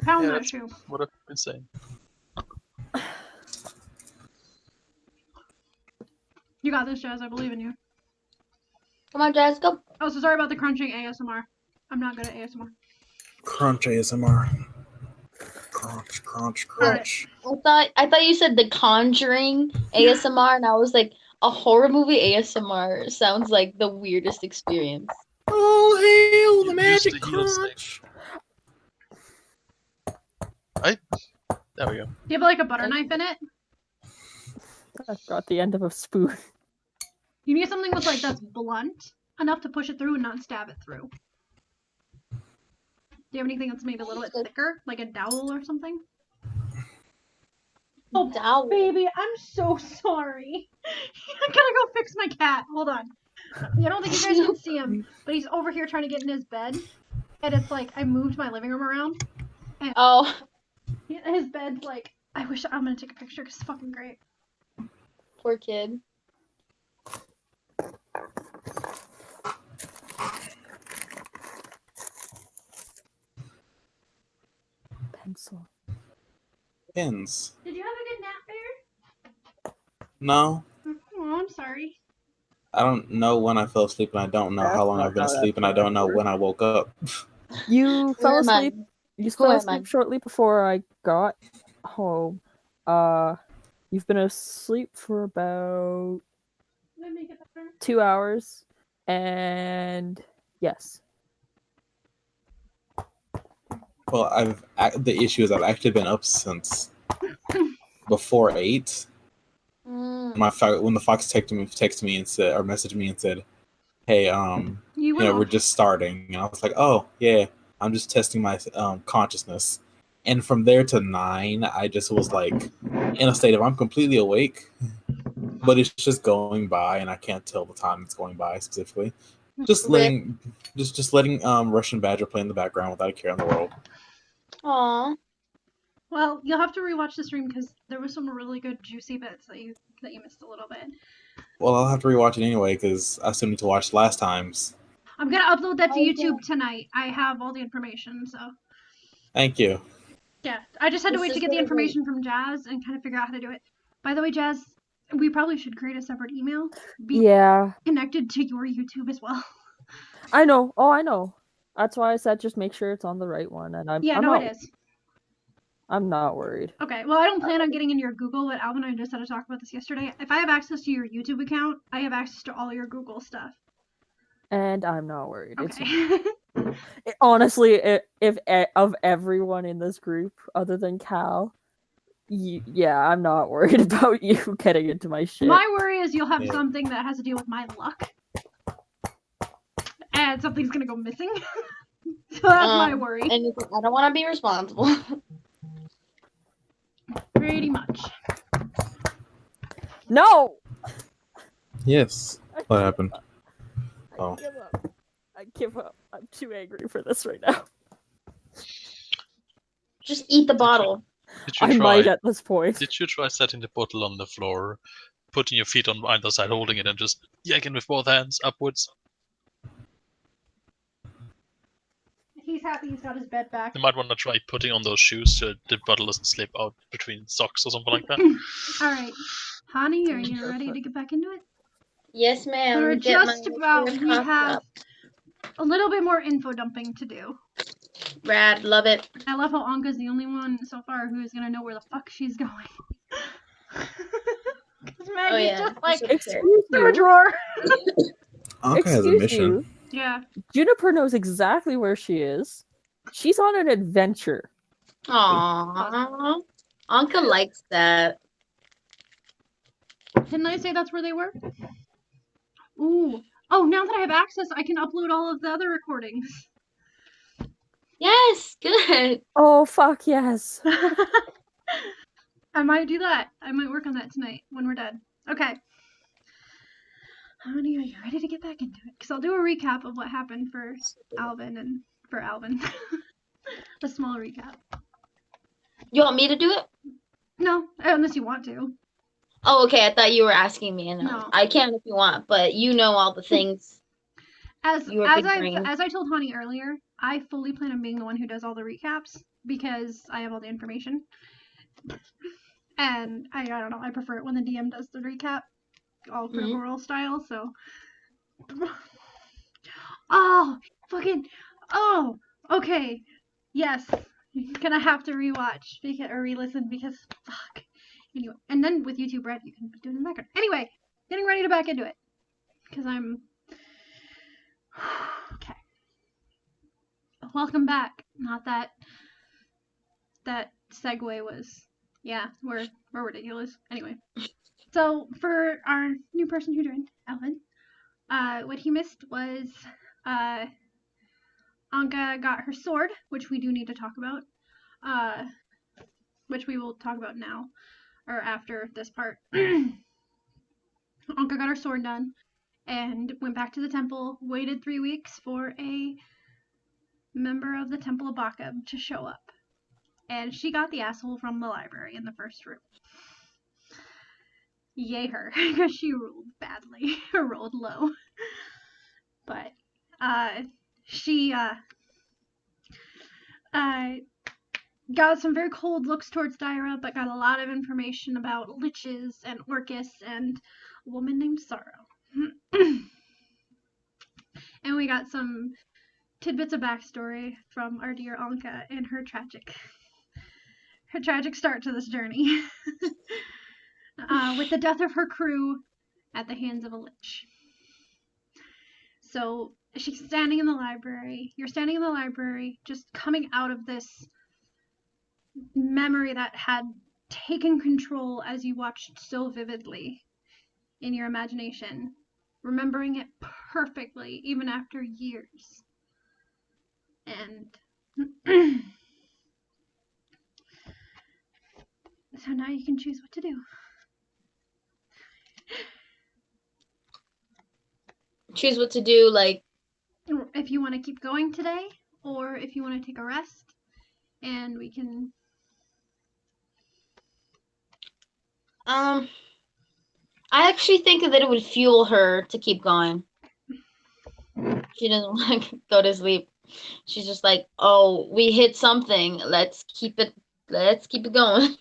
Pound Yeah, that that's shoe. what I've been saying. You got this, Jazz. I believe in you. Come on, Jazz, go. Oh, so sorry about the crunching ASMR. I'm not good at ASMR. Crunch ASMR. Crunch, crunch, crunch. I thought you said The Conjuring ASMR, and I was like, a horror movie ASMR sounds like the weirdest experience. Oh, hail the Use magic the heal crunch. There we go. Do you have like a butter knife in it? I've got the end of a spoon. You need something with like that's blunt enough to push it through and not stab it through. Do you have anything that's maybe a little bit thicker, like a dowel or something? Oh, Dowel. baby, I'm so sorry. I gotta go fix my cat. Hold on. I don't think you guys can see him, but he's over here trying to get in his bed, and it's like I moved my living room around. Oh, His bed's like, I'm gonna take a picture because it's fucking great. poor kid. Pencil. Pins. Did you have a good nap, Bear? No. Oh, I'm sorry. I don't know when I fell asleep, and I don't know That's how long not I've been how that asleep, and I don't know works. when I woke up. You Who fell am I? asleep. You Who fell am asleep I? shortly before I got home. You've been asleep for about Did I make it better? 2 hours, and yes. Well, the issue is I've actually been up since before 8. Mm. When the fox texted me and said, or messaged me and said, "Hey, You went we're off. just starting," and I was like, "Oh yeah, I'm just testing my consciousness." And from there to 9, I just was like in a state of I'm completely awake, but it's just going by, and I can't tell the time it's going by specifically. Just letting Russian Badger play in the background without a care in the world. Aw. Well, you'll have to rewatch the stream because there was some really good juicy bits that you missed a little bit. Well, I'll have to rewatch it anyway because I still need to watch last time's. I'm gonna upload that to Oh, YouTube tonight. I have all the information, so Thank you. yeah. I just had to This wait is to get the really information from Jazz and kind of figure out how to do it. By the way, Jazz, we probably should create a separate email. Be Yeah, connected to your YouTube as well. I know. Oh, I know. That's why I said just make sure it's on the right one, and Yeah, I'm no, not. it is. I'm not worried. Okay, well, I don't plan on getting in your Google, but Alvin and I just had to talk about this yesterday. If I have access to your YouTube account, I have access to all your Google stuff. And I'm not worried. Okay. Honestly, if of everyone in this group other than Cal, yeah, I'm not worried about you getting into my shit. My worry is you'll have Yeah. something that has to deal with my luck. And something's gonna go missing. So that's my worry. And I don't want to be responsible. Pretty much. No. Yes. What happened? Oh. I give up. I give up. I'm too angry for this right now. Just eat the bottle. Did you I try? might at this point. Did you try setting the bottle on the floor, putting your feet on either side, holding it, and just yanking with both hands upwards? He's happy he's got his bed back. You might want to try putting on those shoes so the bottle doesn't slip out between socks or something like that. Alright. Honey, are you ready to get back into it? Yes, ma'am. We're Get just my about, sugar we cough have up. a little bit more info dumping to do. Rad, love it. I love how Anka's the only one so far who is gonna know where the fuck she's going. Because Maggie's yeah. just like, Excuse through a you. drawer. Anka has a Excuse mission. you. Yeah. Juniper knows exactly where she is. She's on an adventure. Aww. Anka likes that. Didn't I say that's where they were? Ooh. Oh, now that I have access, I can upload all of the other recordings. Yes, good. Oh, fuck yes. I might do that. I might work on that tonight when we're done. Okay. Honey, are you ready to get back into it? Because I'll do a recap of what happened for Alvin and for Alvin. A small recap. You want me to do it? No, unless you want to. Oh, okay. I thought you were asking me, and No. I can if you want, but you know all the things. As You a big I brain. as I told Honey earlier, I fully plan on being the one who does all the recaps because I have all the information. And I don't know, I prefer it when the DM does the recap, all Critical Role style. So, oh, fucking, oh, okay, yes, gonna have to rewatch or re-listen because fuck. Anyway, and then with YouTube Red, you can do it in the background. Anyway, getting ready to back into it because I'm okay. Welcome back. Not that segue was, yeah, we're ridiculous. Anyway, so for our new person who joined, Alvin, what he missed was Anka got her sword, which we do need to talk about, which we will talk about now or after this part. Anka got her sword done and went back to the temple, waited 3 weeks for a member of the Temple of Bakab to show up. And she got the asshole from the library in the first room. Yay her, because she rolled badly, or rolled low. But, she, got some very cold looks towards Dyra, but got a lot of information about liches and Orcus and a woman named Sorrow. And we got some tidbits of backstory from our dear Anka and her tragic start to this journey. With the death of her crew at the hands of a lich. So she's standing in the library. You're standing in the library, just coming out of this memory that had taken control as you watched so vividly in your imagination, remembering it perfectly even after years. And so now you can choose what to do. Choose what to do, like if you want to keep going today, or if you want to take a rest, and we can. I actually think that it would fuel her to keep going. She doesn't want to go to sleep. She's just like, oh, we hit something. Let's keep it going.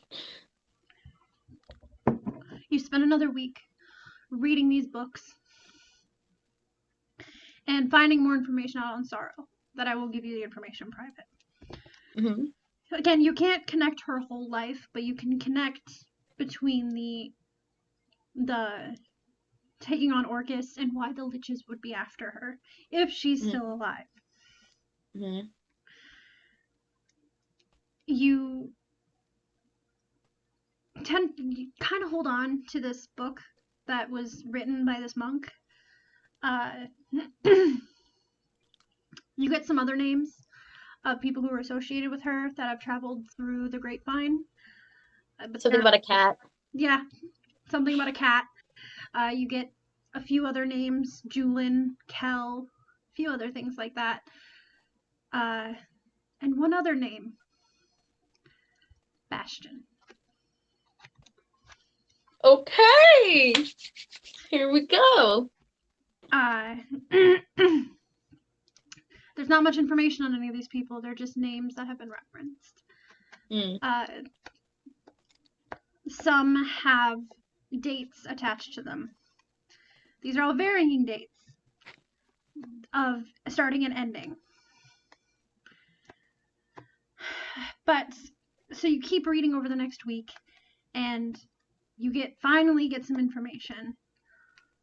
You spend another week reading these books and finding more information out on Sorrow. That I will give you the information private. Mm-hmm. Again, you can't connect her whole life, but you can connect between the taking on Orcus and why the liches would be after her if she's still alive. Mm-hmm. You kind of hold on to this book that was written by this monk. You get some other names of people who are associated with her that have traveled through the grapevine. Something about a cat. Yeah, something about a cat. You get a few other names, Julin, Kel, a few other things like that. And one other name, Bastion. Okay, here we go. There's not much information on any of these people. They're just names that have been referenced. Some have dates attached to them. These are all varying dates of starting and ending. But so you keep reading over the next week, and you finally get some information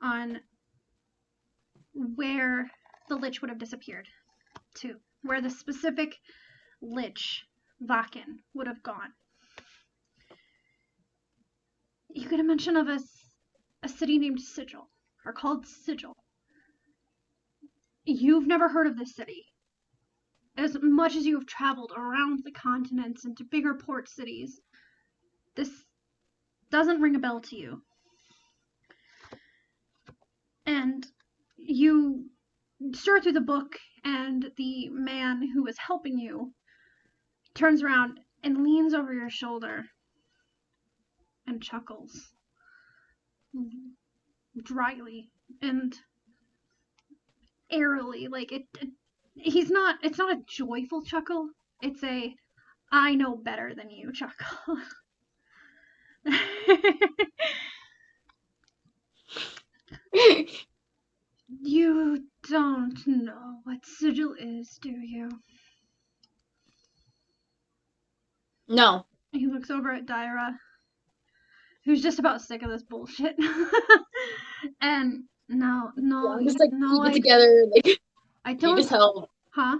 on where the lich would have disappeared to, where the specific lich, Vakin, would have gone. You get a mention of a city named Sigil, or called Sigil. You've never heard of this city. As much as you have traveled around the continents and to bigger port cities, this doesn't ring a bell to you. And you stir through the book, and the man who is helping you turns around and leans over your shoulder and chuckles dryly and airily. Like it's not a joyful chuckle. It's a I know better than you chuckle. You don't know what sigil is, do you? No. He looks over at Daira, who's just about sick of this bullshit. And no, I'm just like, no, keep it together. Like, I need don't. his help. Huh?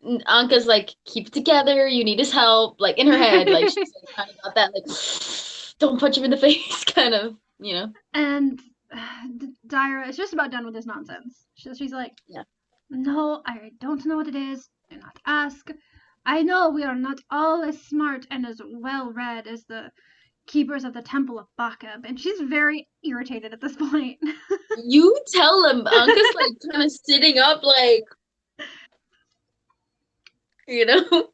And Anka's like, keep it together. You need his help. Like, in her head, like, she's like, kind of got that, like, don't punch him in the face, kind of, you know? And Daira is just about done with this nonsense. She's like, yeah. No, I don't know what it is. Do not ask. I know we are not all as smart and as well read as the keepers of the Temple of Bakab, and she's very irritated at this point. You tell him. Anka's like kind of sitting up, like, you know?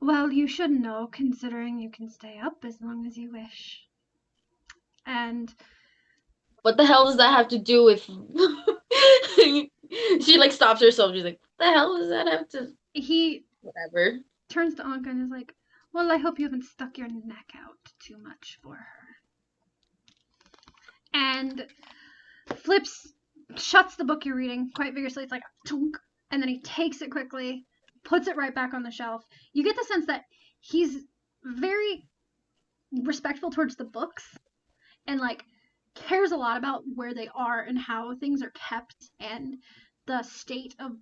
Well, you should know, considering you can stay up as long as you wish. And what the hell does that have to do with... She, like, stops herself. She's like, what the hell does that have to... He Whatever. turns to Anka and is like, well, I hope you haven't stuck your neck out too much for her. And shuts the book you're reading quite vigorously. It's like a tunk, and then he takes it quickly, puts it right back on the shelf. You get the sense that he's very respectful towards the books and like cares a lot about where they are and how things are kept and the state of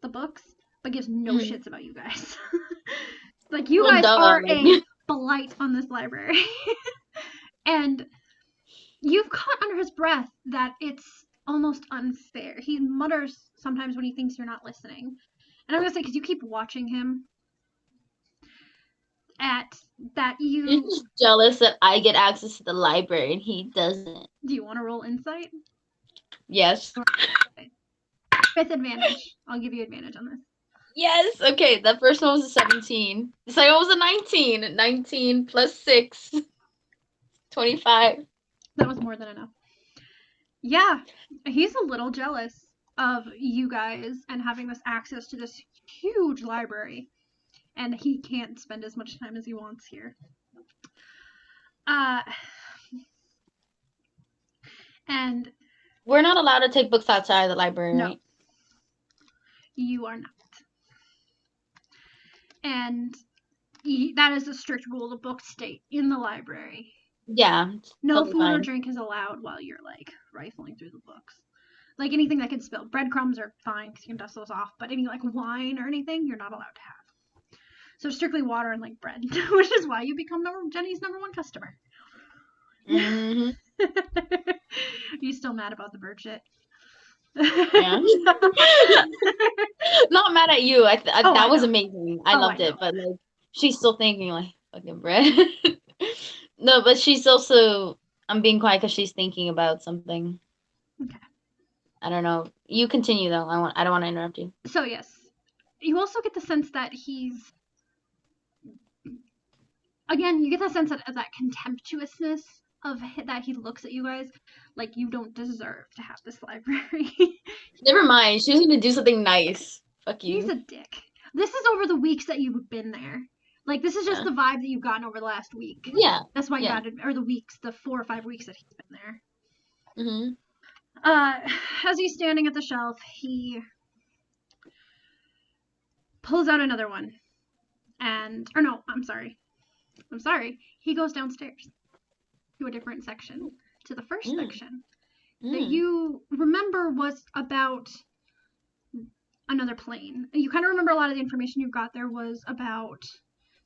the books, but gives no shits about you guys. Like, you guys are a blight on this library. And you've caught under his breath that it's almost unfair. He mutters sometimes when he thinks you're not listening. And I'm going to say, because you keep watching him, He's just jealous that I get access to the library and he doesn't. Do you want to roll insight? Yes. With advantage. I'll give you advantage on this. Yes. Okay, that first one was a 17. The second one was a 19. 19 plus 6. 25. That was more than enough. Yeah, he's a little jealous of you guys and having this access to this huge library. And he can't spend as much time as he wants here. And we're not allowed to take books outside of the library, no, right? You are not. And that is a strict rule. The books stay in the library. Yeah. No totally food fine. or drink is allowed while you're like rifling through the books. Like anything that can spill. Breadcrumbs are fine because you can dust those off, but any like wine or anything, you're not allowed to have. So strictly water and like bread, which is why you become Jenny's #1 customer. Mm-hmm. You still mad about the bird shit? Yeah. Not mad at you. That was amazing. I loved it, but like she's still thinking like fucking bread. No, but she's also. I'm being quiet because she's thinking about something. Okay. I don't know. You continue though. I don't want to interrupt you. So yes, you also get the sense that he's. Again, you get the sense of that contemptuousness of that he looks at you guys like you don't deserve to have this library. Never mind. She was gonna do something nice. Fuck you. He's a dick. This is over the weeks that you've been there. Like, this is just the vibe that you've gotten over the last week. Yeah. That's why you got it, or the 4 or 5 weeks that he's been there. Mm-hmm. As he's standing at the shelf, he pulls out another one. I'm sorry. He goes downstairs to a different section, to the first section that you remember was about another plane. You kind of remember a lot of the information you got there was about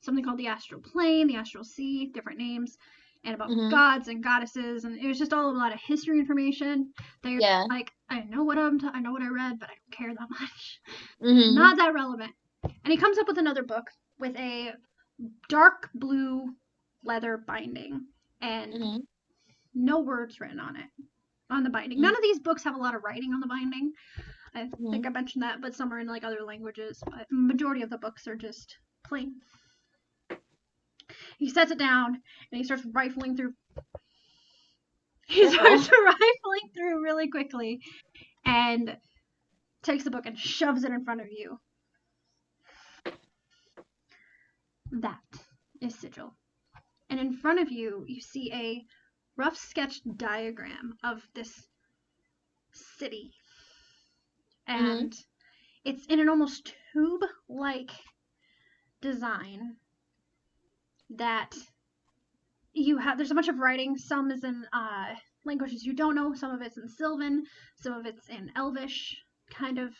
something called the Astral Plane, the Astral Sea, different names, and about gods and goddesses, and it was just all a lot of history information. That you're like, I know what I read, but I don't care that much. Not that relevant. And he comes up with another book with a dark blue leather binding and no words written on it, on the binding. None of these books have a lot of writing on the binding. I think I mentioned that, but some are in like other languages. But majority of the books are just plane. He sets it down and he starts rifling through. He starts rifling through really quickly and takes the book and shoves it in front of you. That is Sigil. And in front of you, you see a rough sketch diagram of this city. And it's in an almost tube-like design that you have. There's a bunch of writing. Some is in languages you don't know. Some of it's in Sylvan. Some of it's in Elvish, kind of.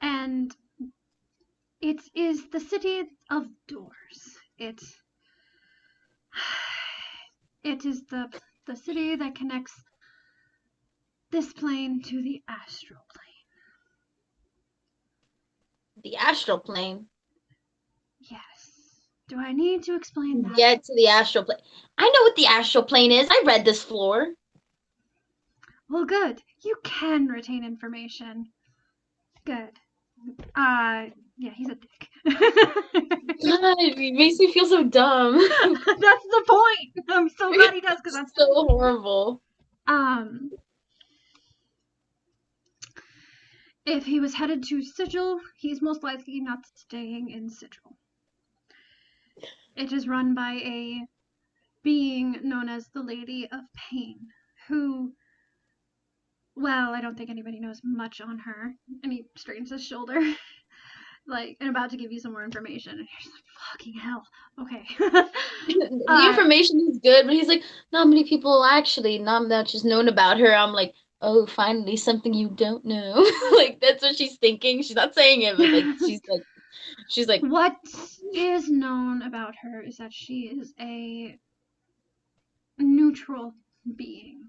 And it is the city of doors. It is the city that connects this plane to the astral plane. The astral plane? Yes. Do I need to explain that? Get to the astral plane. I know what the astral plane is. I read this floor. Well, good. You can retain information. Good. Yeah, he's a dick. God, it makes me feel so dumb. That's the point. I'm so glad he does, because that's so horrible. If he was headed to Sigil, he's most likely not staying in Sigil. It is run by a being known as the Lady of Pain, who, well, I don't think anybody knows much on her. And he straightens his shoulder, like, and about to give you some more information. And you're just like, fucking hell. Okay. The information is good, but he's like, not many people actually, not much is known about her. I'm like, oh, finally, something you don't know. Like, that's what she's thinking. She's not saying it, but, like, she's like, what is known about her is that she is a neutral being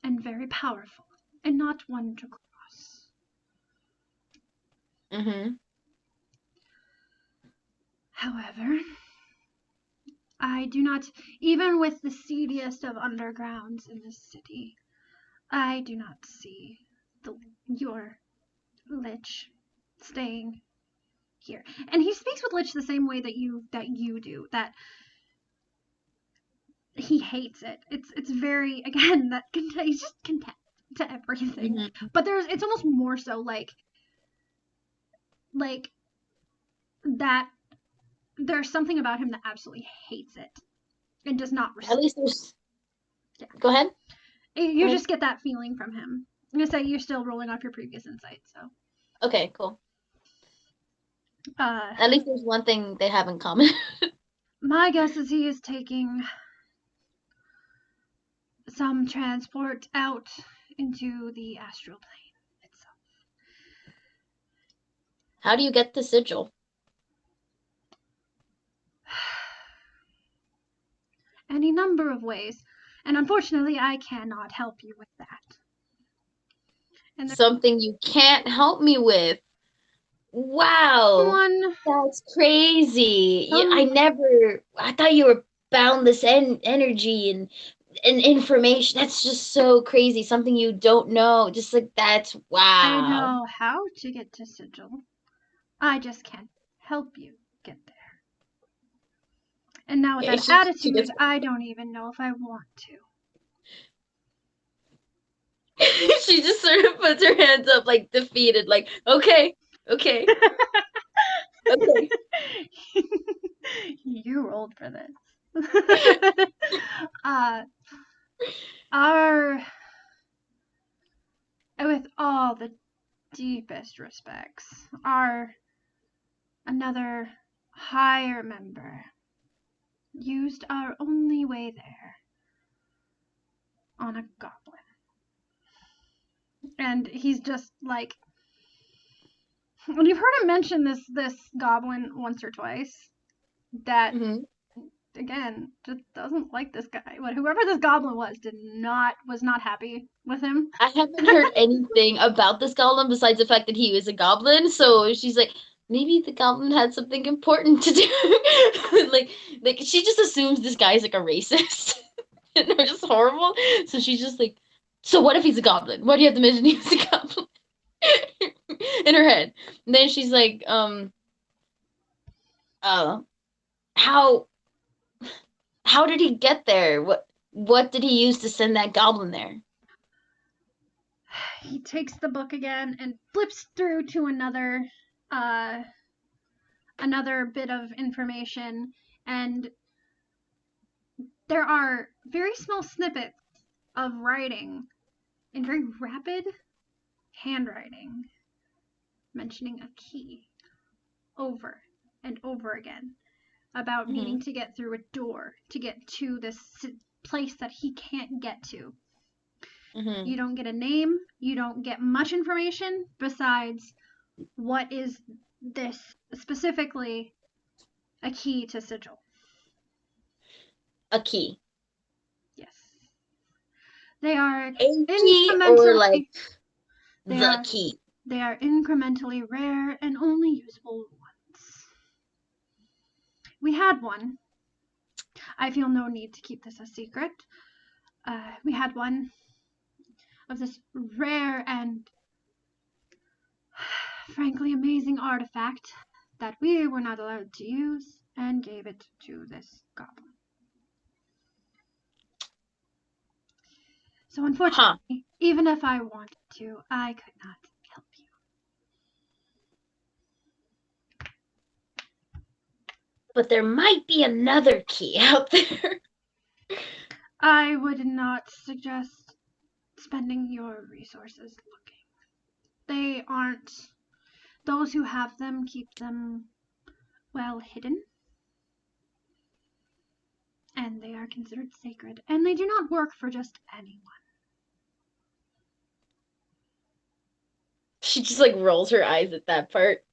and very powerful and not one to cross. However, I do not, even with the seediest of undergrounds in this city, I do not see your Lich staying here. And he speaks with Lich the same way that you do. That he hates it. It's very, again, that he's just content to everything. But it's almost more so like that. There's something about him that absolutely hates it and does not respect. At least there's. Yeah. Go ahead. You just get that feeling from him. I'm gonna say you're still rolling off your previous insight, so. Okay, cool. At least there's one thing they have in common. My guess is he is taking some transport out into the astral plane itself. How do you get the sigil? Any number of ways. And unfortunately, I cannot help you with that. And something you can't help me with. Wow. That's crazy. I thought you were boundless energy and information. That's just so crazy. Something you don't know. Just like that's wow. I know how to get to Sigil. I just can't help you get there. And now with that attitude, I don't even know if I want to. She just sort of puts her hands up, like, defeated, like, okay. Okay. You rolled for this. With all the deepest respects, another higher member used our only way there on a goblin. And he's just like, when you've heard him mention this goblin once or twice, that again just doesn't like this guy. But whoever this goblin was not happy with him. I haven't heard anything about this goblin besides the fact that he was a goblin. So she's like, maybe the goblin had something important to do. like she just assumes this guy's like a racist. And they're just horrible. So she's just like, so what if he's a goblin? Why do you have to mention he's a goblin? In her head. And then she's like, How did he get there? What did he use to send that goblin there? He takes the book again and flips through to another bit of information, and there are very small snippets of writing in very rapid handwriting mentioning a key over and over again about needing to get through a door to get to this place that he can't get to. You don't get a name, you don't get much information besides what is this specifically a key to sigil. A key. Yes. They are A key incrementally or like the key? They are incrementally rare and only usable once. We had one. I feel no need to keep this a secret. We had one of this rare and frankly amazing artifact that we were not allowed to use and gave it to this goblin. So unfortunately, even if I wanted to, I could not help you. But there might be another key out there. I would not suggest spending your resources looking. They aren't. Those who have them keep them well hidden. And they are considered sacred. And they do not work for just anyone. She just like rolls her eyes at that part.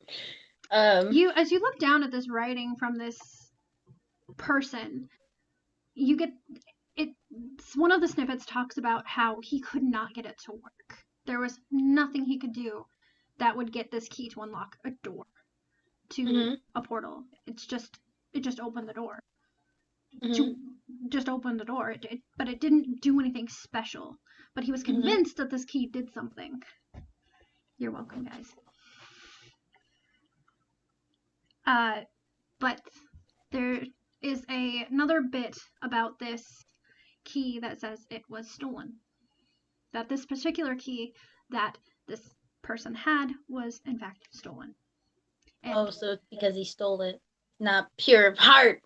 As you look down at this writing from this person, you get one of the snippets talks about how he could not get it to work. There was nothing he could do that would get this key to unlock a door to a portal. It just opened the door. To just open the door. But it didn't do anything special. But he was convinced that this key did something. You're welcome, guys. But there is another bit about this key that says it was stolen. That this particular key that this person had was in fact stolen. And so it's because he stole it, not pure of heart.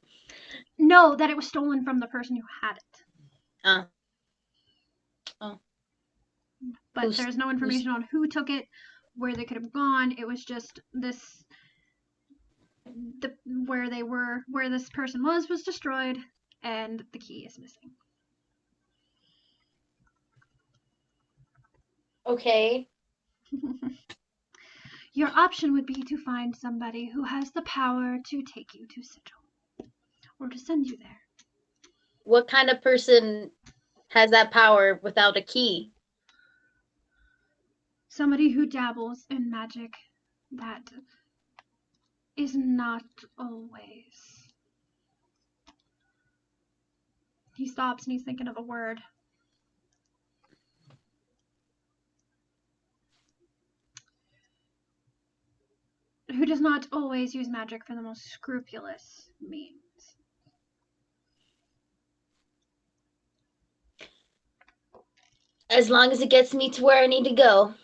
No, that it was stolen from the person who had it. But there's no information on who took it, where they could have gone. It was just this. Where this person was destroyed, and the key is missing. Okay. Your option would be to find somebody who has the power to take you to Sigil, or to send you there. What kind of person has that power without a key? Somebody who dabbles in magic that is not always. He stops and he's thinking of a word. Who does not always use magic for the most scrupulous means. As long as it gets me to where I need to go.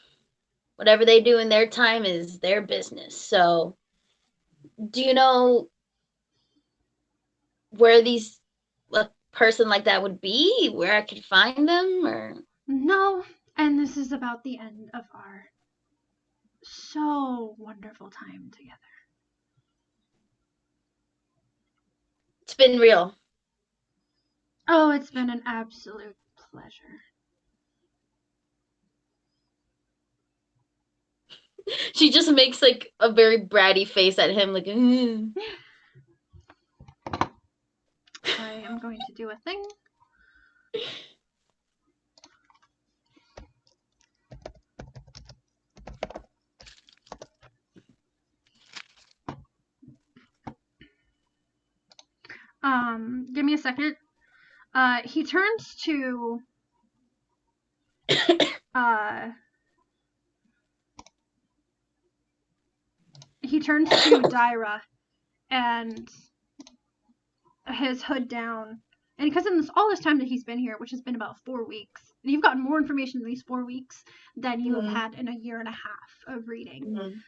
Whatever they do in their time is their business. So, do you know where a person like that would be? Where I could find them? Or no, and this is about the end of our so wonderful time together. It's been real. Oh, it's been an absolute pleasure. She just makes like a very bratty face at him, like. I am going to do a thing. Give me a second. He turns to Dyra, and his hood down. And because in all this time that he's been here, which has been about 4 weeks, you've gotten more information in these 4 weeks than you have had in a year and a half of reading.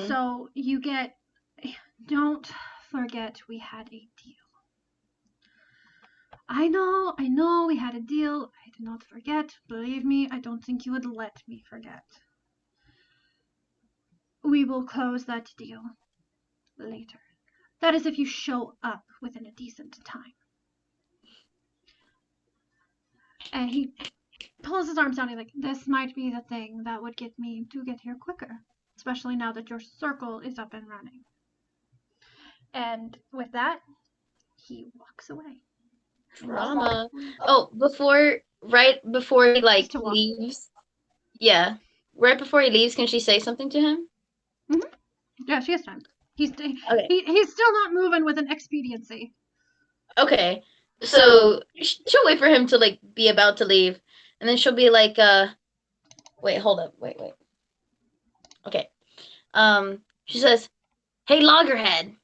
So you get, don't forget we had a deal. I know we had a deal. I did not forget. Believe me, I don't think you would let me forget. We will close that deal later. That is if you show up within a decent time. And he pulls his arms down. He's like, this might be the thing that would get me to get here quicker, especially now that your circle is up and running. And with that, he walks away. Drama. Oh, right before he like Just to walk. leaves. Yeah. Right before he leaves, can she say something to him? Yeah, she has time. He's Okay. he's still not moving with an expediency. Okay. So she'll wait for him to like be about to leave, and then she'll be like, wait, hold up, wait. Okay. She says, "Hey, Loggerhead."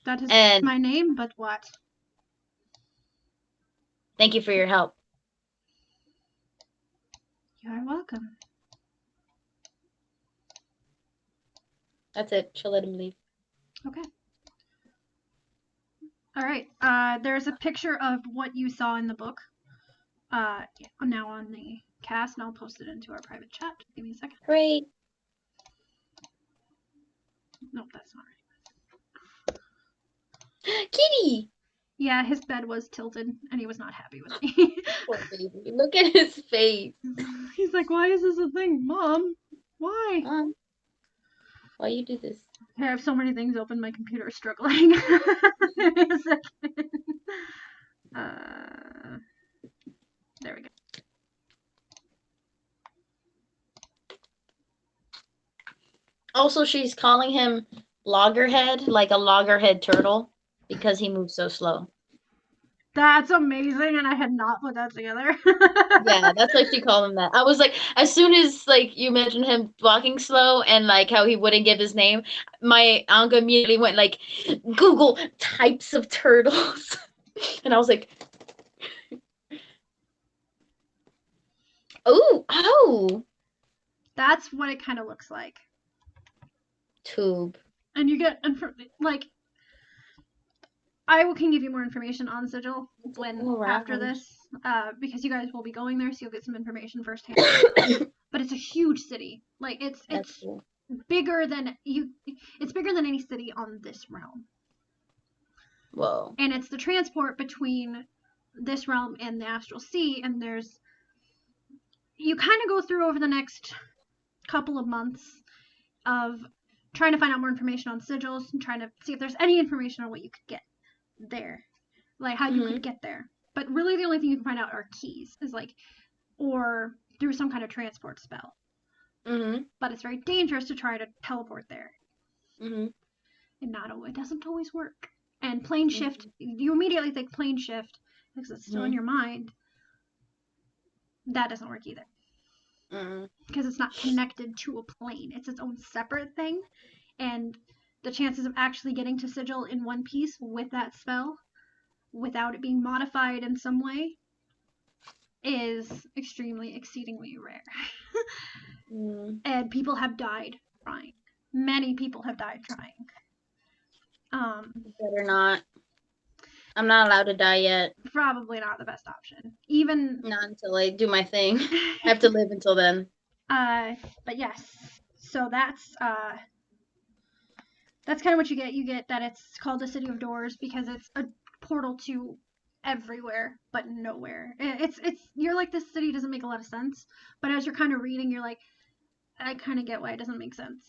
That is And my name, but what? thank you for your help. You are welcome. That's it. She'll let him leave. Okay. All right. There's a picture of what you saw in the book. Now on the cast, and I'll post it into our private chat. Give me a second. Great. Nope, that's not right. Kitty. Yeah, his bed was tilted, and he was not happy with me. Poor baby. Look at his face. He's like, why is this a thing, Mom? Why? Why you do this? I have so many things open, my computer is struggling. Give me a second. There we go. Also, she's calling him Loggerhead, like a loggerhead turtle, because he moves so slow. That's amazing, and I had not put that together. Yeah, that's why she called him that. I was like, as soon as like you mentioned him walking slow and like how he wouldn't give his name, my Anka immediately went like, Google types of turtles, and I was like, oh, That's what it kind of looks like. tube. And you get like, I can give you more information on Sigil after this, because you guys will be going there, so you'll get some information firsthand. But it's a huge city. Like it's Cool. bigger than It's bigger than any city on this realm. Whoa. And it's the transport between this realm and the Astral Sea. And you kind of go through over the next couple of months of trying to find out more information on sigils and trying to see if there's any information on what you could get there, like how you could get there. But really the only thing you can find out are keys, or through some kind of transport spell. But it's very dangerous to try to teleport there. And it doesn't always work. And plane shift, you immediately think plane shift because it's still in your mind. That doesn't work either. Because it's not connected to a plane. It's its own separate thing. And the chances of actually getting to Sigil in one piece with that spell, without it being modified in some way, is exceedingly rare. And people have died trying. Many people have died trying. Better not. I'm not allowed to die yet. Probably not the best option. Even not until I do my thing. I have to live until then. But yes. So that's kind of what you get. You get that it's called the City of Doors because it's a portal to everywhere but nowhere. You're like, this city doesn't make a lot of sense, but as you're kind of reading, you're like, I kind of get why it doesn't make sense.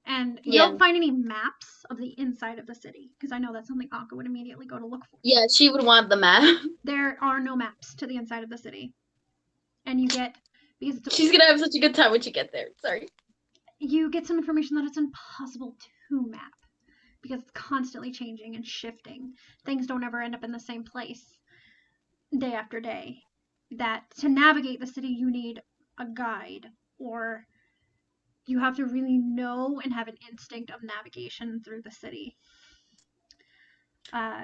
And you don't find any maps of the inside of the city, because I know that's something Anka would immediately go to look for. Yeah, she would want the map. There are no maps to the inside of the city. And you get, because she's gonna have such a good time when she gets there. Sorry. You get some information that it's impossible to map, because it's constantly changing and shifting. Things don't ever end up in the same place day after day. That to navigate the city, you need a guide, or you have to really know and have an instinct of navigation through the city.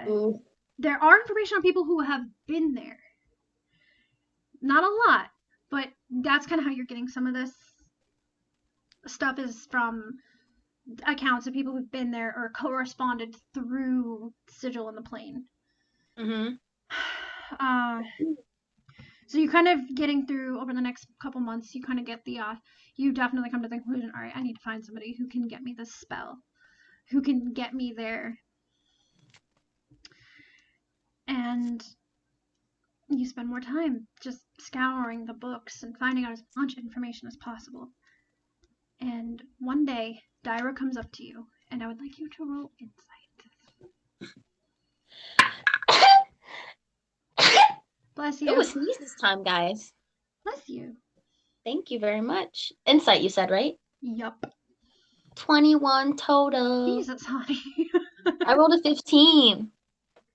Ooh. There are information on people who have been there. Not a lot, but that's kind of how you're getting some of this stuff is from accounts of people who've been there or corresponded through Sigil in the Plane. Mm-hmm. So you kind of getting through over the next couple months, you kind of get the, you definitely come to the conclusion, all right, I need to find somebody who can get me this spell, who can get me there. And you spend more time just scouring the books and finding out as much information as possible. And one day, Dyra comes up to you, and I would like you to roll insight. Bless you. It was sneeze this time, guys. Bless you. Thank you very much. Insight, you said, right? Yup. 21 total. Jesus, honey. I rolled a 15.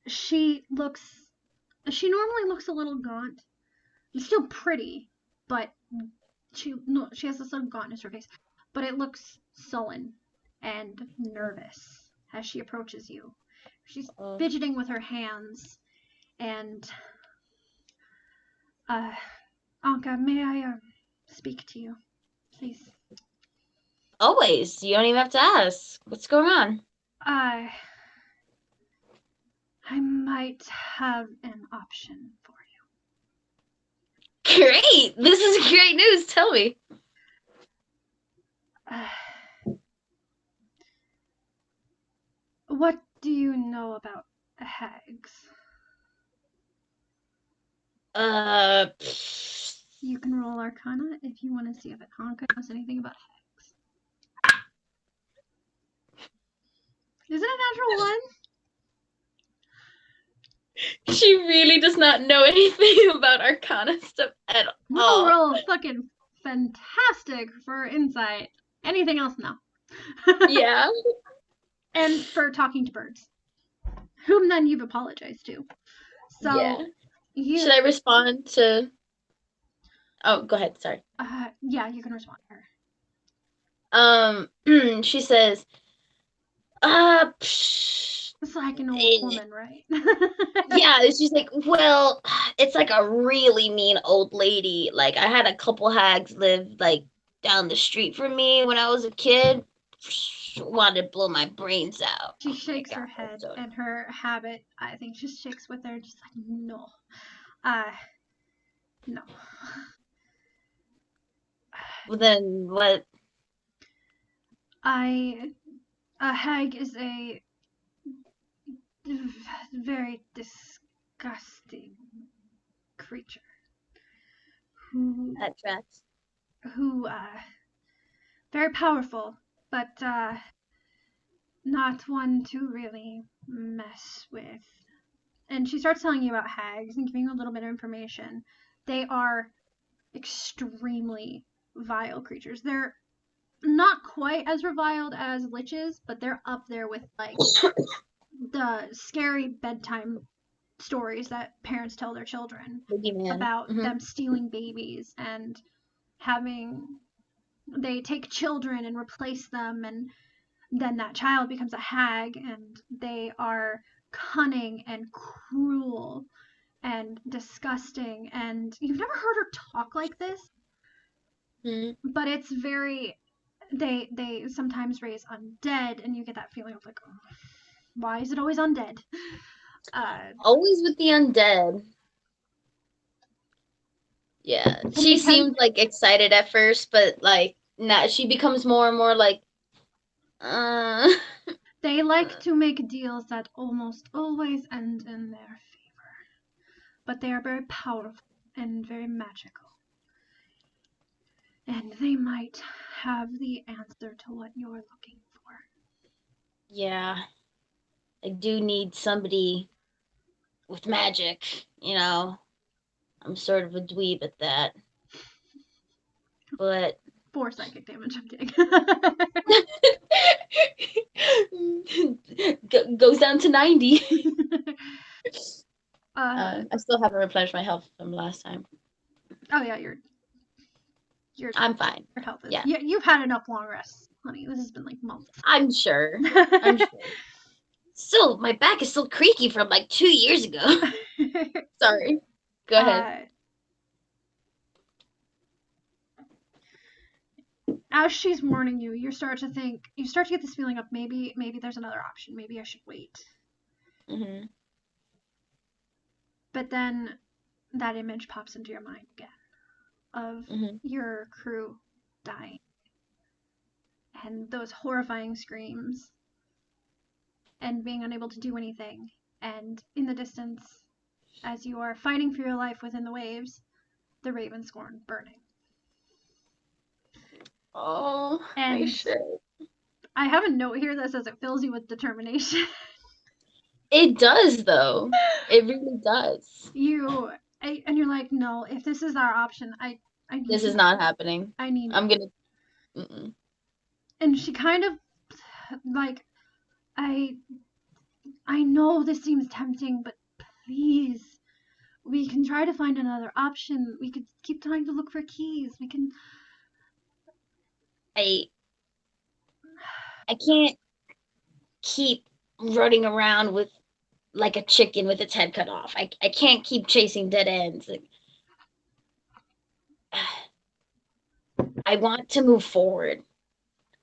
She normally looks a little gaunt. Still pretty, but she has this little gauntness to her face. But it looks sullen and nervous as she approaches you. She's fidgeting with her hands. And, Anka, may I speak to you, please? Always. You don't even have to ask. What's going on? I might have an option for you. Great! This is great news. Tell me. What do you know about hags? You can roll Arcana if you want to see if Anka knows anything about hags. Is it a natural one? She really does not know anything about Arcana stuff at all. Roll fucking fantastic for insight. Anything else? No. Yeah. And for talking to birds, whom then you've apologized to. So, yeah. Should I respond to? Oh, go ahead. Sorry. Yeah, you can respond to her. She says, It's like an old woman, right? Yeah, she's like, well, it's like a really mean old lady. Like, I had a couple hags live, like, down the street from me when I was a kid. Wanted to blow my brains out. She shakes her head, and her habit, I think, just shakes with her, just like, no. No. Well, then what? A hag is a very disgusting creature who That tracks. Who very powerful, but not one to really mess with. And she starts telling you about hags and giving you a little bit of information. They are extremely vile creatures. They're not quite as reviled as liches, but they're up there with like the scary bedtime stories that parents tell their children about them stealing babies and they take children and replace them, and then that child becomes a hag, and they are cunning and cruel and disgusting, and you've never heard her talk like this, but it's very, they sometimes raise undead, and you get that feeling of like, oh, why is it always undead? Always with the undead. Yeah, she seemed like excited at first, but like now she becomes more and more like, They like to make deals that almost always end in their favor, but they are very powerful and very magical, and they might have the answer to what you're looking for. Yeah, I do need somebody with magic, you know. I'm sort of a dweeb at that. But 4 psychic damage, I'm kidding. Goes down to 90. I still haven't replenished my health from last time. Oh yeah, I'm fine. Your health is, yeah. You've had enough long rests, honey. This has been like months. I'm sure. So, my back is still creaky from like 2 years ago. Sorry. Go ahead. As she's warning you, you start to get this feeling of maybe there's another option. Maybe I should wait. Mm-hmm. But then that image pops into your mind again of your crew dying. And those horrifying screams. And being unable to do anything. And in the distance, as you are fighting for your life within the waves, the Ravenscorn burning. Oh, my shit. I have a note here that says it fills you with determination. It does, though. It really does. And you're like, no, if this is our option, I need this is not happening. I'm gonna. And she kind of like, I know this seems tempting, but please, we can try to find another option. We could keep trying to look for keys. We can. I can't keep running around with like a chicken with its head cut off. I can't keep chasing dead ends. Like, I want to move forward.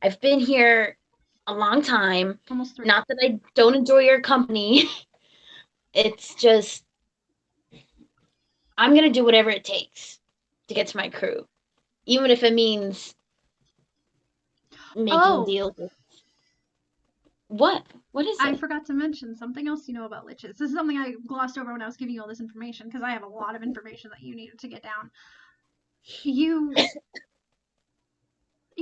I've been here a long time. Almost 3. Not that I don't enjoy your company. It's just I'm gonna do whatever it takes to get to my crew, even if it means making deals with. What is it? I forgot to mention something else you know about liches. This is something I glossed over when I was giving you all this information, because I have a lot of information that you needed to get down. You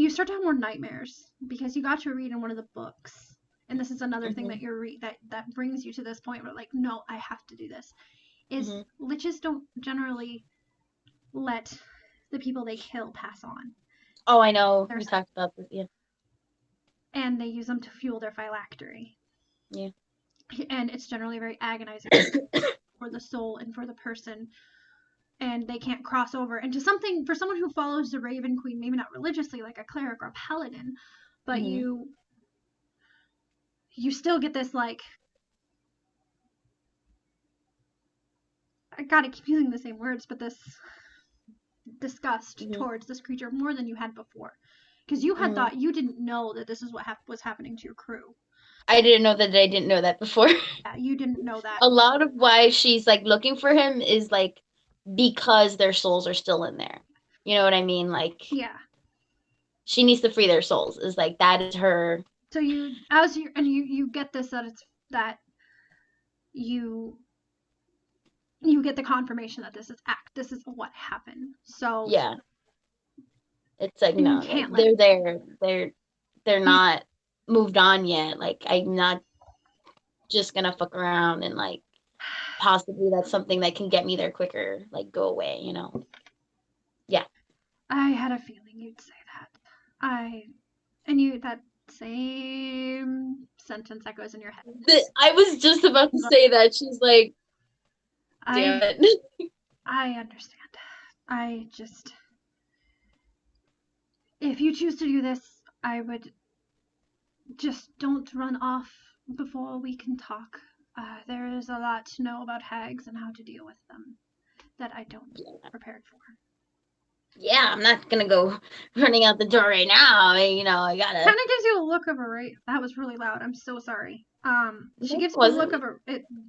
start to have more nightmares because you got to read in one of the books, and this is another thing that you're that brings you to this point where, like, no, I have to do this. Is liches don't generally let the people they kill pass on. Oh, I know. We talked about this, yeah. And they use them to fuel their phylactery. Yeah. And it's generally very agonizing for the soul and for the person. And they can't cross over into something, for someone who follows the Raven Queen, maybe not religiously like a cleric or a paladin, but you still get this, like, I gotta keep using the same words, but this disgust towards this creature more than you had before. Because you had thought, you didn't know that this is what was happening to your crew. I didn't know that I didn't know that before. Yeah, you didn't know that. A lot of why she's, like, looking for him is, like, because their souls are still in there. You know what I mean? Like, yeah. She needs to free their souls. Is like, that is her. So you get this, that it's that you get the confirmation that this is what happened. So yeah, it's like, no, like, they're there. They're not moved on yet. Like, I'm not just gonna fuck around and, like, possibly that's something that can get me there quicker. Like, go away, you know? Yeah. I had a feeling you'd say that. That same sentence that goes in your head. I was just about to say that. She's like, damn it. I understand. If you choose to do this, I would just don't run off before we can talk. There is a lot to know about hags and how to deal with them that I don't prepared for. Yeah, I'm not gonna go running out the door right now. I gotta. Kind of gives you a look of a that was really loud. I'm so sorry. She gives you a look of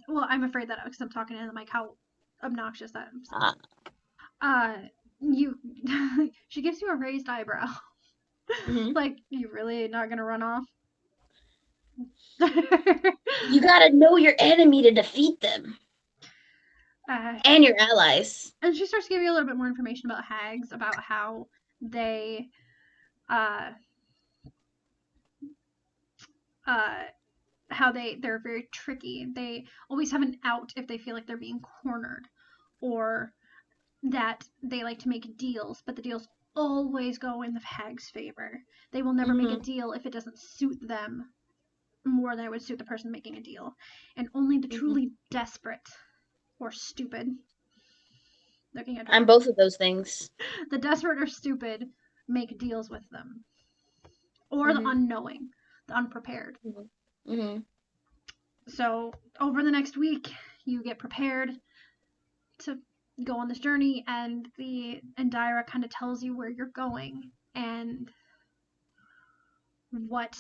well, I'm afraid that because I'm talking in the mic, how obnoxious that is. She gives you a raised eyebrow. Like, you really not gonna run off? You gotta know your enemy to defeat them. And your allies. And she starts to give you a little bit more information about hags, about how they they're very tricky. They always have an out if they feel like they're being cornered, or that they like to make deals, but the deals always go in the hag's favor. They will never make a deal if it doesn't suit them more than it would suit the person making a deal. And only the truly desperate or stupid. Looking at her. I'm both of those things. The desperate or stupid make deals with them. Or the unknowing, the unprepared. So over the next week, you get prepared to go on this journey, and the Indira kind of tells you where you're going and what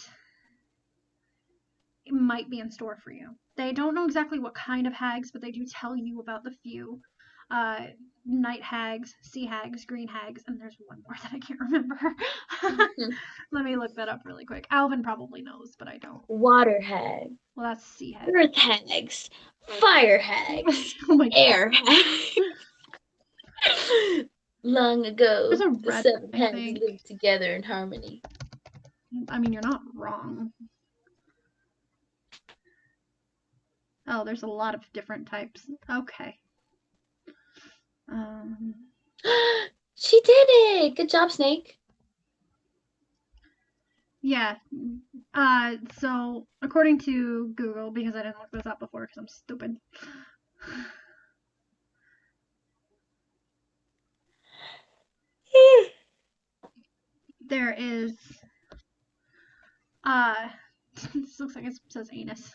might be in store for you. They don't know exactly what kind of hags, but they do tell you about the few night hags, sea hags, green hags, and there's one more that I can't remember. Let me look that up really quick. Alvin probably knows, but I don't. Water hag. Well, that's sea hag. Earth hags. Fire hags. Oh my god. Air hags. Long ago, There's a the red, 7 I hags think. lived together in harmony. I mean, you're not wrong. Oh, there's a lot of different types. Okay. She did it! Good job, Snake. Yeah. So according to Google, because I didn't look this up before because I'm stupid. There is this looks like it says anus.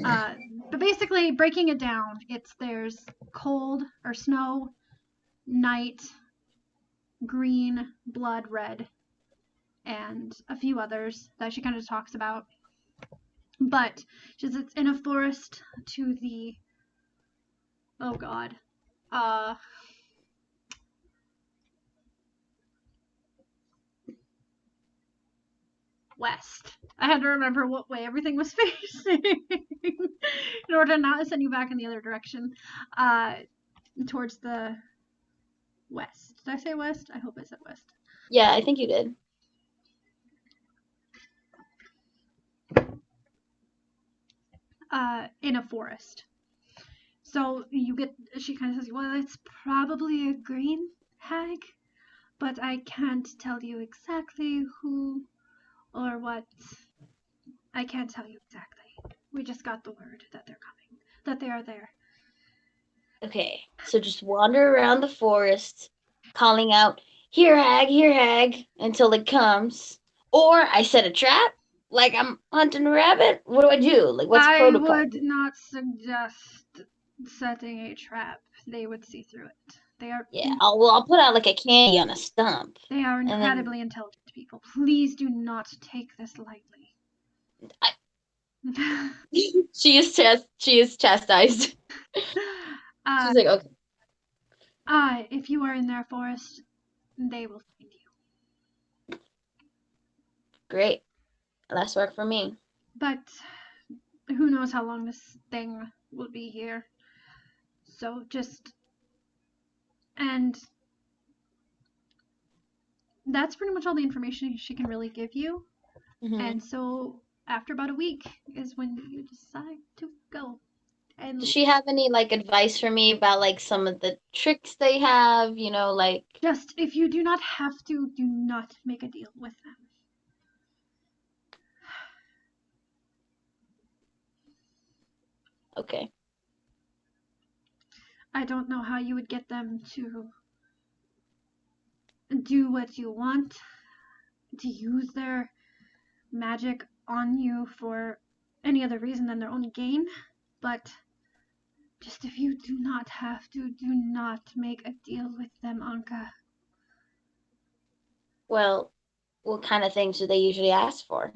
But basically breaking it down, there's cold or snow, night, green, blood, red, and a few others that she kind of talks about. But it's in a forest to the west. I had to remember what way everything was facing in order to not send you back in the other direction. Towards the west. Did I say west? I hope I said west. Yeah, I think you did. In a forest. So she kind of says, well, it's probably a green hag, but I can't tell you exactly who or what. I can't tell you exactly. We just got the word that they're coming, that they are there. Okay, so just wander around the forest, calling out, here hag, until it comes. Or I set a trap, like I'm hunting a rabbit. What do I do? Like, what's protocol? I would not suggest setting a trap. They would see through it. They are. Yeah, I'll put out like a candy on a stump. They are incredibly intelligent people. Please do not take this lightly. She is chastised. She's like, okay. If you are in their forest, they will find you. Great. Last work for me. But who knows how long this thing will be here. So and that's pretty much all the information she can really give you. Mm-hmm. And so after about a week is when you decide to go. And does she have any like advice for me about like some of the tricks they have, like just if you do not have to, do not make a deal with them. Okay. I don't know how you would get them to do what you want, to use their magic on you for any other reason than their own gain, but just if you do not have to, do not make a deal with them, Anka. Well, what kind of things do they usually ask for?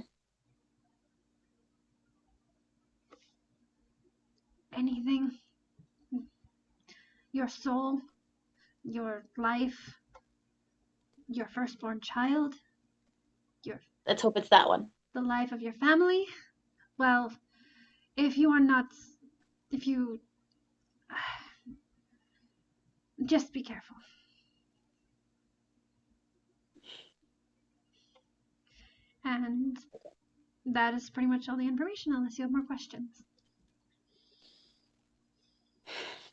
Anything. Your soul, your life, your firstborn child, let's hope it's that one. The life of your family. Well, if you just be careful. And that is pretty much all the information, unless you have more questions.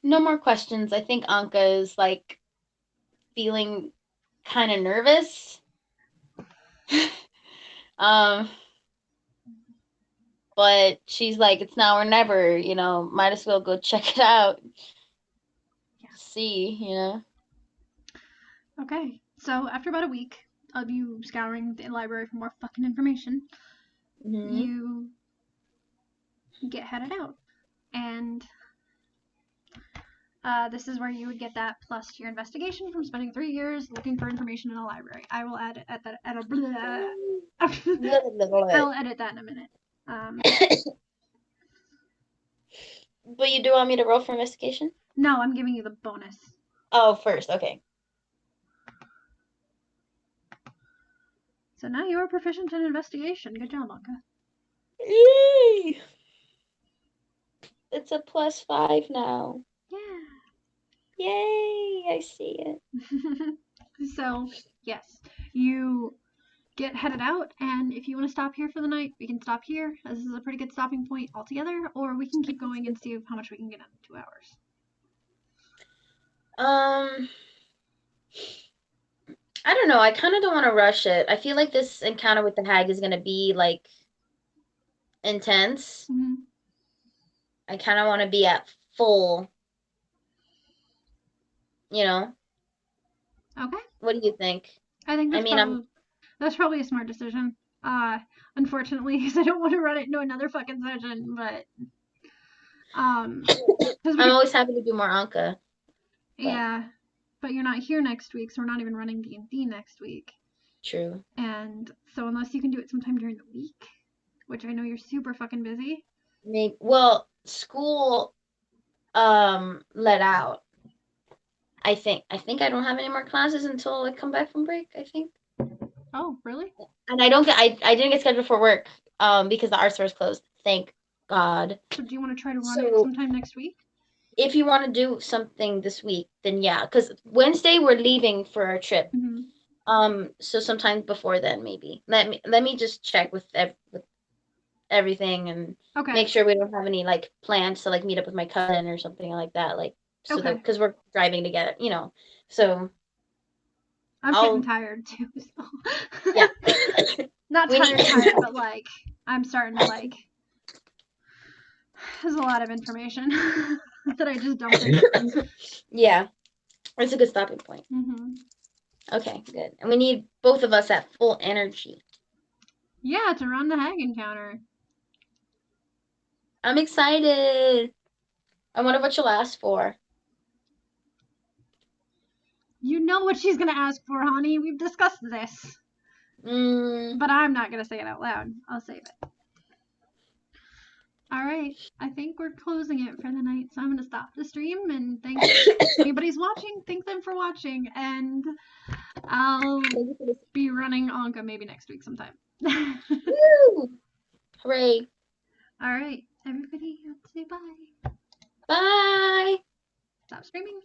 No more questions. I think Anka is like feeling kind of nervous. But she's like, it's now or never, might as well go check it out. Yeah. See, Okay, so after about a week of you scouring the library for more fucking information, mm-hmm. You get headed out. And this is where you would get that plus to your investigation from spending 3 years looking for information in a library. I will add that at a I'll edit that in a minute. But you do want me to roll for investigation? No, I'm giving you the bonus. Oh, first, okay. So now you are proficient in investigation. Good job, Anka. Yay! It's a +5 now. Yeah. Yay! I see it. So, yes, you get headed out, and if you want to stop here for the night, we can stop here, as this is a pretty good stopping point altogether, or we can keep going and see how much we can get in 2 hours. I don't know. I kind of don't want to rush it. I feel like this encounter with the hag is going to be, like, intense. Mm-hmm. I kind of want to be at full, you know? Okay. What do you think? I think that's probably a smart decision. Unfortunately, because I don't want to run it into another fucking session, but I'm always happy to do more Anka. Yeah, but you're not here next week, so we're not even running D&D next week. True. And so unless you can do it sometime during the week, which I know you're super fucking busy. Maybe. Well, school let out. I think I don't have any more classes until I come back from break, I think. Oh, really? And I didn't get scheduled for work because the art store is closed. Thank God. So do you want to try to run it sometime next week? If you want to do something this week, then yeah, because Wednesday we're leaving for our trip. Mm-hmm. So sometime before then, maybe. Let me just check with everything and make sure we don't have any like plans to like meet up with my cousin or something like that, like so that because we're driving together, you know. So I'm getting tired too. So. Yeah. Not tired, but like I'm starting to like. There's a lot of information that I just dumped in. Yeah, it's a good stopping point. Mm-hmm. Okay, good. And we need both of us at full energy. Yeah, to run the hag encounter. I'm excited. I wonder what you'll ask for. You know what she's gonna ask for, honey. We've discussed this. But I'm not gonna say it out loud. I'll save it. Alright, I think we're closing it for the night, so I'm gonna stop the stream and thank anybody's watching. Thank them for watching, and I'll be running Anka maybe next week sometime. Woo! Hooray. Alright, everybody, say bye. Bye. Stop streaming.